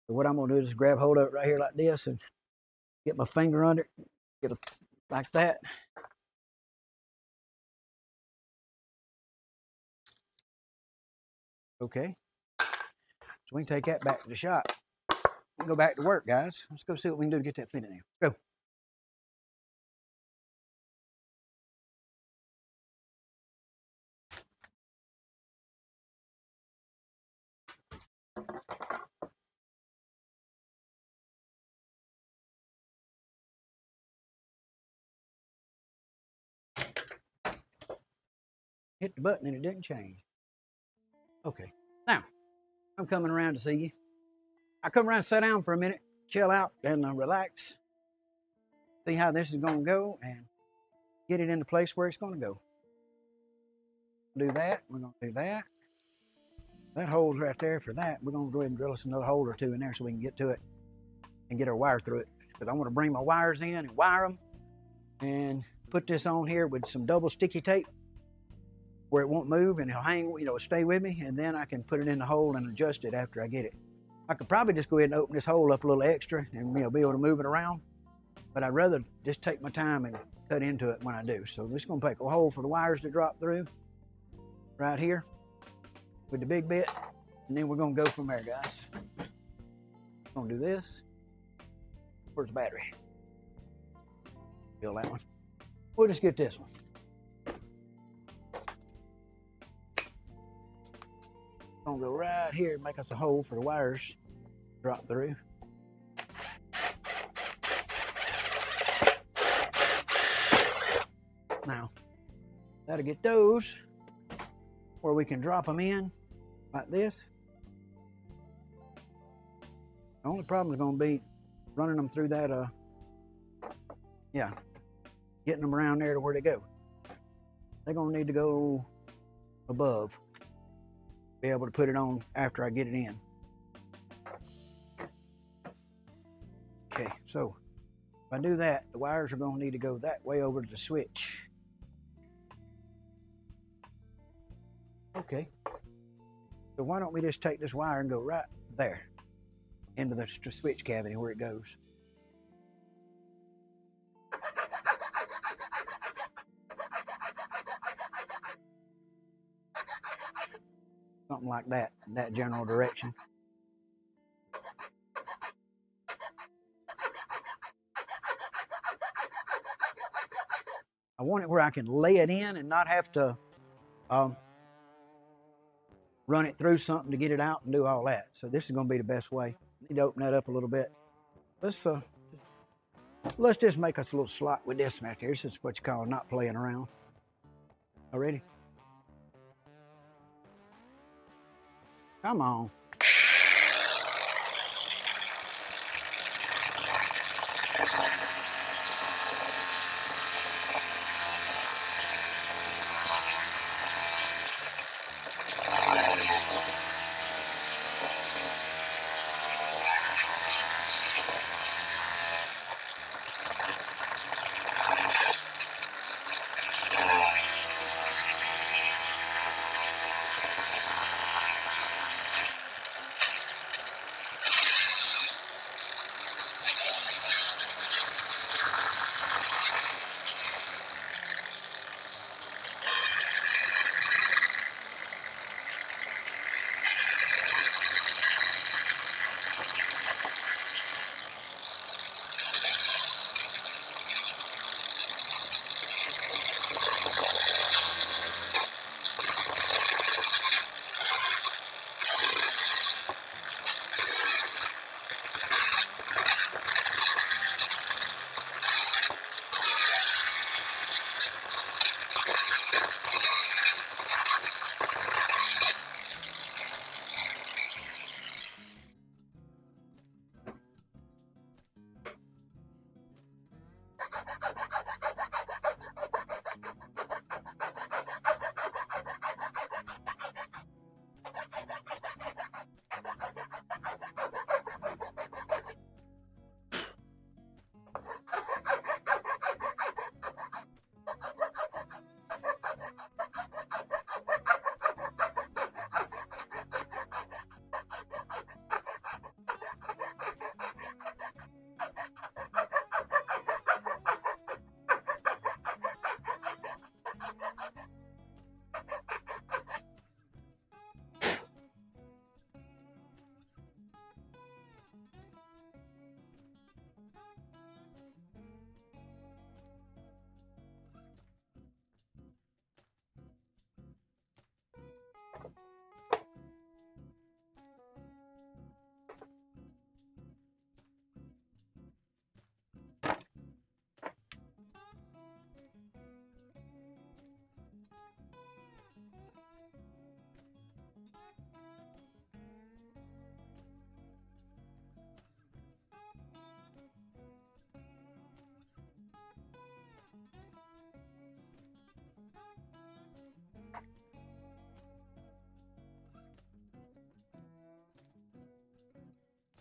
So what I'm going to do is grab hold of it right here like this and get my finger under it. Get it like that. Okay. So we can take that back to the shop. Go back to work, guys. Let's go see what we can do to get that fit in there. Go. Hit the button and it didn't change. Okay. Now, I'm coming around to see you. I come around, sit down for a minute, chill out, and relax. See how this is going to go and get it in the place where it's going to go. Do that. We're going to do that. That hole's right there for that. We're going to go ahead and drill us another hole or two in there so we can get to it and get our wire through it. Because I want to bring my wires in and wire them and put this on here with some double sticky tape where it won't move and it'll hang, stay with me, and then I can put it in the hole and adjust it after I get it. I could probably just go ahead and open this hole up a little extra and be able to move it around, but I'd rather just take my time and cut into it when I do. So I'm just gonna make a hole for the wires to drop through right here with the big bit, and then we're gonna go from there, guys. I'm gonna do this. Where's the battery? Fill that one. We'll just get this one. Gonna go right here and make us a hole for the wires to drop through. Now, that'll get those where we can drop them in like this. The only problem is going to be running them through that, yeah, getting them around there to where they go. They're going to need to go above, be able to put it on after I get it in. Okay, so if I do that, the wires are going to need to go that way over to the switch. Okay, so why don't we just take this wire and go right there into the switch cavity where it goes. Something like that, in that general direction. I want it where I can lay it in and not have to run it through something to get it out and do all that. So this is going to be the best way. Need to open that up a little bit. Let's just make us a little slot with this right here. This is what you call not playing around. All ready? Come on.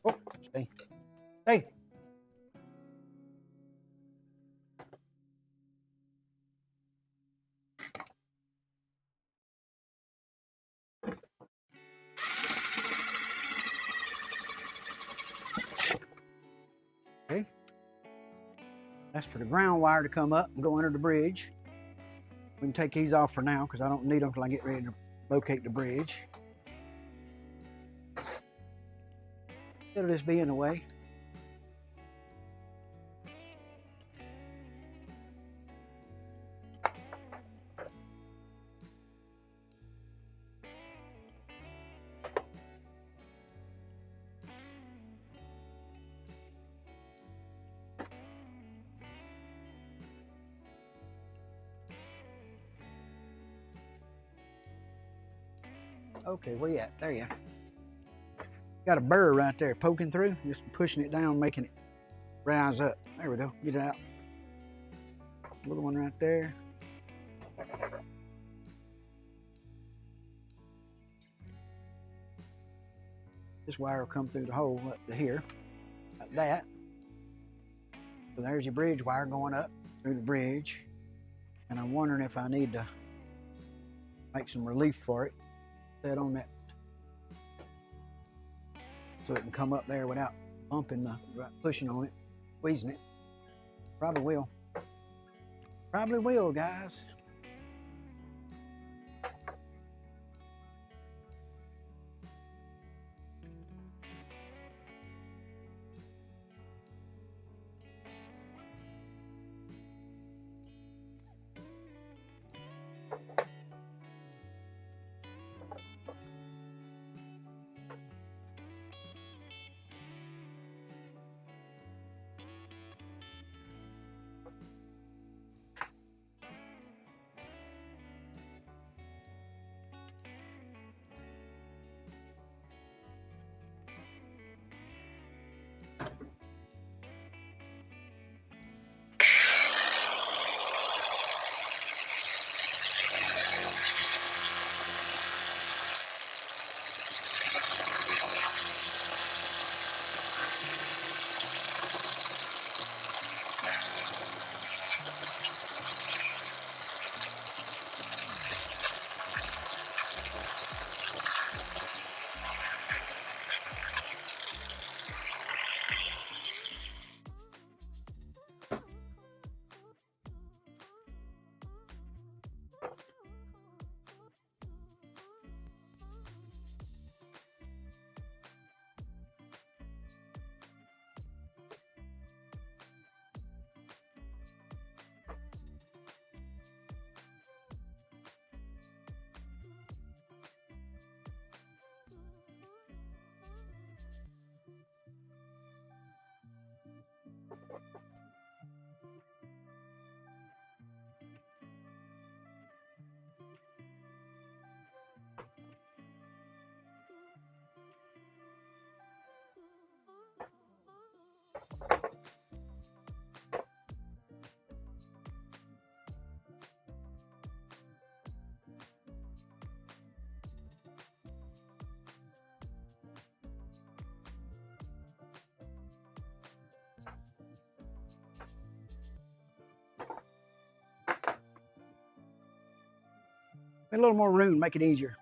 Oh, stay. Hey. Okay. That's for the ground wire to come up and go under the bridge. We can take these off for now because I don't need them until I get ready to locate the bridge. It'll just be in the way. Okay, where you at? There you are. Got a burr right there poking through, just pushing it down, making it rise up. There we go, get it out. Little one right there. This wire will come through the hole up to here, like that. So there's your bridge wire going up through the bridge. And I'm wondering if I need to make some relief for it. Set on that so it can come up there without bumping pushing on it, squeezing it. Probably will. Probably will, guys. A little more room, make it easier.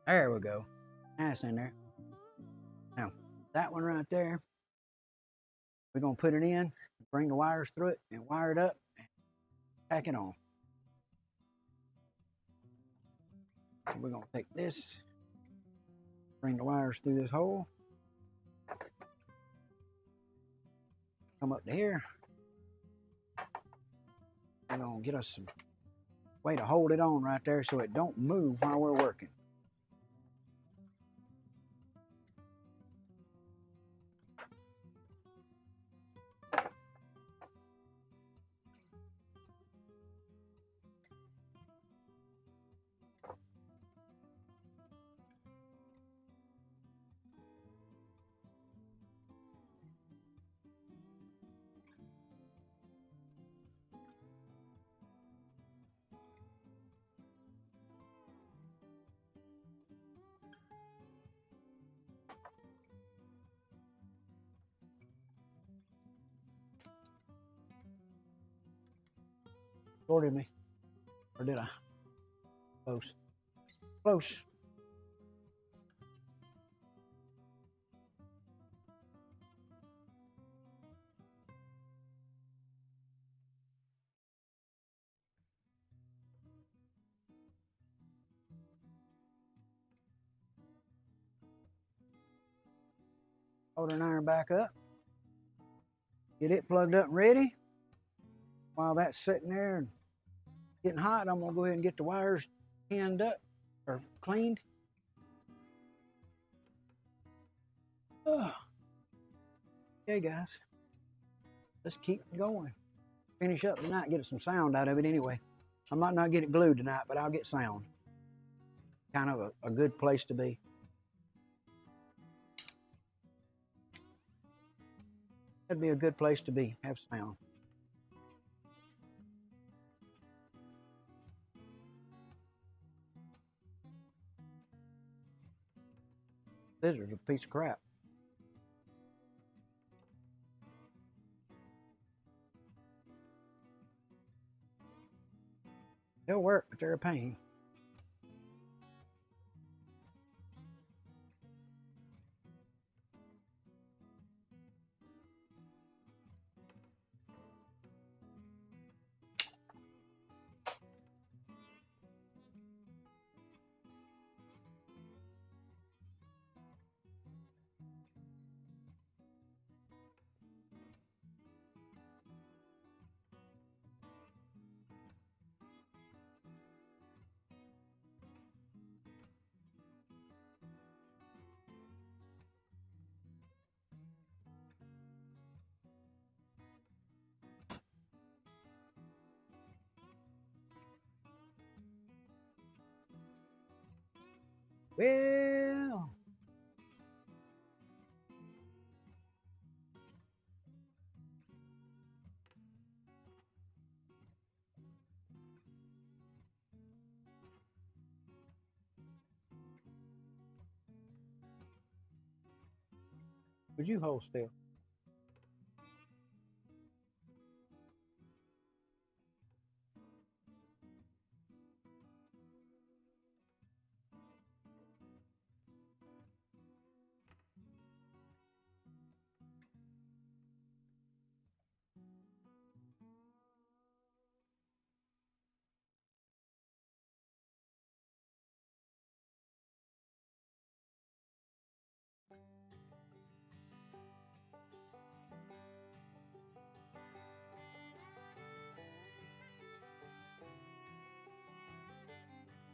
There we go. That's in there. Now, that one right there, we're going to put it in, bring the wires through it, and wire it up, and tack it on. So we're going to take this, bring the wires through this hole, come up to here. We're going to get us some way to hold it on right there so it don't move while we're working. Shorted me. Or did I? Close. Close. Soldering iron back up. Get it plugged up and ready. While that's sitting there and getting hot, I'm gonna go ahead and get the wires pinned up or cleaned. Oh. Okay, guys, let's keep going. Finish up tonight, get some sound out of it anyway. I might not get it glued tonight, but I'll get sound. Kind of a good place to be. That'd be a good place to be, have sound. Scissors are a piece of crap. They'll work, but they're a pain. Well, would you hold still?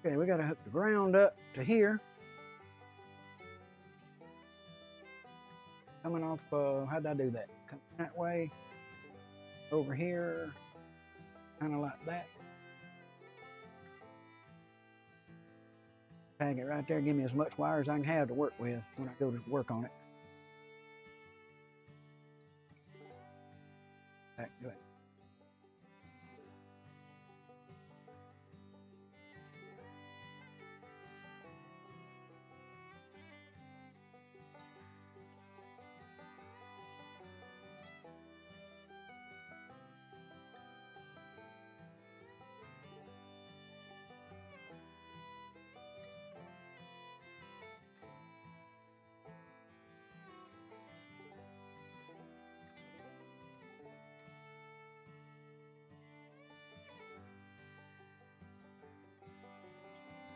Okay, we gotta hook the ground up to here. Coming off, how'd I do that? Coming that way, over here, kind of like that. Tag it right there, give me as much wire as I can have to work with when I go to work on it. Back to it.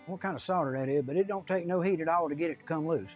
What kind of solder that is, but it don't take no heat at all to get it to come loose.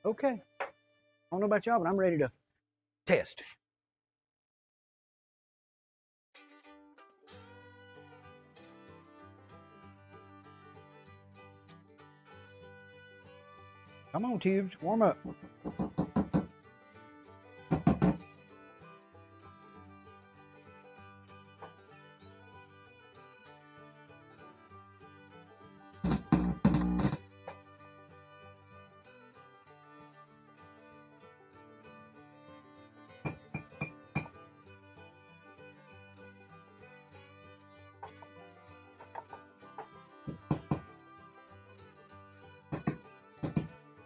Okay. I don't know about y'all, but I'm ready to test. Come on, tubes, warm up.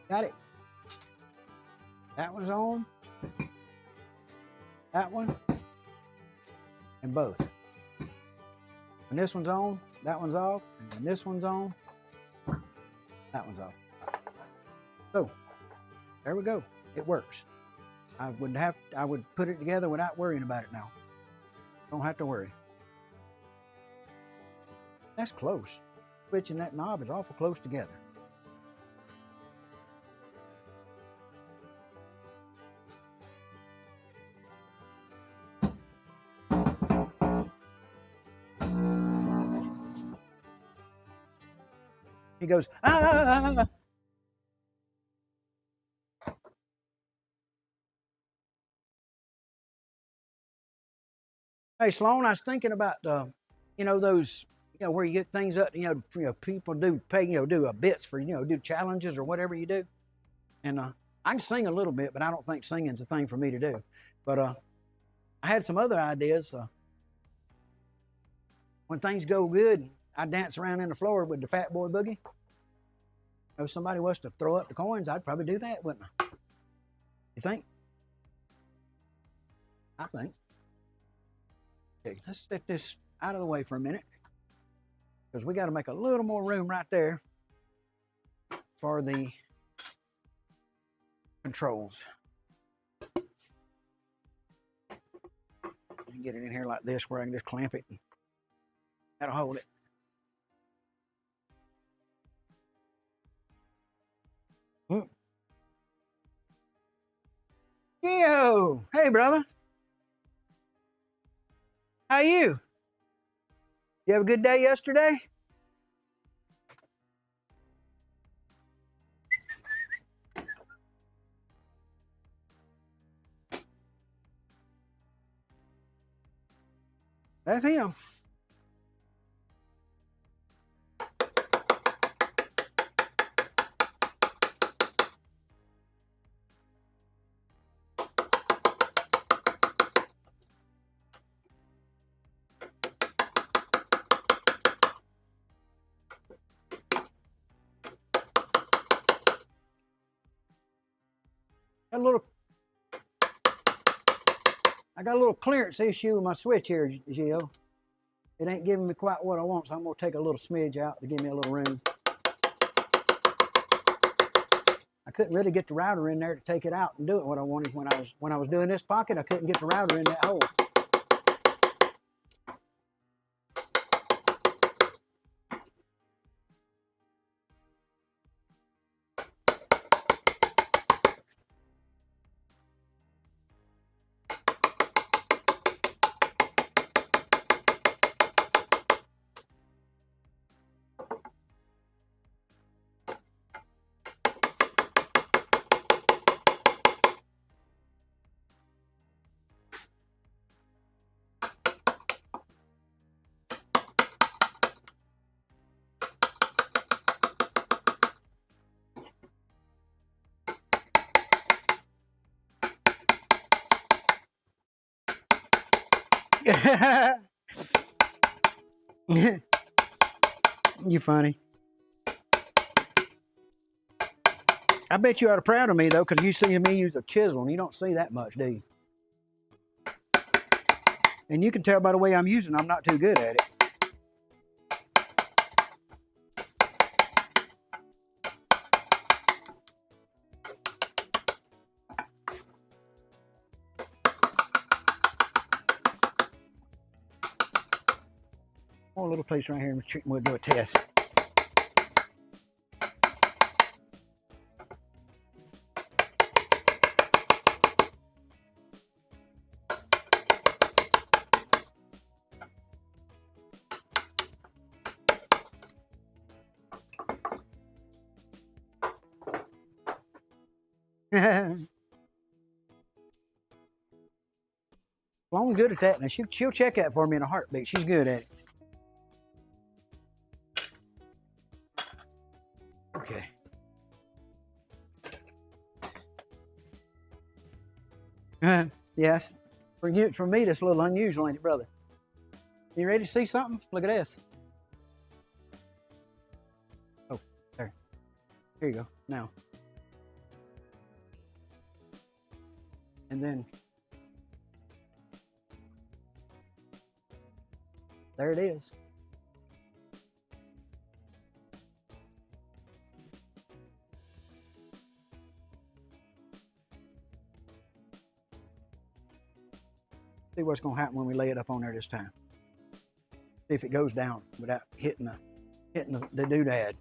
Got it. That one's on. That one. And both. When this one's on, that one's off. And when this one's on, that one's off. So, there we go. It works. I would put it together without worrying about it now. Don't have to worry. That's close. Switch and that knob is awful close together. He goes, ah! Hey, Sloan, I was thinking about, those, where you get things up, people do pay, do bits for, do challenges or whatever you do. And I can sing a little bit, but I don't think singing's a thing for me to do. But I had some other ideas. When things go good, I dance around in the floor with the Fat Boy Boogie. If somebody was to throw up the coins, I'd probably do that, wouldn't I? You think? I think. Okay, let's set this out of the way for a minute, because we got to make a little more room right there for the controls. Get it in here like this where I can just clamp it and that'll hold it. Yo, hey brother. How you? You have a good day yesterday? That's him. I got a little clearance issue with my switch here, Gio. It ain't giving me quite what I want, so I'm gonna take a little smidge out to give me a little room. I couldn't really get the router in there to take it out and do it what I wanted when I was doing this pocket. I couldn't get the router in that hole. You funny. I bet you are proud of me though, because you see me use a chisel and you don't see that much, do you? And you can tell by the way I'm using, I'm not too good at it. One little place right here and we'll do a test. Well, I'm good at that. Now she'll check that for me in a heartbeat. She's good at it. Okay. Yes. For me, that's a little unusual, ain't it, brother? You ready to see something? Look at this. Oh, there. Here you go. Now. And then there it is. See what's going to happen when we lay it up on there this time. See if it goes down without hitting the doodad.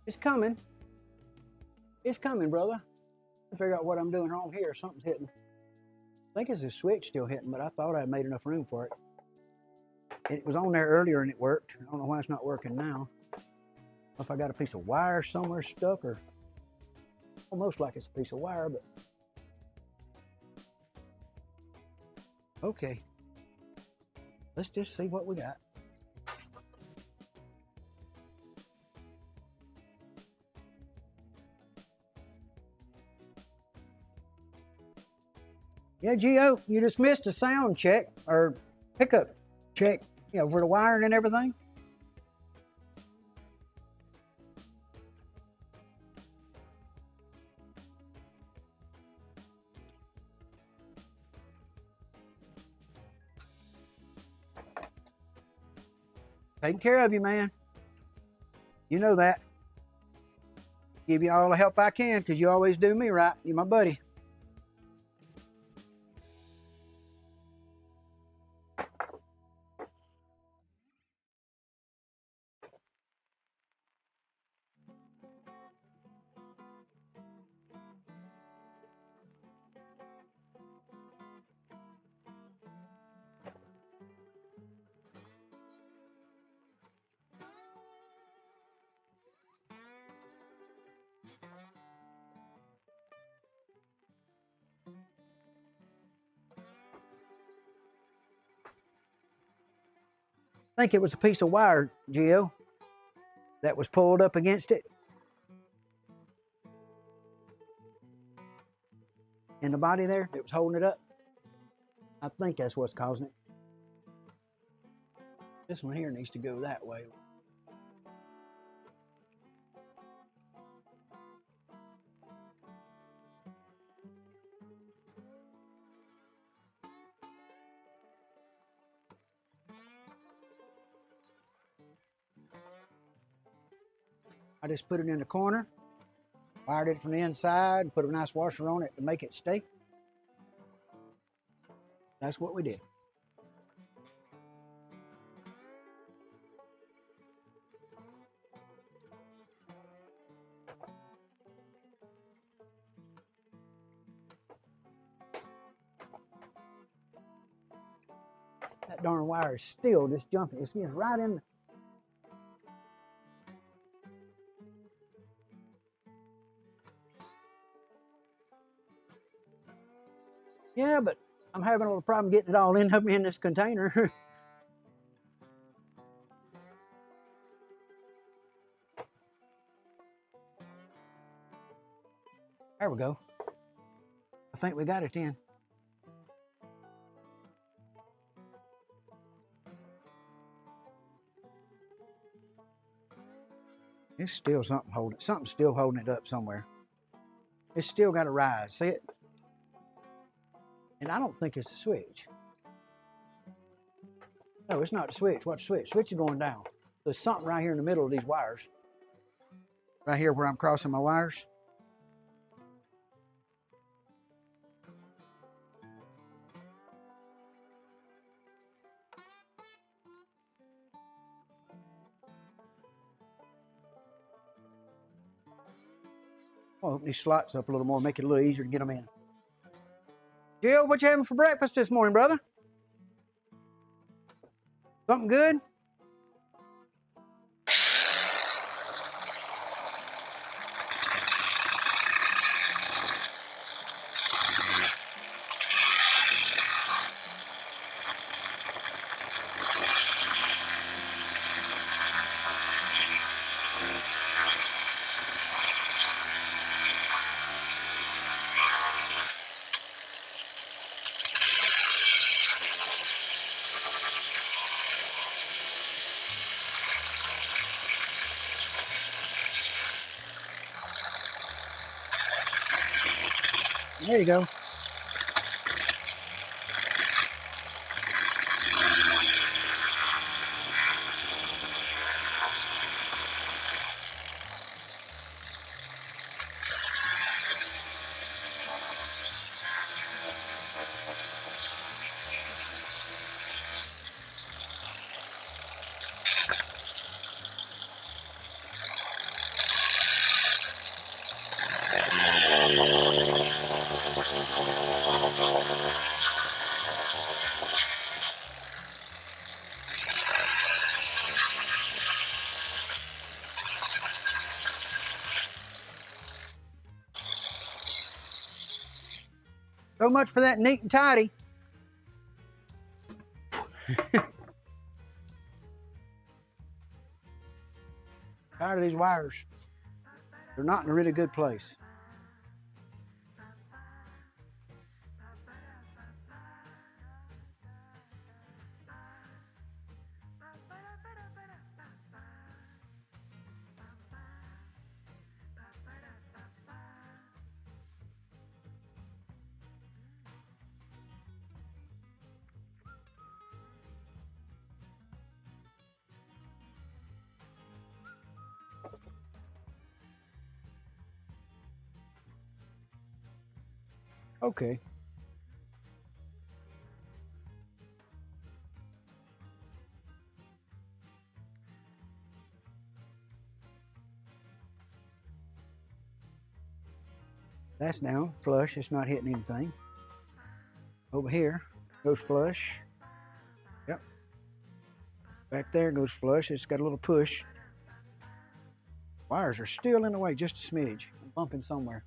It's coming. It's coming, brother. I figure out what I'm doing wrong here. Something's hitting. I think it's the switch still hitting, but I thought I made enough room for it. It was on there earlier and it worked. I don't know why it's not working now. If I got a piece of wire somewhere stuck, or almost like it's a piece of wire, but okay. Let's just see what we got. Yeah, Gio, you just missed a sound check or pickup check, you know, for the wiring and everything. Taking care of you, man. You know that. Give you all the help I can because you always do me right. You're my buddy. I think it was a piece of wire, Gio, that was pulled up against it. In the body there, it was holding it up. I think that's what's causing it. This one here needs to go that way. I just put it in the corner, wired it from the inside, and put a nice washer on it to make it stay. That's what we did. That darn wire is still just jumping. It's getting right in. Yeah, but I'm having a little problem getting it all in up in this container. There we go. I think we got it in. It's still something's still holding it up somewhere. It's still got to rise, see it? And I don't think it's the switch. No, it's not the switch. What's the switch? Switch is going down. There's something right here in the middle of these wires. Right here where I'm crossing my wires. I'll open these slots up a little more, make it a little easier to get them in. Jill, what you having for breakfast this morning, brother? Something good? There you go. So much for that neat and tidy. Tired of these wires. They're not in a really good place. Okay. That's down, flush, it's not hitting anything. Over here, goes flush. Yep. Back there goes flush, it's got a little push. Wires are still in the way, just a smidge. I'm bumping somewhere.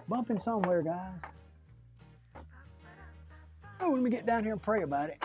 Bumping somewhere, guys. Oh, let me get down here and pray about it.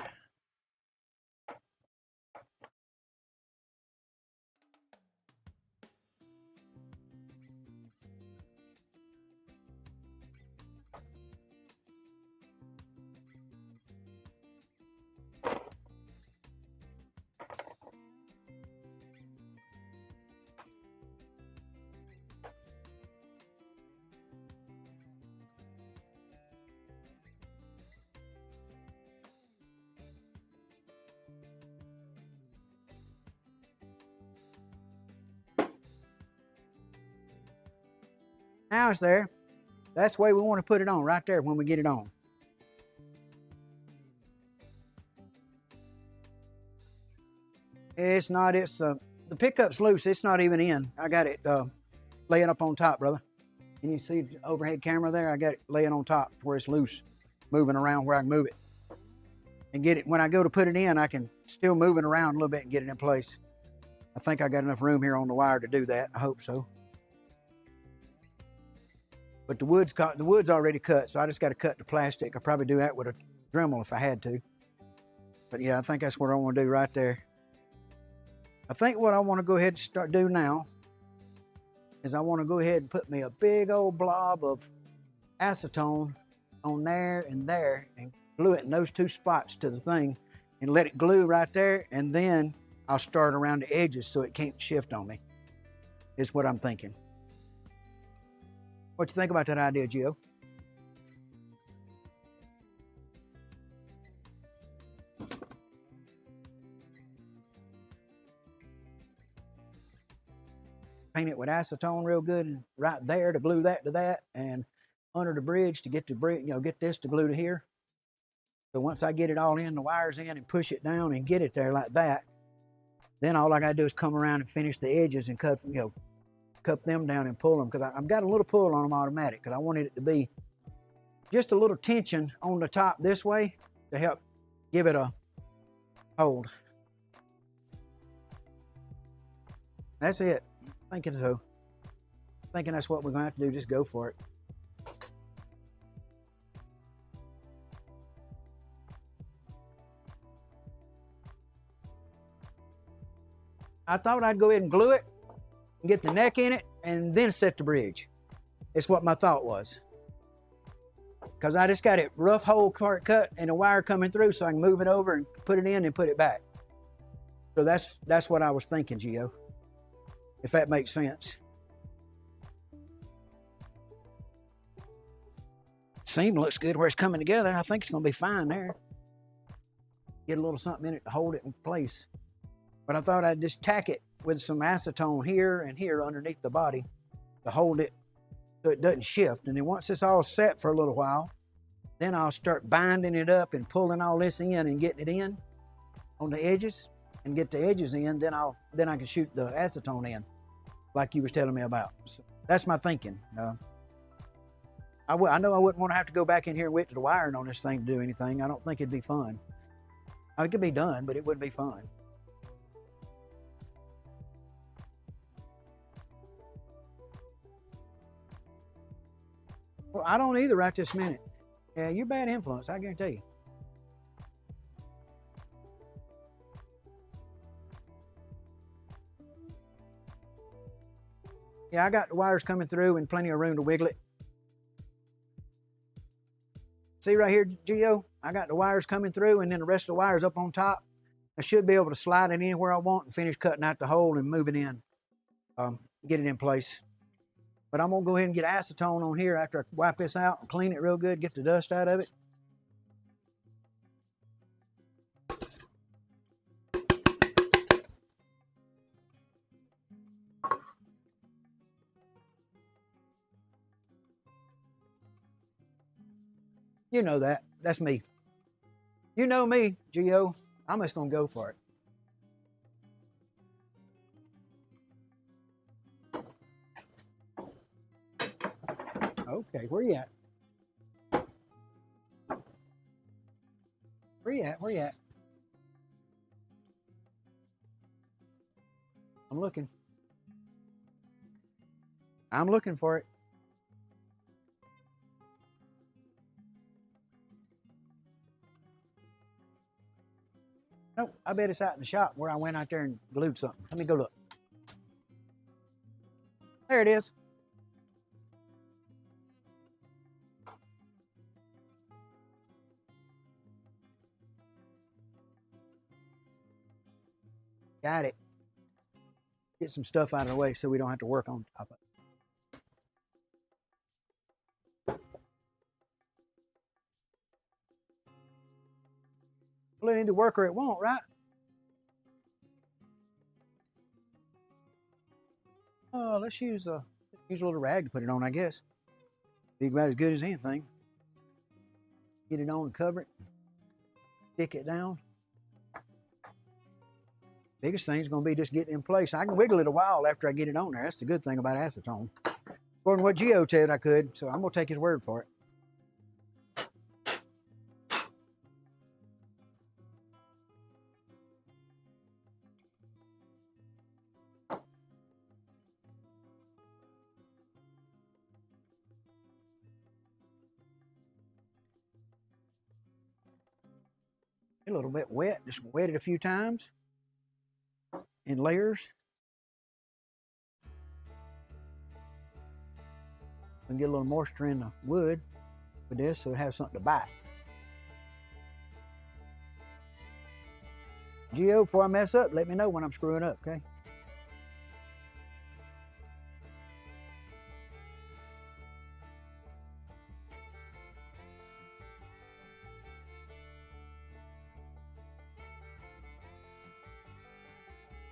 Now it's there. That's the way we want to put it on, right there when we get it on. It's not, the pickup's loose. It's not even in. I got it laying up on top, brother. Can you see the overhead camera there? I got it laying on top where it's loose, moving around where I can move it. And get it, when I go to put it in, I can still move it around a little bit and get it in place. I think I got enough room here on the wire to do that. I hope so. But the wood's already cut, so I just got to cut the plastic. I'll probably do that with a Dremel if I had to. But yeah, I think that's what I want to do right there. I think what I want to go ahead and do now is I want to go ahead and put me a big old blob of acetone on there and glue it in those two spots to the thing and let it glue right there, and then I'll start around the edges so it can't shift on me, is what I'm thinking. What you think about that idea, Gio? Paint it with acetone real good, and right there to glue that to that, and under the bridge to get the bridge, get this to glue to here. So once I get it all in, the wires in, and push it down and get it there like that, then all I gotta do is come around and finish the edges and cut them down and pull them, because I've got a little pull on them automatic, because I wanted it to be just a little tension on the top this way to help give it a hold. That's it. Thinking so. Thinking that's what we're gonna have to do. Just go for it. I thought I'd go ahead and glue it and get the neck in it and then set the bridge. It's what my thought was. Because I just got it rough hole cut and a wire coming through so I can move it over and put it in and put it back. So that's what I was thinking, Gio, if that makes sense. Seam looks good where it's coming together. I think it's gonna be fine there. Get a little something in it to hold it in place. But I thought I'd just tack it with some acetone here and here underneath the body to hold it so it doesn't shift. And then once it's all set for a little while, then I'll start binding it up and pulling all this in and getting it in on the edges and get the edges in. Then I can shoot the acetone in like you was telling me about. So that's my thinking. I know I wouldn't want to have to go back in here and wait to the wiring on this thing to do anything. I don't think it'd be fun. It could be done, but it wouldn't be fun. Well, I don't either right this minute. Yeah, you're bad influence, I guarantee you. Yeah, I got the wires coming through and plenty of room to wiggle it. See right here, Gio? I got the wires coming through and then the rest of the wires up on top. I should be able to slide it anywhere I want and finish cutting out the hole and move it in, get it in place. But I'm gonna go ahead and get acetone on here after I wipe this out and clean it real good, get the dust out of it. You know that. That's me. You know me, Gio. I'm just gonna go for it. Okay, where you at? Where you at? Where you at? I'm looking. I'm looking for it. Nope, I bet it's out in the shop where I went out there and glued something. Let me go look. There it is. Got it. Get some stuff out of the way so we don't have to work on top of it. Well, it need to work or it won't, right? Let's use a little rag to put it on, I guess. Be about as good as anything. Get it on and cover it. Stick it down. Biggest thing is going to be just getting in place. I can wiggle it a while after I get it on there. That's the good thing about acetone. According to what Gio said I could, so I'm going to take his word for it. A little bit wet, just wet it a few times in layers. And get a little moisture in the wood with this so it has something to bite. Gio, before I mess up, let me know when I'm screwing up, okay?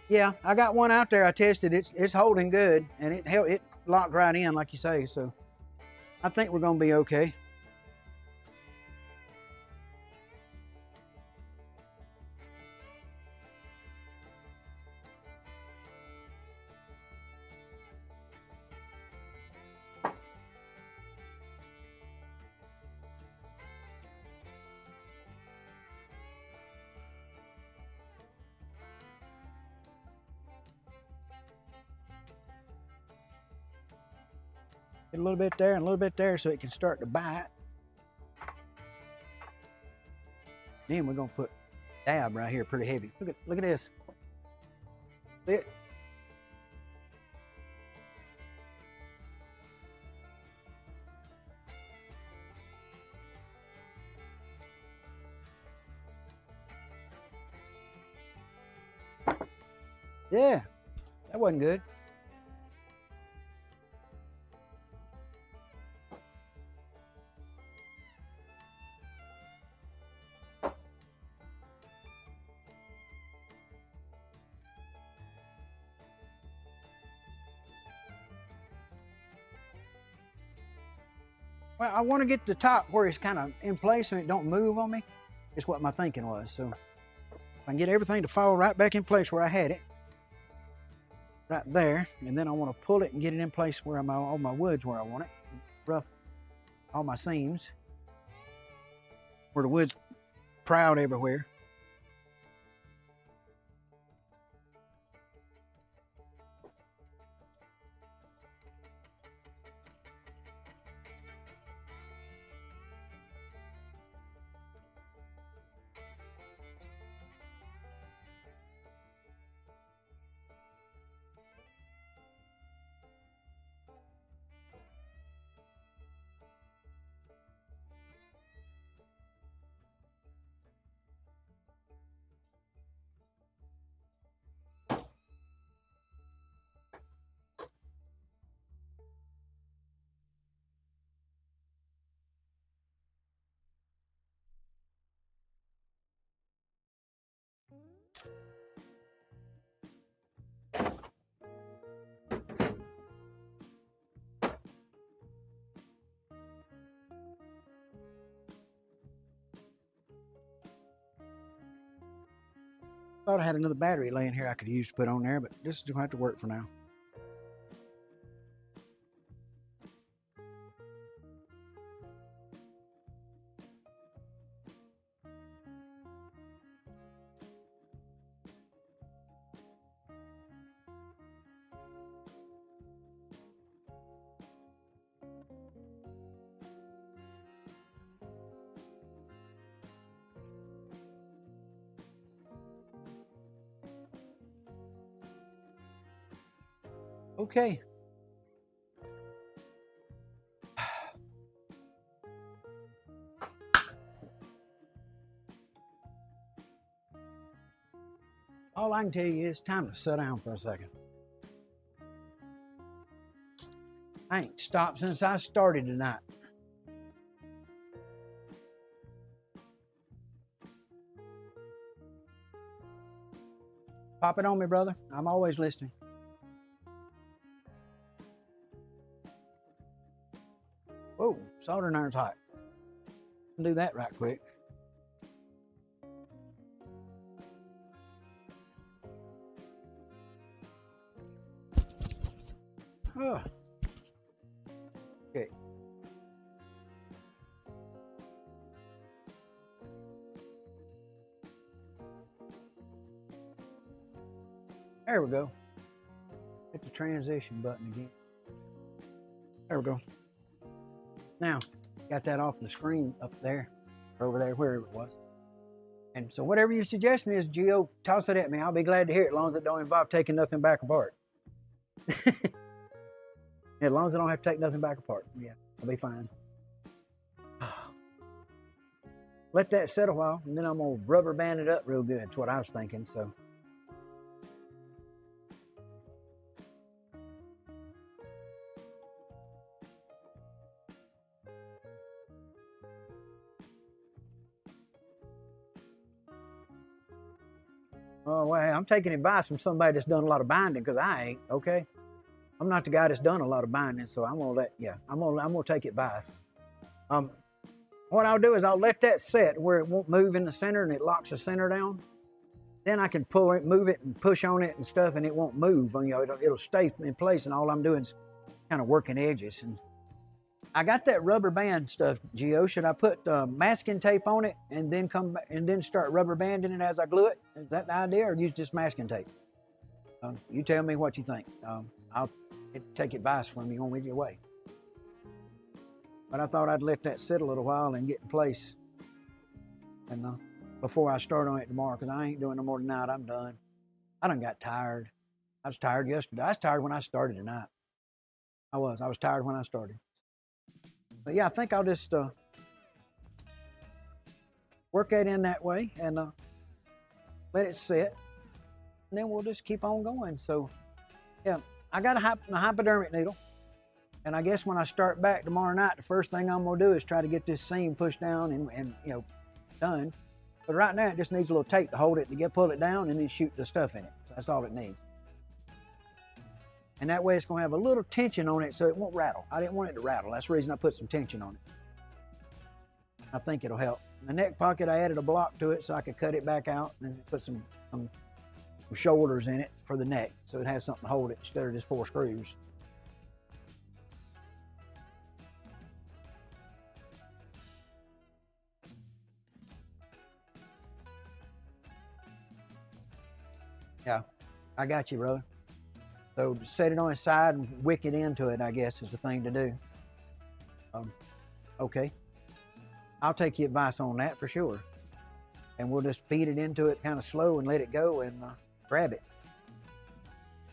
Yeah, I got one out there. I tested it. It's holding good, and it locked right in, like you say. So I think we're gonna be okay. Get a little bit there and a little bit there so it can start to bite. Then we're gonna put dab right here pretty heavy. Look at this. See it? Yeah, that wasn't good. Well, I want to get the top where it's kind of in place so it don't move on me. Is what my thinking was. So if I can get everything to fall right back in place where I had it, right there, and then I want to pull it and get it in place where I'm all my wood's where I want it. Rough all my seams where the wood's proud everywhere. Thought I had another battery laying here I could use to put on there, but this is going to have to work for now. Okay. All I can tell you is time to sit down for a second. I ain't stopped since I started tonight. Pop it on me, brother. I'm always listening. Whoa, soldering iron's hot. I'll do that right quick. Oh. Okay. There we go. Hit the transition button again. There we go. Now, got that off the screen up there, or over there, wherever it was. And so whatever your suggestion is, Gio, toss it at me. I'll be glad to hear it, as long as it don't involve taking nothing back apart. As long as I don't have to take nothing back apart. Yeah, I'll be fine. Let that set a while, and then I'm going to rubber band it up real good. That's what I was thinking, so. Oh, well, I'm taking advice from somebody that's done a lot of binding, because I ain't, okay? I'm not the guy that's done a lot of binding, so I'm gonna I'm gonna take advice. What I'll do is I'll let that set where it won't move in the center and it locks the center down. Then I can pull it, move it, and push on it and stuff, and it won't move. You know, it'll stay in place, and all I'm doing is kind of working edges. And I got that rubber band stuff, Gio. Should I put masking tape on it and then come back and then start rubber banding it as I glue it? Is that the idea, or use just masking tape? You tell me what you think. I'll take advice from you on with your way. but I thought I'd let that sit a little while and get in place. And before I start on it tomorrow, because I ain't doing no more tonight. I'm done. I done got tired. I was tired yesterday. I was tired when I started tonight. I was tired when I started. But yeah, I think I'll just work that in that way and let it sit. And then we'll just keep on going. So yeah, I got a hypodermic needle. And I guess when I start back tomorrow night, the first thing I'm gonna do is try to get this seam pushed down and done. But right now it just needs a little tape to hold it, to pull it down and then shoot the stuff in it. So that's all it needs. And that way it's gonna have a little tension on it so it won't rattle. I didn't want it to rattle. That's the reason I put some tension on it. I think it'll help. In the neck pocket, I added a block to it so I could cut it back out and put some shoulders in it for the neck so it has something to hold it instead of just 4 screws. Yeah, I got you, brother. So set it on its side and wick it into it, I guess, is the thing to do. Okay. I'll take your advice on that for sure. And we'll just feed it into it kind of slow and let it go and grab it.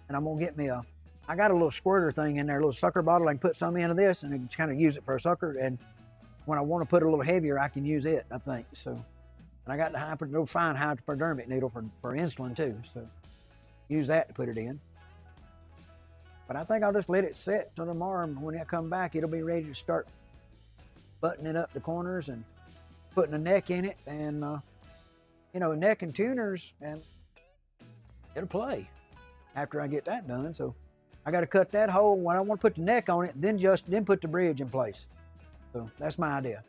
And I'm gonna get me I got a little squirter thing in there, a little sucker bottle. I can put some into this and kind of use it for a sucker. And when I want to put it a little heavier, I can use it, I think. So, and I got the fine hypodermic needle for insulin too. So use that to put it in. But I think I'll just let it sit till tomorrow. When I come back, it'll be ready to start buttoning up the corners and putting a neck in it. And, neck and tuners, and it'll play after I get that done. So I got to cut that hole when I want to put the neck on it, then put the bridge in place. So that's my idea.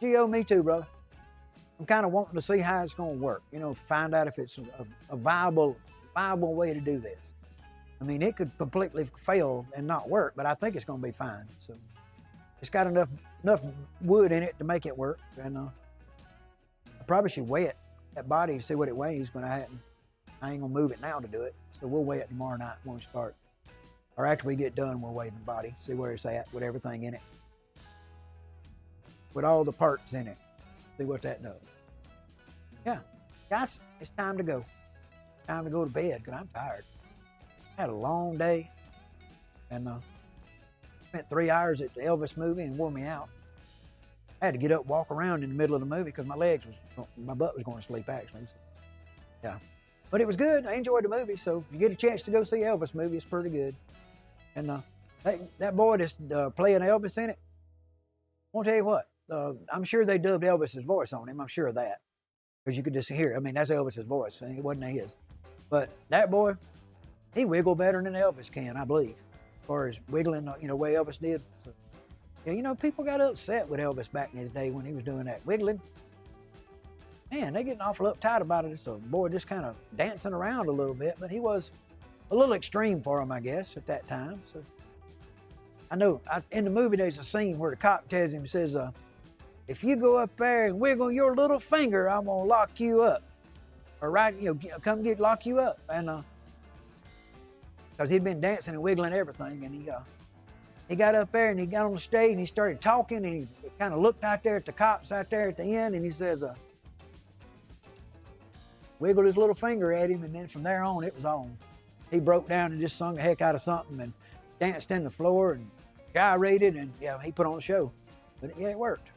Gio, me too, brother. I'm kind of wanting to see how it's going to work. Find out if it's a viable way to do this. I mean, it could completely fail and not work, but I think it's going to be fine. So it's got enough wood in it to make it work. And I probably should weigh it, that body, and see what it weighs, but I ain't going to move it now to do it. So we'll weigh it tomorrow night when we start. Or after we get done, we'll weigh the body, see where it's at with everything in it. With all the parts in it. See what that does. Yeah, guys, it's time to go. Time to go to bed because I'm tired. I had a long day and spent 3 hours at the Elvis movie and wore me out. I had to get up, walk around in the middle of the movie because my butt was going to sleep actually. So, yeah, but it was good. I enjoyed the movie. So if you get a chance to go see Elvis movie, it's pretty good. And that boy that's playing Elvis in it, I won't tell you what. I'm sure they dubbed Elvis's voice on him. I'm sure of that. Because you could just hear it. I mean, that's Elvis's voice. It wasn't his. But that boy, he wiggled better than Elvis can, I believe. As far as wiggling, the way Elvis did. So, yeah, people got upset with Elvis back in his day when he was doing that wiggling. Man, they getting awful uptight about it. So boy just kind of dancing around a little bit. But he was a little extreme for him, I guess, at that time. So I know in the movie there's a scene where the cop tells him, says, if you go up there and wiggle your little finger, I'm gonna lock you up. Or come lock you up. And because he'd been dancing and wiggling everything, and he got up there and he got on the stage and he started talking and he kind of looked out there at the cops out there at the end and he says, wiggled his little finger at him, and then from there on it was on. He broke down and just sung the heck out of something and danced in the floor and gyrated, and yeah, he put on a show. But yeah, it worked.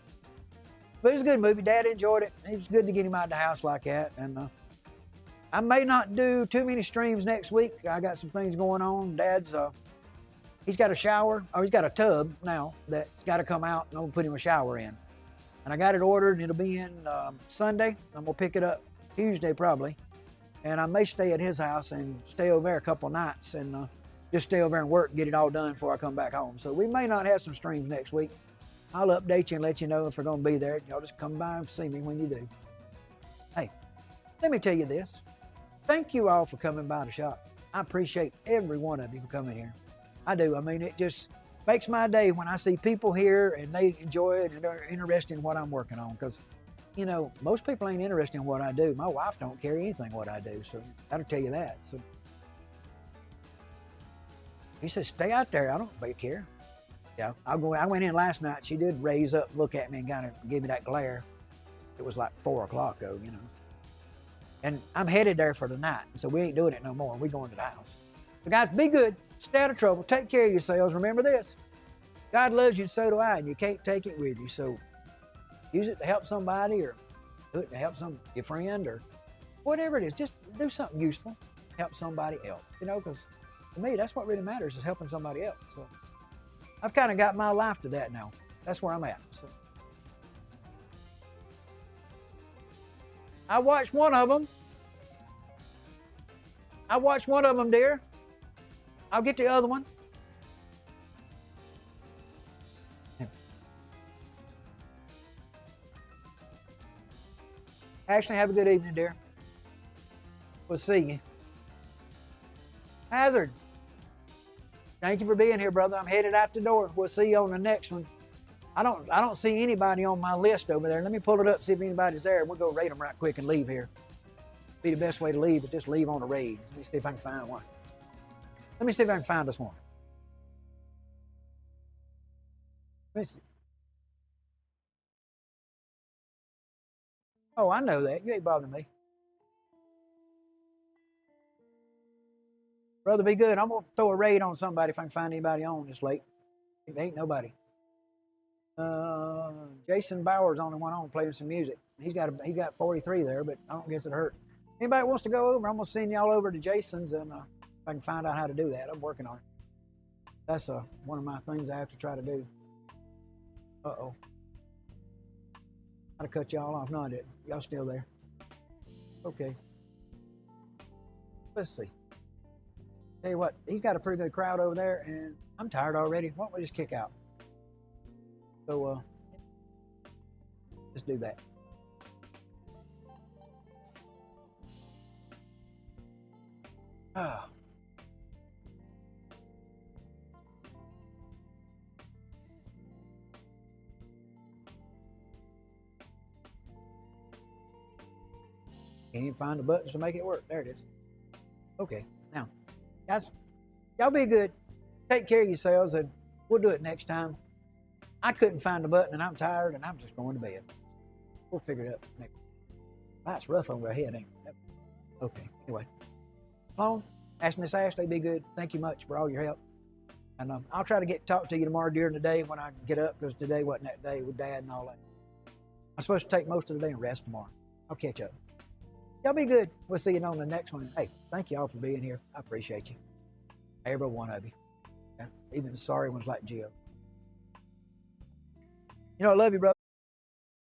But it was a good movie. Dad enjoyed it. It was good to get him out of the house like that. And I may not do too many streams next week. I got some things going on. Dad's, he's got a shower, or he's got a tub now that's got to come out, and I'm going to put him a shower in. And I got it ordered, and it'll be in Sunday. I'm going to pick it up Tuesday probably. And I may stay at his house and stay over there a couple nights and just stay over there and work and get it all done before I come back home. So we may not have some streams next week. I'll update you and let you know if we're going to be there. Y'all just come by and see me when you do. Hey, let me tell you this. Thank you all for coming by the shop. I appreciate every one of you for coming here. I do. I mean, it just makes my day when I see people here and they enjoy it and they're interested in what I'm working on. Because, most people ain't interested in what I do. My wife don't care anything what I do. So that'll tell you that. So He said, stay out there. I don't care. Yeah, I went in last night. She did raise up, look at me, and kind of give me that glare. It was like 4 o'clock though, you know. And I'm headed there for the night, so we ain't doing it no more. We're going to the house. So guys, be good. Stay out of trouble. Take care of yourselves. Remember this. God loves you, and so do I, and you can't take it with you. So use it to help somebody, or do it to help your friend, or whatever it is. Just do something useful. Help somebody else. You know, because to me, that's what really matters, is helping somebody else. So I've kind of got my life to that now. That's where I'm at. So I watched one of them. Dear. I'll get the other one. Ashley, have a good evening, dear. We'll see you. Hazard, thank you for being here, brother. I'm headed out the door. We'll see you on the next one. I don't see anybody on my list over there. Let me pull it up, see if anybody's there. We'll go rate them right quick and leave here. Be the best way to leave, is just leave on the raid. Let me see if I can find one. Let me see if I can find this one. Let me see. Oh, I know that. You ain't bothering me. Brother, be good. I'm going to throw a raid on somebody if I can find anybody on this late. There ain't nobody. Jason Bauer's the only one on playing some music. He's got 43 there, but I don't guess it hurt. Anybody wants to go over, I'm going to send y'all over to Jason's, and if I can find out how to do that, I'm working on it. That's one of my things I have to try to do. Uh-oh. I'd have cut y'all off. No, I didn't. Y'all still there. Okay. Let's see. Tell you what, he's got a pretty good crowd over there, and I'm tired already. Why don't we just kick out? So, let's do that. Ah. Can't even find the buttons to make it work. There it is. Okay, now, guys, y'all be good. Take care of yourselves, and we'll do it next time. I couldn't find the button, and I'm tired, and I'm just going to bed. We'll figure it out next time. Wow, it's rough over ahead, ain't it? Okay, anyway. Long, ask Miss Ashley, be good. Thank you much for all your help. And I'll try to talk to you tomorrow during the day when I get up, because today wasn't that day with Dad and all that. I'm supposed to take most of the day and rest tomorrow. I'll catch up. Y'all be good. We'll see you on the next one. Hey, thank y'all for being here. I appreciate you. Every one of you. Yeah? Even the sorry ones like Gio. You know, I love you, brother.